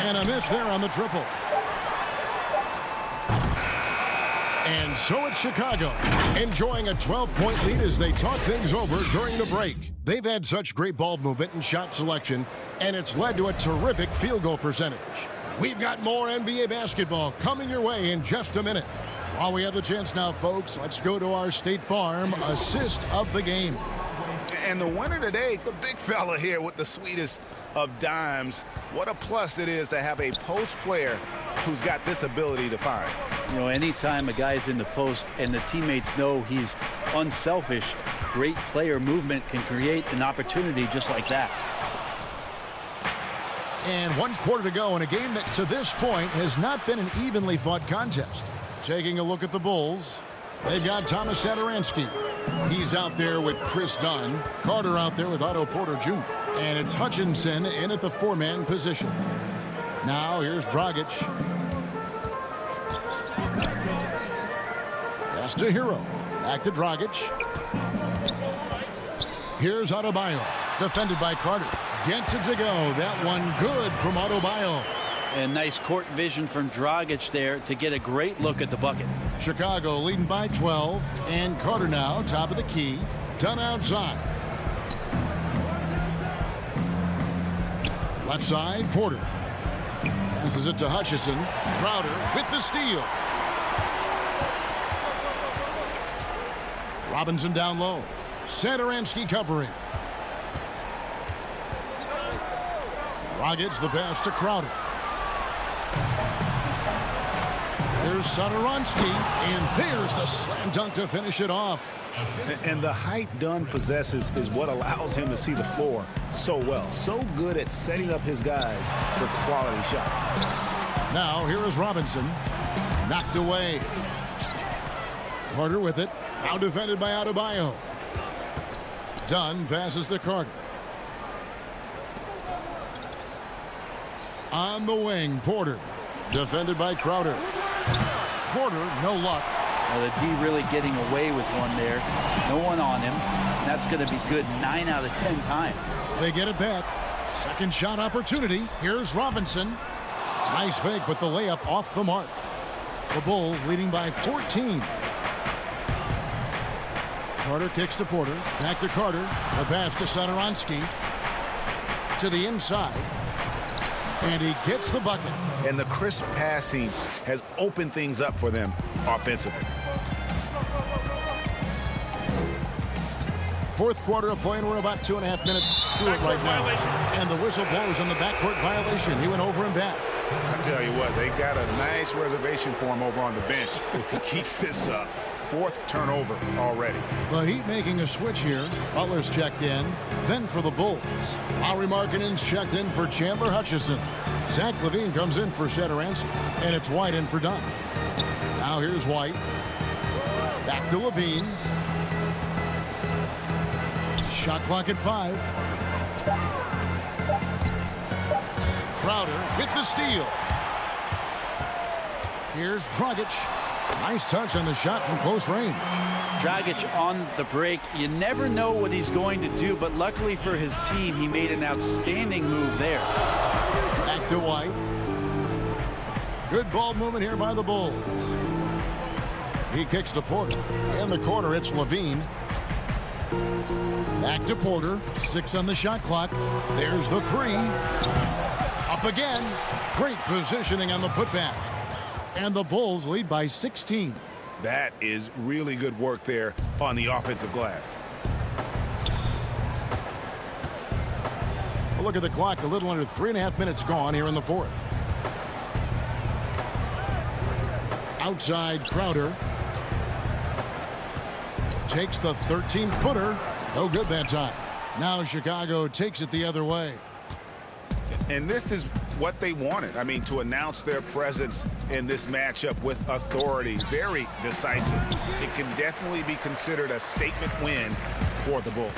And a miss there on the triple. And so it's Chicago, enjoying a 12-point lead as they talk things over during the break. They've had such great ball movement and shot selection, and it's led to a terrific field goal percentage. We've got more NBA basketball coming your way in just a minute. While we have the chance now, folks, let's go to our State Farm assist of the game. And the winner today, the big fella here with the sweetest of dimes. What a plus it is to have a post player who's got this ability to find. You know, anytime a guy is in the post and the teammates know he's unselfish, great player movement can create an opportunity just like that. And 1 quarter to go in a game that to this point has not been an evenly fought contest. Taking a look at the Bulls, they've got Thomas Satoransky. He's out there with Chris Dunn. Carter out there with Otto Porter Jr. And it's Hutchinson in at the 4-man position. Now here's Dragic. Pass to Hero. Back to Dragic. Here's Adebayo. Defended by Carter. Gets it to go. That one good from Adebayo. And nice court vision from Dragic there to get a great look at the bucket. Chicago leading by 12. And Carter now, top of the key. Done outside. Left side, Porter. Passes it to Hutchison. Crowder with the steal. Robinson down low. Satoransky covering. Dragic the pass to Crowder. Here's Satoransky, and there's the slam dunk to finish it off. And the height Dunn possesses is what allows him to see the floor so well. So good at setting up his guys for quality shots. Now here is Robinson. Knocked away. Carter with it. Now defended by Adebayo. Dunn passes to Carter. On the wing, Porter. Defended by Crowder. Porter, no luck. Well, the D really getting away with one there. No one on him. That's going to be good 9 out of 10 times. They get it back. Second shot opportunity. Here's Robinson. Nice fake, but the layup off the mark. The Bulls leading by 14. Carter kicks to Porter. Back to Carter. The pass to Satoransky. To the inside. And he gets the bucket. And the crisp passing has opened things up for them offensively. Fourth quarter of play, and we're about 2.5 minutes through it right now. And the whistle blows on the backcourt violation. He went over and back. I tell you what, they got a nice reservation for him over on the bench. If he keeps this up, 4th turnover already. The Heat making a switch here. Butler's checked in. Then for the Bulls. Lauri Markkanen's checked in for Chandler Hutchison. Zach LaVine comes in for Satoransky. And it's White in for Dunn. Now here's White. Back to LaVine. Shot clock at 5. Crowder with the steal. Here's Dragic. Nice touch on the shot from close range. Dragic on the break. You never know what he's going to do, but luckily for his team, he made an outstanding move there. Back to White. Good ball movement here by the Bulls. He kicks to Porter. In the corner, it's LaVine. Back to Porter. 6 on the shot clock. There's the 3. Up again. Great positioning on the putback. And the Bulls lead by 16. That is really good work there on the offensive glass. A look at the clock. A little under 3.5 minutes gone here in the 4th. Outside Crowder. Takes the 13-footer. No good that time. Now Chicago takes it the other way. And this is what they wanted. I mean, to announce their presence in this matchup with authority. Very decisive. It can definitely be considered a statement win for the Bulls.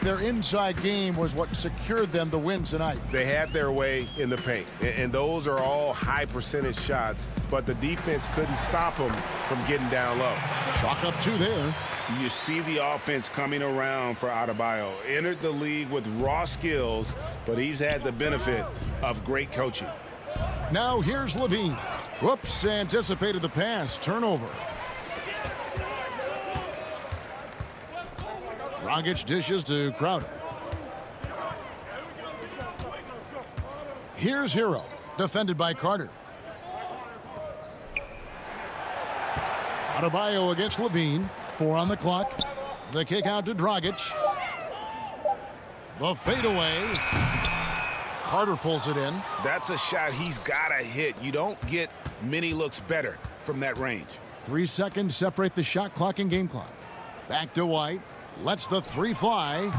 Their inside game was what secured them the win tonight. They had their way in the paint, and those are all high percentage shots, but the defense couldn't stop them from getting down low. Chalk up 2 there. You see the offense coming around for Adebayo. Entered the league with raw skills, but he's had the benefit of great coaching. Now here's LaVine. Whoops, anticipated the pass. Turnover. Dragic dishes to Crowder. Here's Hero, defended by Carter. Adebayo against LaVine. 4 on the clock. The kick out to Dragic. The fadeaway. Carter pulls it in. That's a shot he's got to hit. You don't get many looks better from that range. 3 seconds separate the shot clock and game clock. Back to White. Lets the 3 fly.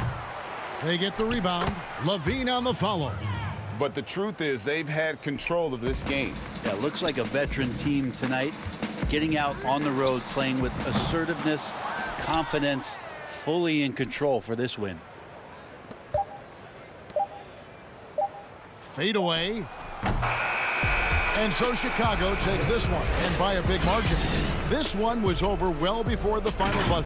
They get the rebound. LaVine on the follow. But the truth is they've had control of this game. Yeah, looks like a veteran team tonight. Getting out on the road, playing with assertiveness, confidence, fully in control for this win. Fade away. And so Chicago takes this one, and by a big margin. This one was over well before the final buzzer.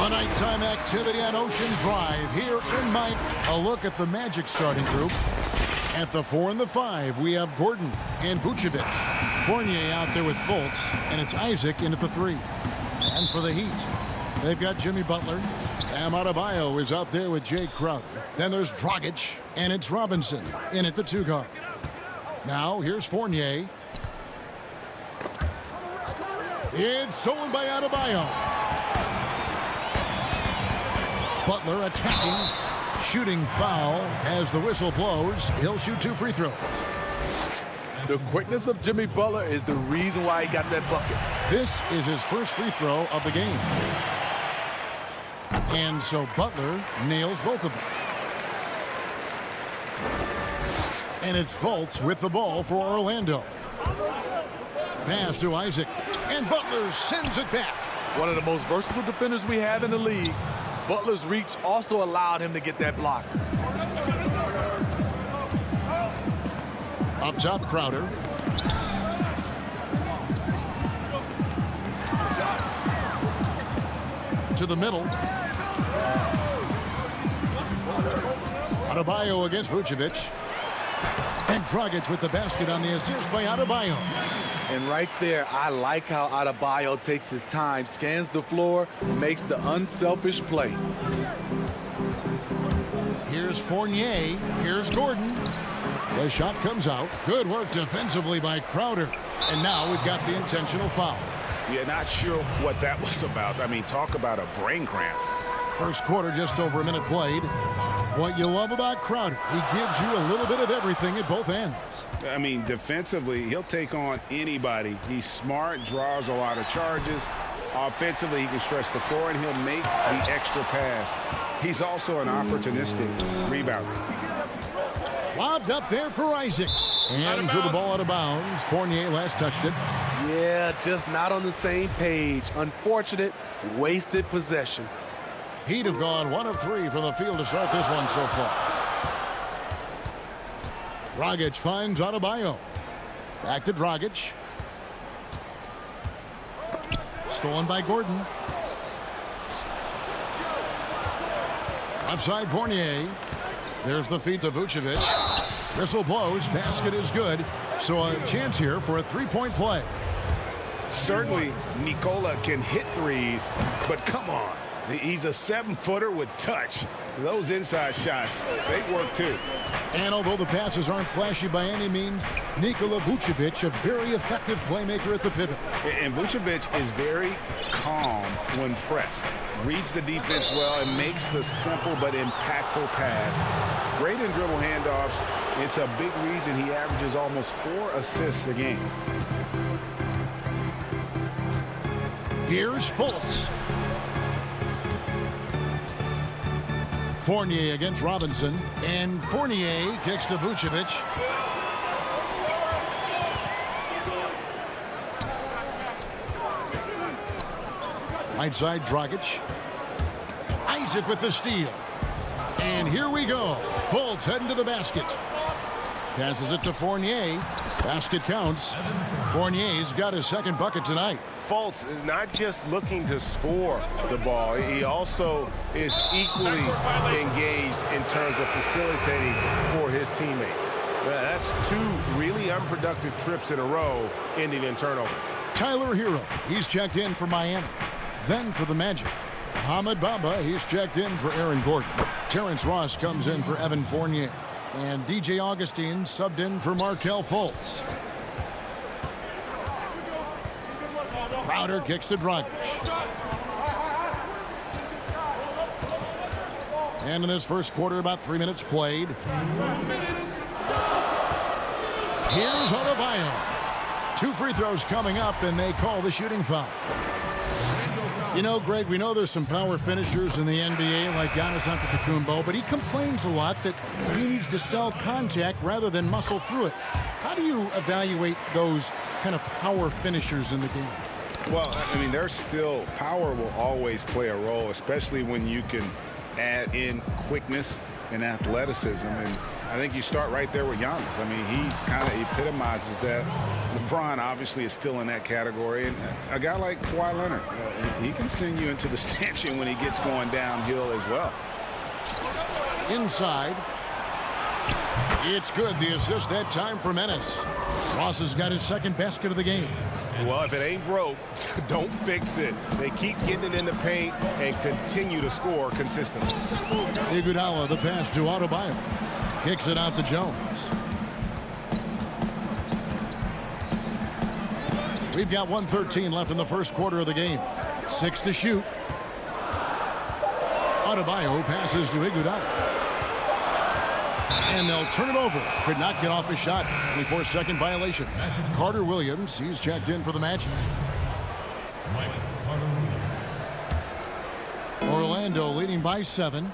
The nighttime activity on Ocean Drive here in Mike. A look at the Magic starting group. At the 4 and the 5, we have Gordon and Vucevic. Fournier out there with Fultz, and it's Isaac in at the 3. And for the Heat, they've got Jimmy Butler. Bam Adebayo is out there with Jay Crowder. Then there's Dragic, and it's Robinson in at the 2 guard. Now here's Fournier. It's stolen by Adebayo. Butler attacking. Shooting foul as the whistle blows. He'll shoot 2 free throws. The quickness of Jimmy Butler is the reason why he got that bucket. This is his first free throw of the game. And so Butler nails both of them. And it's Fultz with the ball for Orlando. Pass to Isaac. And Butler sends it back. One of the most versatile defenders we have in the league. Butler's reach also allowed him to get that block. Up top, Crowder. To the middle. Adebayo against Vucevic. And Dragic with the basket on the assist by Adebayo. And right there, I like how Adebayo takes his time, scans the floor, makes the unselfish play. Here's Fournier. Here's Gordon. The shot comes out. Good work defensively by Crowder. And now we've got the intentional foul. Yeah, not sure what that was about. I mean, talk about a brain cramp. First quarter, just over a minute played. What you love about Crowder, he gives you a little bit of everything at both ends. I mean, defensively, he'll take on anybody. He's smart, draws a lot of charges. Offensively, he can stretch the floor, and he'll make the extra pass. He's also an opportunistic rebounder. Lobbed up there for Isaac. Hands with the ball out of bounds. Fournier last touched it. Yeah, just not on the same page. Unfortunate, wasted possession. Heat have gone 1 of 3 from the field to start this one so far. Dragic finds Adebayo. Back to Dragic. Stolen by Gordon. Offside Fournier. There's the feed to Vucevic. Whistle blows. Basket is good. So a chance here for a 3-point play. Certainly, Nikola can hit threes, but come on. He's a 7-footer with touch. Those inside shots, they work too. And although the passes aren't flashy by any means, Nikola Vucevic, a very effective playmaker at the pivot. And Vucevic is very calm when pressed. Reads the defense well and makes the simple but impactful pass. Great in dribble handoffs. It's a big reason he averages almost 4 assists a game. Here's Fultz. Fournier against Robinson. And Fournier kicks to Vucevic. Right side, Dragic. Isaac with the steal. And here we go. Fultz heading to the basket. Passes it to Fournier. Basket counts. Fournier's got his second bucket tonight. Fultz is not just looking to score the ball. He also is equally engaged in terms of facilitating for his teammates. That's 2 really unproductive trips in a row ending in turnover. Tyler Hero, he's checked in for Miami. Then for the Magic. Ahmed Bamba, he's checked in for Aaron Gordon. Terrence Ross comes in for Evan Fournier. And DJ Augustine subbed in for Markelle Fultz. Crowder kicks to Dragic. And in this first quarter, about 3 minutes played. Here's Adebayo. 2 free throws coming up, and they call the shooting foul. You know, Greg, we know there's some power finishers in the NBA like Giannis Antetokounmpo, but he complains a lot that he needs to sell contact rather than muscle through it. How do you evaluate those kind of power finishers in the game? Well, I mean, there's still power will always play a role, especially when you can add in quickness and athleticism. And I think you start right there with Giannis. I mean, he's kind of epitomizes that. LeBron obviously is still in that category. And a guy like Kawhi Leonard, he can send you into the stanchion when he gets going downhill as well. Inside. It's good. The assist that time for Ennis. Ross has got his second basket of the game. Well, if it ain't broke, don't fix it. They keep getting it in the paint and continue to score consistently. Iguodala, the pass to Adebayo. Kicks it out to Jones. We've got 1:13 left in the first quarter of the game. 6 to shoot. Adebayo passes to Iguodala. And they'll turn it over. Could not get off his shot. 24-second violation. Carter Williams, he's checked in for the Magic. Orlando leading by 7.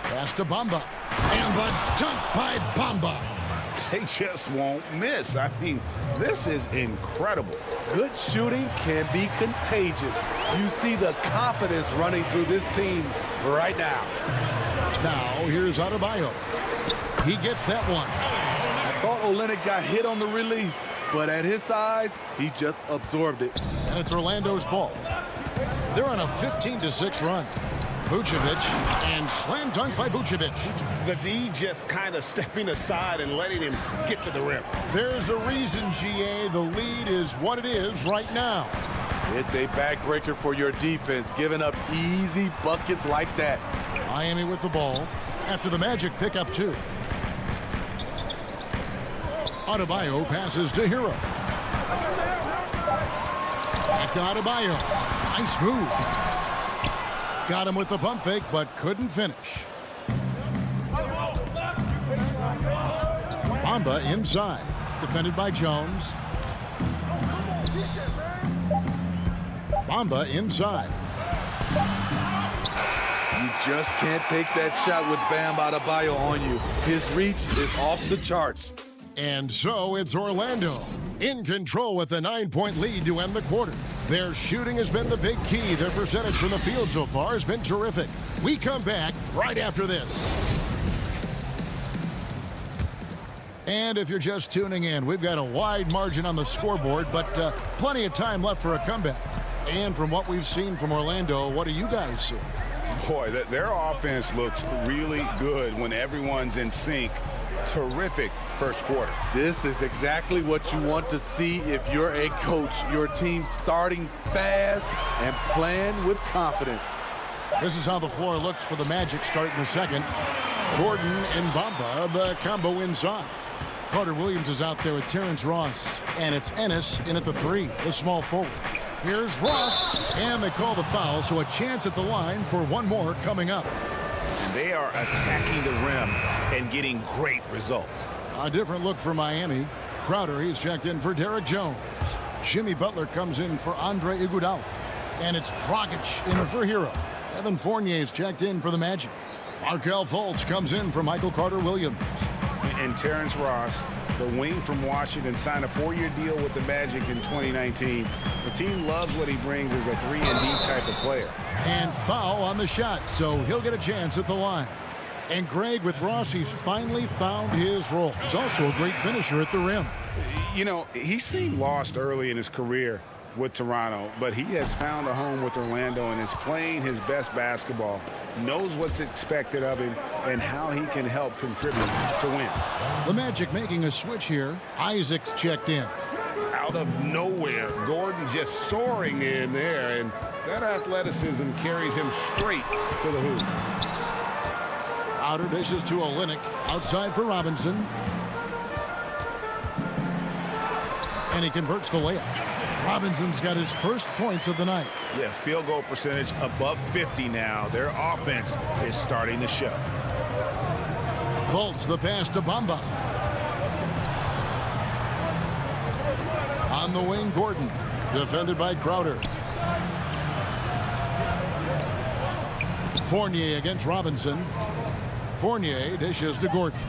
Pass to Bamba. And the dunk by Bamba. They just won't miss. I mean, this is incredible. Good shooting can be contagious. You see the confidence running through this team right now. Now, here's Adebayo. He gets that one. I thought Olynyk got hit on the release, but at his size, he just absorbed it. And it's Orlando's ball. They're on a 15-6 run. Vucevic, and slam dunk by Vucevic. The D just kind of stepping aside and letting him get to the rim. There's a reason, GA, the lead is what it is right now. It's a backbreaker for your defense, giving up easy buckets like that. Miami with the ball after the Magic pick up 2. Adebayo passes to Hero. Back to Adebayo. Nice move. Got him with the pump fake, but couldn't finish. Bamba inside. Defended by Jones. Bamba inside. You just can't take that shot with Bam Adebayo on you. His reach is off the charts. And so it's Orlando in control with a 9-point lead to end the quarter. Their shooting has been the big key. Their percentage from the field so far has been terrific. We come back right after this. And if you're just tuning in, we've got a wide margin on the scoreboard, but plenty of time left for a comeback. And from what we've seen from Orlando, what do you guys see? Boy, their offense looks really good when everyone's in sync. Terrific first quarter. This is exactly what you want to see if you're a coach. Your team starting fast and playing with confidence. This is how the floor looks for the Magic starting the second. Gordon and Bamba, the combo inside. Carter Williams is out there with Terrence Ross. And it's Ennis in at the 3, the small forward. Here's Ross. And they call the foul, so a chance at the line for one more coming up. They are attacking the rim and getting great results. A different look for Miami. Crowder, he's checked in for Derek Jones. Jimmy Butler comes in for Andre Iguodala. And it's Dragic in for Hero. Evan Fournier's checked in for the Magic. Markelle Fultz comes in for Michael Carter Williams. And Terrence Ross, the wing from Washington, signed a 4-year deal with the Magic in 2019. The team loves what he brings as a 3-and-D type of player. And foul on the shot, so he'll get a chance at the line. And Greg, with Ross, he's finally found his role. He's also a great finisher at the rim. You know, he seemed lost early in his career with Toronto, but he has found a home with Orlando and is playing his best basketball, knows what's expected of him, and how he can help contribute to wins. The Magic making a switch here. Isaac's checked in. Out of nowhere, Gordon just soaring in there, and that athleticism carries him straight to the hoop. Outer dishes to Olynyk, outside for Robinson. And he converts the layup. Robinson's got his first points of the night. Yeah, field goal percentage above 50 now. Their offense is starting to show. Fultz, the pass to Bamba. On the wing, Gordon. Defended by Crowder. Fournier against Robinson. Fournier dishes to Gordon.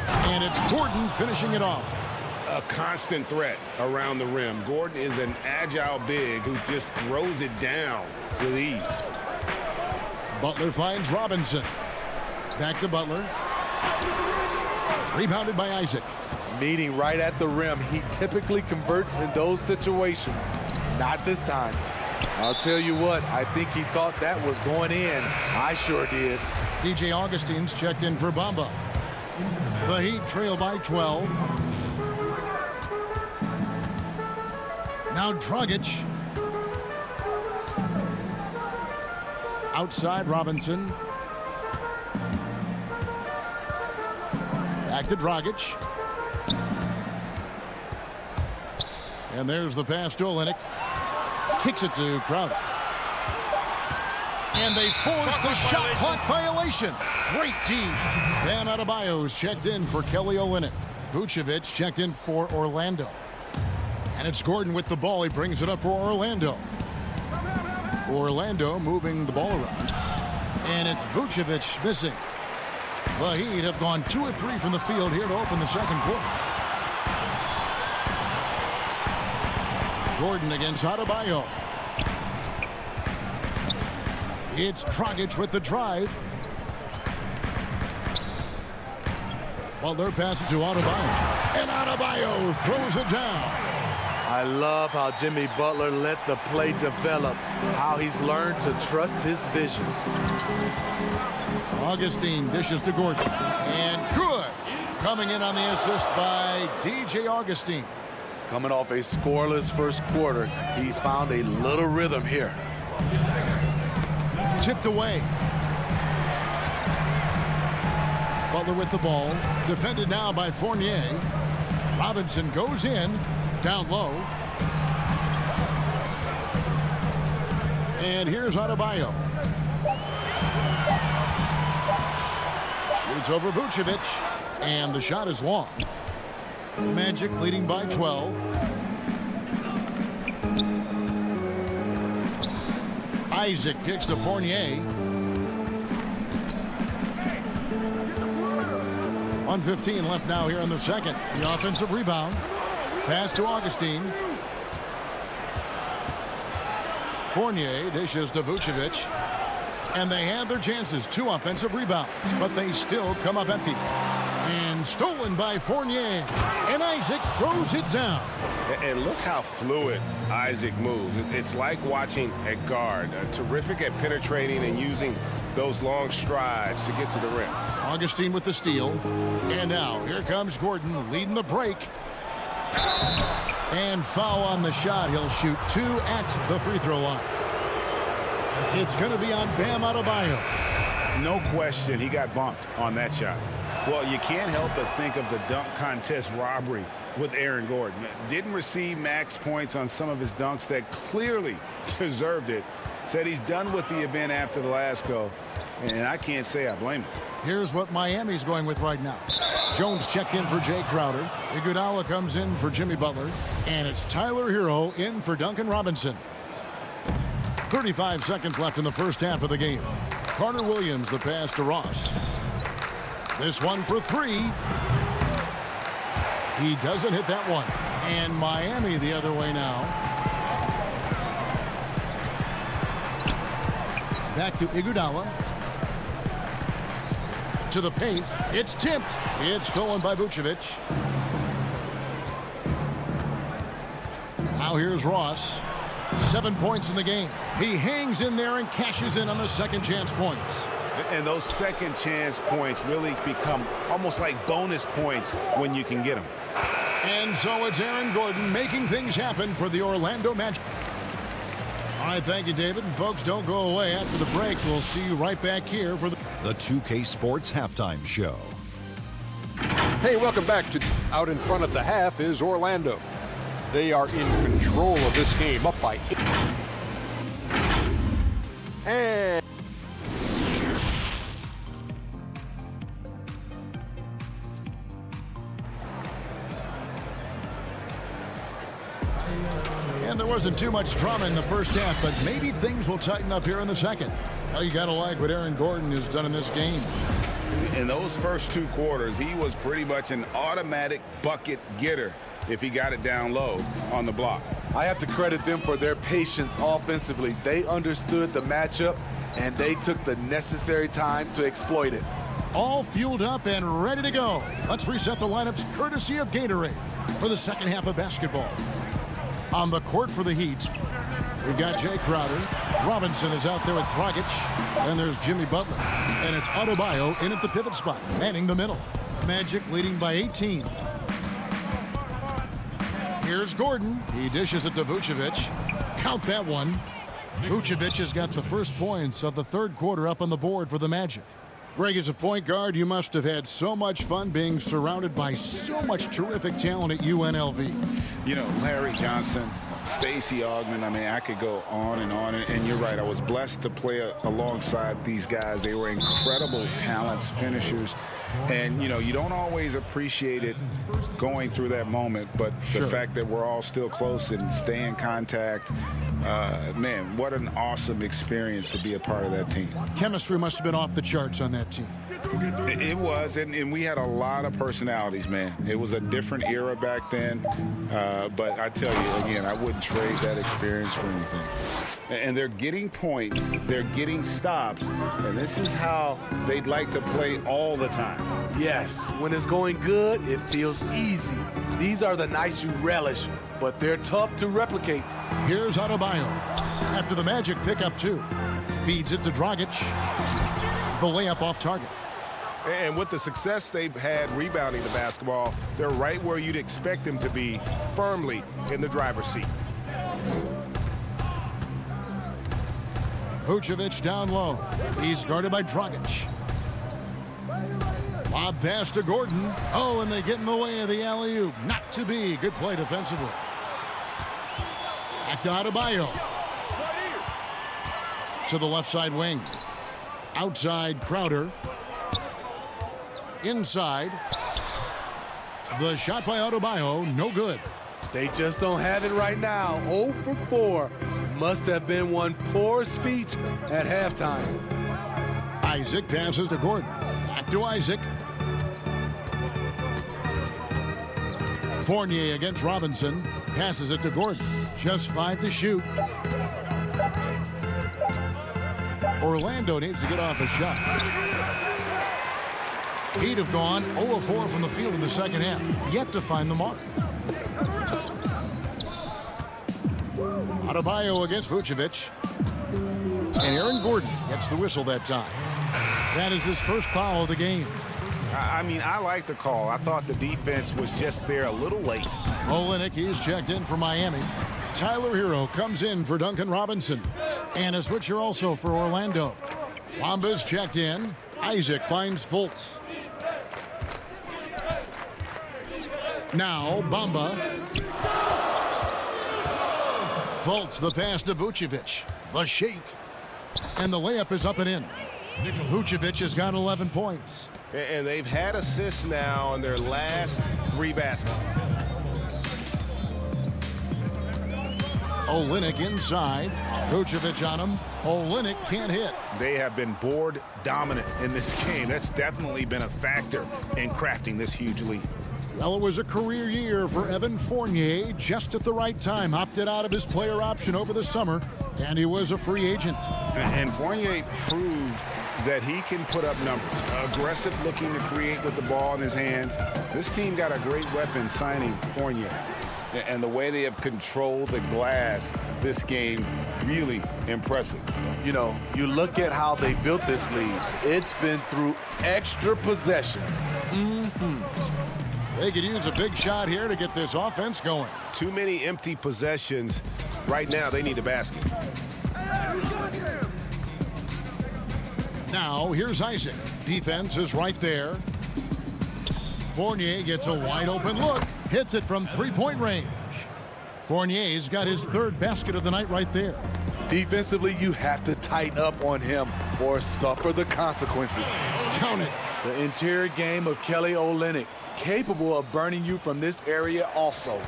And it's Gordon finishing it off. A constant threat around the rim. Gordon is an agile big who just throws it down with ease. Butler finds Robinson. Back to Butler. Rebounded by Isaac. Meeting right at the rim. He typically converts in those situations. Not this time. I'll tell you what, I think he thought that was going in. I sure did. DJ Augustine's checked in for Bamba. The Heat trail by 12. Now Dragic. Outside Robinson. Back to Dragic. And there's the pass to Olynyk. Kicks it to Crowder. And they force the shot clock violation. Great D. Bam Adebayo's checked in for Kelly Olynyk. Vucevic checked in for Orlando. And it's Gordon with the ball. He brings it up for Orlando. Orlando moving the ball around. And it's Vucevic missing. The Heat have gone 2 of 3 from the field here to open the second quarter. Gordon against Adebayo. It's Dragic with the drive. Butler passes to Adebayo. And Adebayo throws it down. I love how Jimmy Butler let the play develop, how he's learned to trust his vision. Augustine dishes to Gordon. And good. Coming in on the assist by DJ Augustine. Coming off a scoreless first quarter, he's found a little rhythm here. Tipped away. Butler with the ball. Defended now by Fournier. Robinson goes in. Down low. And here's Adebayo. Shoots over Vucevic. And the shot is long. Magic leading by 12. Isaac kicks to Fournier. 1:15 left now here in the second. The offensive rebound. Pass to Augustine. Fournier dishes to Vucevic. And they had their chances. 2 offensive rebounds. But they still come up empty. And stolen by Fournier. And Isaac throws it down. And look how fluid Isaac moves. It's like watching a guard. Terrific at penetrating and using those long strides to get to the rim. Augustine with the steal. And now here comes Gordon leading the break. And foul on the shot. He'll shoot 2 at the free throw line. It's going to be on Bam Adebayo. No question he got bumped on that shot. Well, you can't help but think of the dunk contest robbery with Aaron Gordon. Didn't receive max points on some of his dunks that clearly deserved it. Said he's done with the event after the last go. And I can't say I blame him. Here's what Miami's going with right now. Jones checked in for Jay Crowder. Iguodala comes in for Jimmy Butler. And it's Tyler Hero in for Duncan Robinson. 35 seconds left in the first half of the game. Carter Williams, the pass to Ross. This one for 3. He doesn't hit that one. And Miami the other way now. Back to Iguodala. To the paint. It's tipped. It's stolen by Vucevic. Now here's Ross. 7 points in the game. He hangs in there and cashes in on the second chance points. And those second chance points really become almost like bonus points when you can get them. And so it's Aaron Gordon making things happen for the Orlando Magic. All right, thank you, David. And folks, don't go away. After the break, we'll see you right back here for the 2K Sports Halftime Show. Hey, welcome back to Out in Front at the Half is Orlando. They are in control of this game, up by 8. And there wasn't too much drama in the first half, but maybe things will tighten up here in the second. Well, you got to like what Aaron Gordon has done in this game. In those first 2 quarters, he was pretty much an automatic bucket getter if he got it down low on the block. I have to credit them for their patience offensively. They understood the matchup, and they took the necessary time to exploit it. All fueled up and ready to go. Let's reset the lineups courtesy of Gatorade for the second half of basketball. On the court for the Heat, we've got Jay Crowder. Robinson is out there with Dragic. And there's Jimmy Butler. And it's Adebayo in at the pivot spot, manning the middle. Magic leading by 18. Here's Gordon. He dishes it to Vucevic. Count that one. Vucevic has got the first points of the third quarter up on the board for the Magic. Greg, as a point guard, you must have had so much fun being surrounded by so much terrific talent at UNLV. You know, Larry Johnson, Stacey Augmon, I mean, I could go on. And you're right, I was blessed to play alongside these guys. They were incredible talents, finishers. And, you know, you don't always appreciate it going through that moment, but the fact that we're all still close and stay in contact, man, what an awesome experience to be a part of that team. Chemistry must have been off the charts on that team. It was, and we had a lot of personalities, man. It was a different era back then, but I tell you, again, I wouldn't trade that experience for anything. And they're getting points, they're getting stops, and this is how they'd like to play all the time. Yes, when it's going good, it feels easy. These are the nights you relish, but they're tough to replicate. Here's Adebayo. After the Magic pick up 2. Feeds it to Dragic. The layup off target. And with the success they've had rebounding the basketball, they're right where you'd expect them to be, firmly in the driver's seat. Vucevic down low. He's guarded by Dragic. Lob pass to Gordon. Oh, and they get in the way of the alley-oop. Not to be. Good play defensively. Back to Adebayo. To the left side wing. Outside Crowder. Inside. The shot by Adebayo, no good. They just don't have it right now. 0 for 4. Must have been one poor speech at halftime. Isaac passes to Gordon. Back to Isaac. Fournier against Robinson. Passes it to Gordon. Just 5 to shoot. Orlando needs to get off a shot. Heat have gone 0 of 4 from the field in the second half. Yet to find the mark. Adebayo against Vucevic. And Aaron Gordon gets the whistle that time. That is his first foul of the game. I mean, I like the call. I thought the defense was just there a little late. Olynyk, he's checked in for Miami. Tyler Hero comes in for Duncan Robinson. And a switcher also for Orlando. Wamba's checked in. Isaac finds Fultz. Now Bamba. Fultz the pass to Vucevic. The shake. And the layup is up and in. Vucevic has got 11 points. And they've had assists now on their last 3 baskets. Olynyk inside. Vucevic on him. Olynyk can't hit. They have been board dominant in this game. That's definitely been a factor in crafting this huge lead. Well, it was a career year for Evan Fournier. Just at the right time, opted out of his player option over the summer, and he was a free agent. And Fournier proved that he can put up numbers. Aggressive looking to create with the ball in his hands. This team got a great weapon signing Fournier. And the way they have controlled the glass this game, really impressive. You know, you look at how they built this lead. It's been through extra possessions. They could use a big shot here to get this offense going. Too many empty possessions. Right now, they need a basket. Now, here's Isaac. Defense is right there. Fournier gets a wide open look. Hits it from three-point range. Fournier's got his 3rd basket of the night right there. Defensively, you have to tighten up on him or suffer the consequences. Count it. The interior game of Kelly Olynyk, capable of burning you from this area also.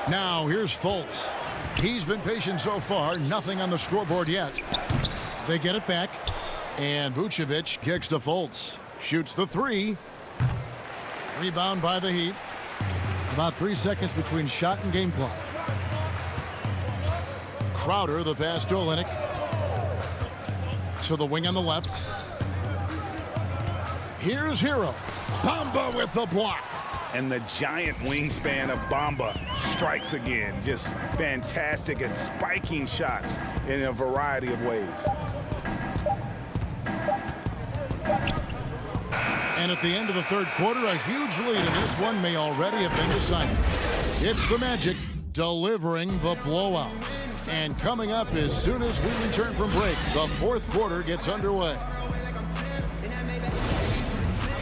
Now, here's Fultz. He's been patient so far. Nothing on the scoreboard yet. They get it back. And Vucevic kicks to Fultz. Shoots the 3. Rebound by the Heat. About 3 seconds between shot and game clock. Crowder, the pass to Olynyk. To the wing on the left. Here's Hero. Bamba with the block. And the giant wingspan of Bamba strikes again. Just fantastic at spiking shots in a variety of ways. And at the end of the third quarter, a huge lead, and this one may already have been decided. It's the Magic delivering the blowout. And coming up as soon as we return from break, the fourth quarter gets underway.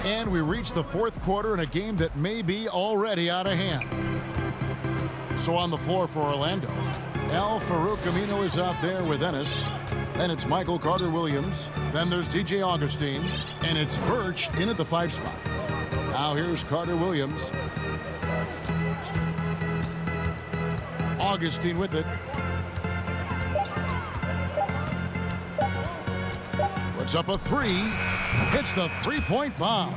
And we reach the fourth quarter in a game that may be already out of hand. So on the floor for Orlando, Al-Farouq Aminu is out there with Ennis. Then it's Michael Carter-Williams. Then there's DJ Augustine. And it's Birch in at the 5 spot. Now here's Carter-Williams. Augustine with it. Puts up a 3. Hits the three-point bomb.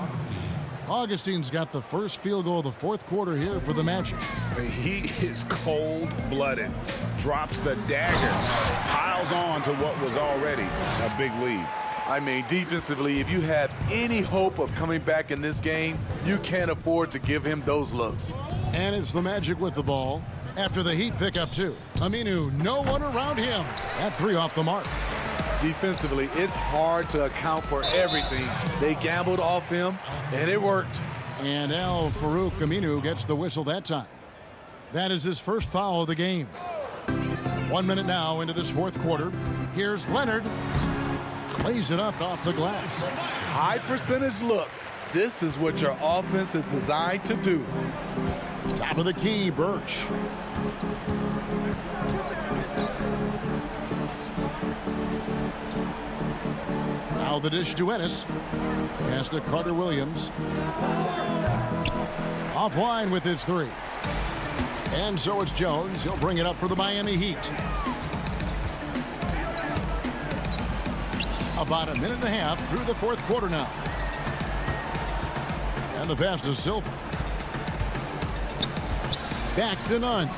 Augustine's got the first field goal of the fourth quarter here for the Magic. He is cold-blooded. Drops the dagger. Piles on to what was already a big lead. I mean, defensively, if you have any hope of coming back in this game, you can't afford to give him those looks. And it's the Magic with the ball. After the Heat pick up 2. Aminu, no one around him. That 3 off the mark. Defensively, it's hard to account for everything. They gambled off him, and it worked. And Al-Farouq Aminu gets the whistle that time. That is his first foul of the game. 1 minute now into this fourth quarter. Here's Leonard. Lays it up off the glass. High percentage look. This is what your offense is designed to do. Top of the key, Birch. Now the dish to Ennis. Pass to Carter-Williams. Offline with his 3. And so it's Jones. He'll bring it up for the Miami Heat. About a minute and a half through the fourth quarter now. And the pass to Silva. Back to Nunn.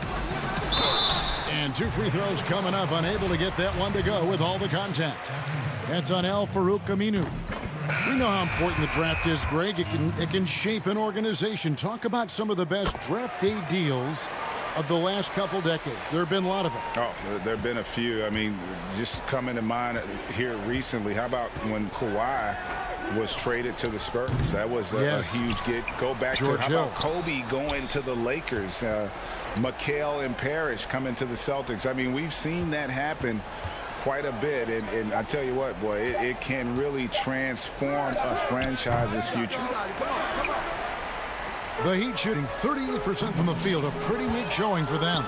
And 2 free throws coming up. Unable to get that one to go with all the contact. That's on Al-Farouq Aminu. We know how important the draft is, Greg. It can shape an organization. Talk about some of the best draft day deals of the last couple decades. There have been a lot of them. Oh, there have been a few. I mean, just coming to mind here recently, how about when Kawhi was traded to the Spurs? That was a huge get. Go back George to, how Hill. about Kobe going to the Lakers? McHale and Parrish coming to the Celtics. I mean, we've seen that happen quite a bit, and I tell you what, boy, it can really transform a franchise's future. The Heat shooting 38% from the field, a pretty weak showing for them.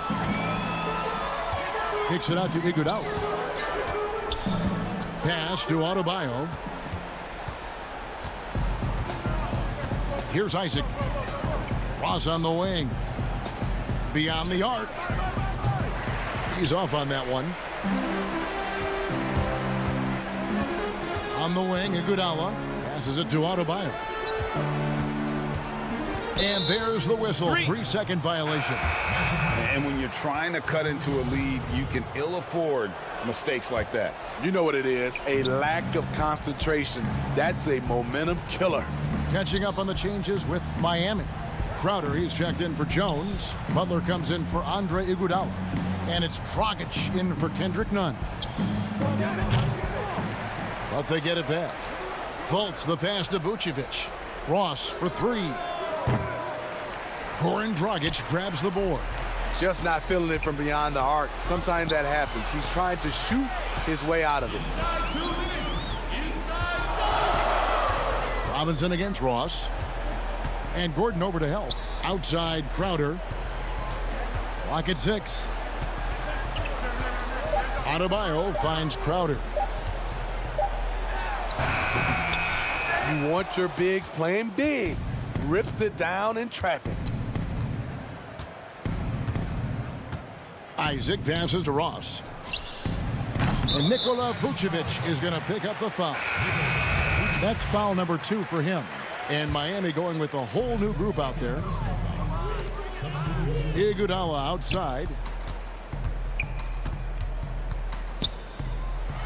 Kicks it out to Iguodala. Pass to Adebayo. Here's Isaac. Ross on the wing. Beyond the arc. He's off on that one. On the wing, Iguodala passes it to Adebayo. And there's the whistle. 3-second violation. And when you're trying to cut into a lead, you can ill afford mistakes like that. You know what it is, a lack of concentration. That's a momentum killer. Catching up on the changes with Miami. Crowder, he's checked in for Jones. Butler comes in for Andre Iguodala. And it's Dragic in for Kendrick Nunn. But they get it back. Fultz, the pass to Vucevic. Ross for 3. Goran Dragic grabs the board. Just not feeling it from beyond the arc. Sometimes that happens. He's trying to shoot his way out of it. Robinson against Ross. And Gordon over to help. Outside Crowder. Clock at 6. Adebayo finds Crowder. You want your bigs playing big. Rips it down in traffic. Isaac passes to Ross. And Nikola Vucevic is going to pick up the foul. That's foul number 2 for him. And Miami going with a whole new group out there. Iguodala outside.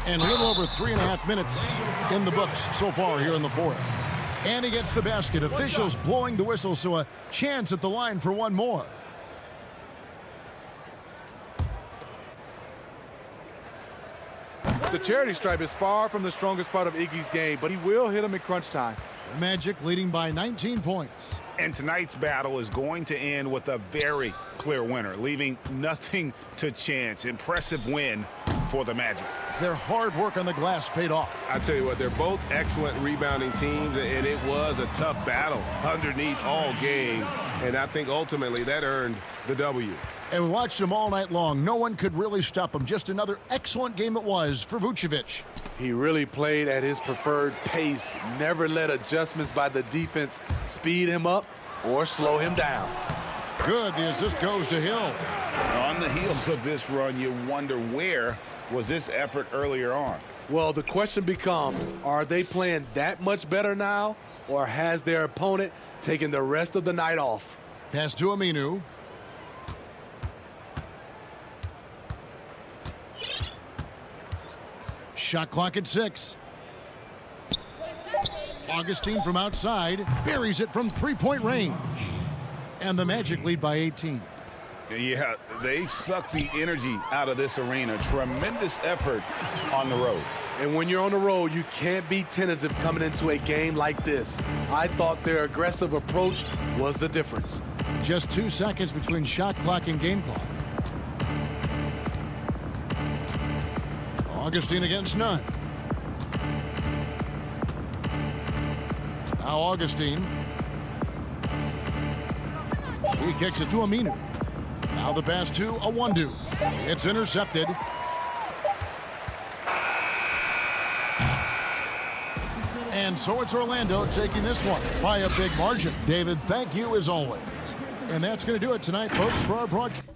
And a little over 3.5 minutes in the books so far here in the fourth. And he gets the basket. Officials blowing the whistle, so a chance at the line for one more. The charity stripe is far from the strongest part of Iggy's game, but he will hit him in crunch time. The Magic leading by 19 points. And tonight's battle is going to end with a very clear winner, leaving nothing to chance. Impressive win for the Magic. Their hard work on the glass paid off. I tell you what, they're both excellent rebounding teams, and it was a tough battle underneath all game. And I think ultimately that earned the W. And we watched him all night long. No one could really stop him. Just another excellent game it was for Vucevic. He really played at his preferred pace. Never let adjustments by the defense speed him up or slow him down. Good. The assist goes to Hill. On the heels of this run, you wonder where was this effort earlier on? Well, the question becomes, are they playing that much better now, or has their opponent taken the rest of the night off? Pass to Aminu. Shot clock at 6. Augustine from outside buries it from three-point range. And the Magic lead by 18. Yeah, they sucked the energy out of this arena. Tremendous effort on the road. And when you're on the road, you can't be tentative coming into a game like this. I thought their aggressive approach was the difference. Just 2 seconds between shot clock and game clock. Augustine against none. Now Augustine. He kicks it to Aminu. Now the pass to Awandu. It's intercepted. And so it's Orlando taking this one by a big margin. David, thank you as always. And that's going to do it tonight, folks, for our broadcast.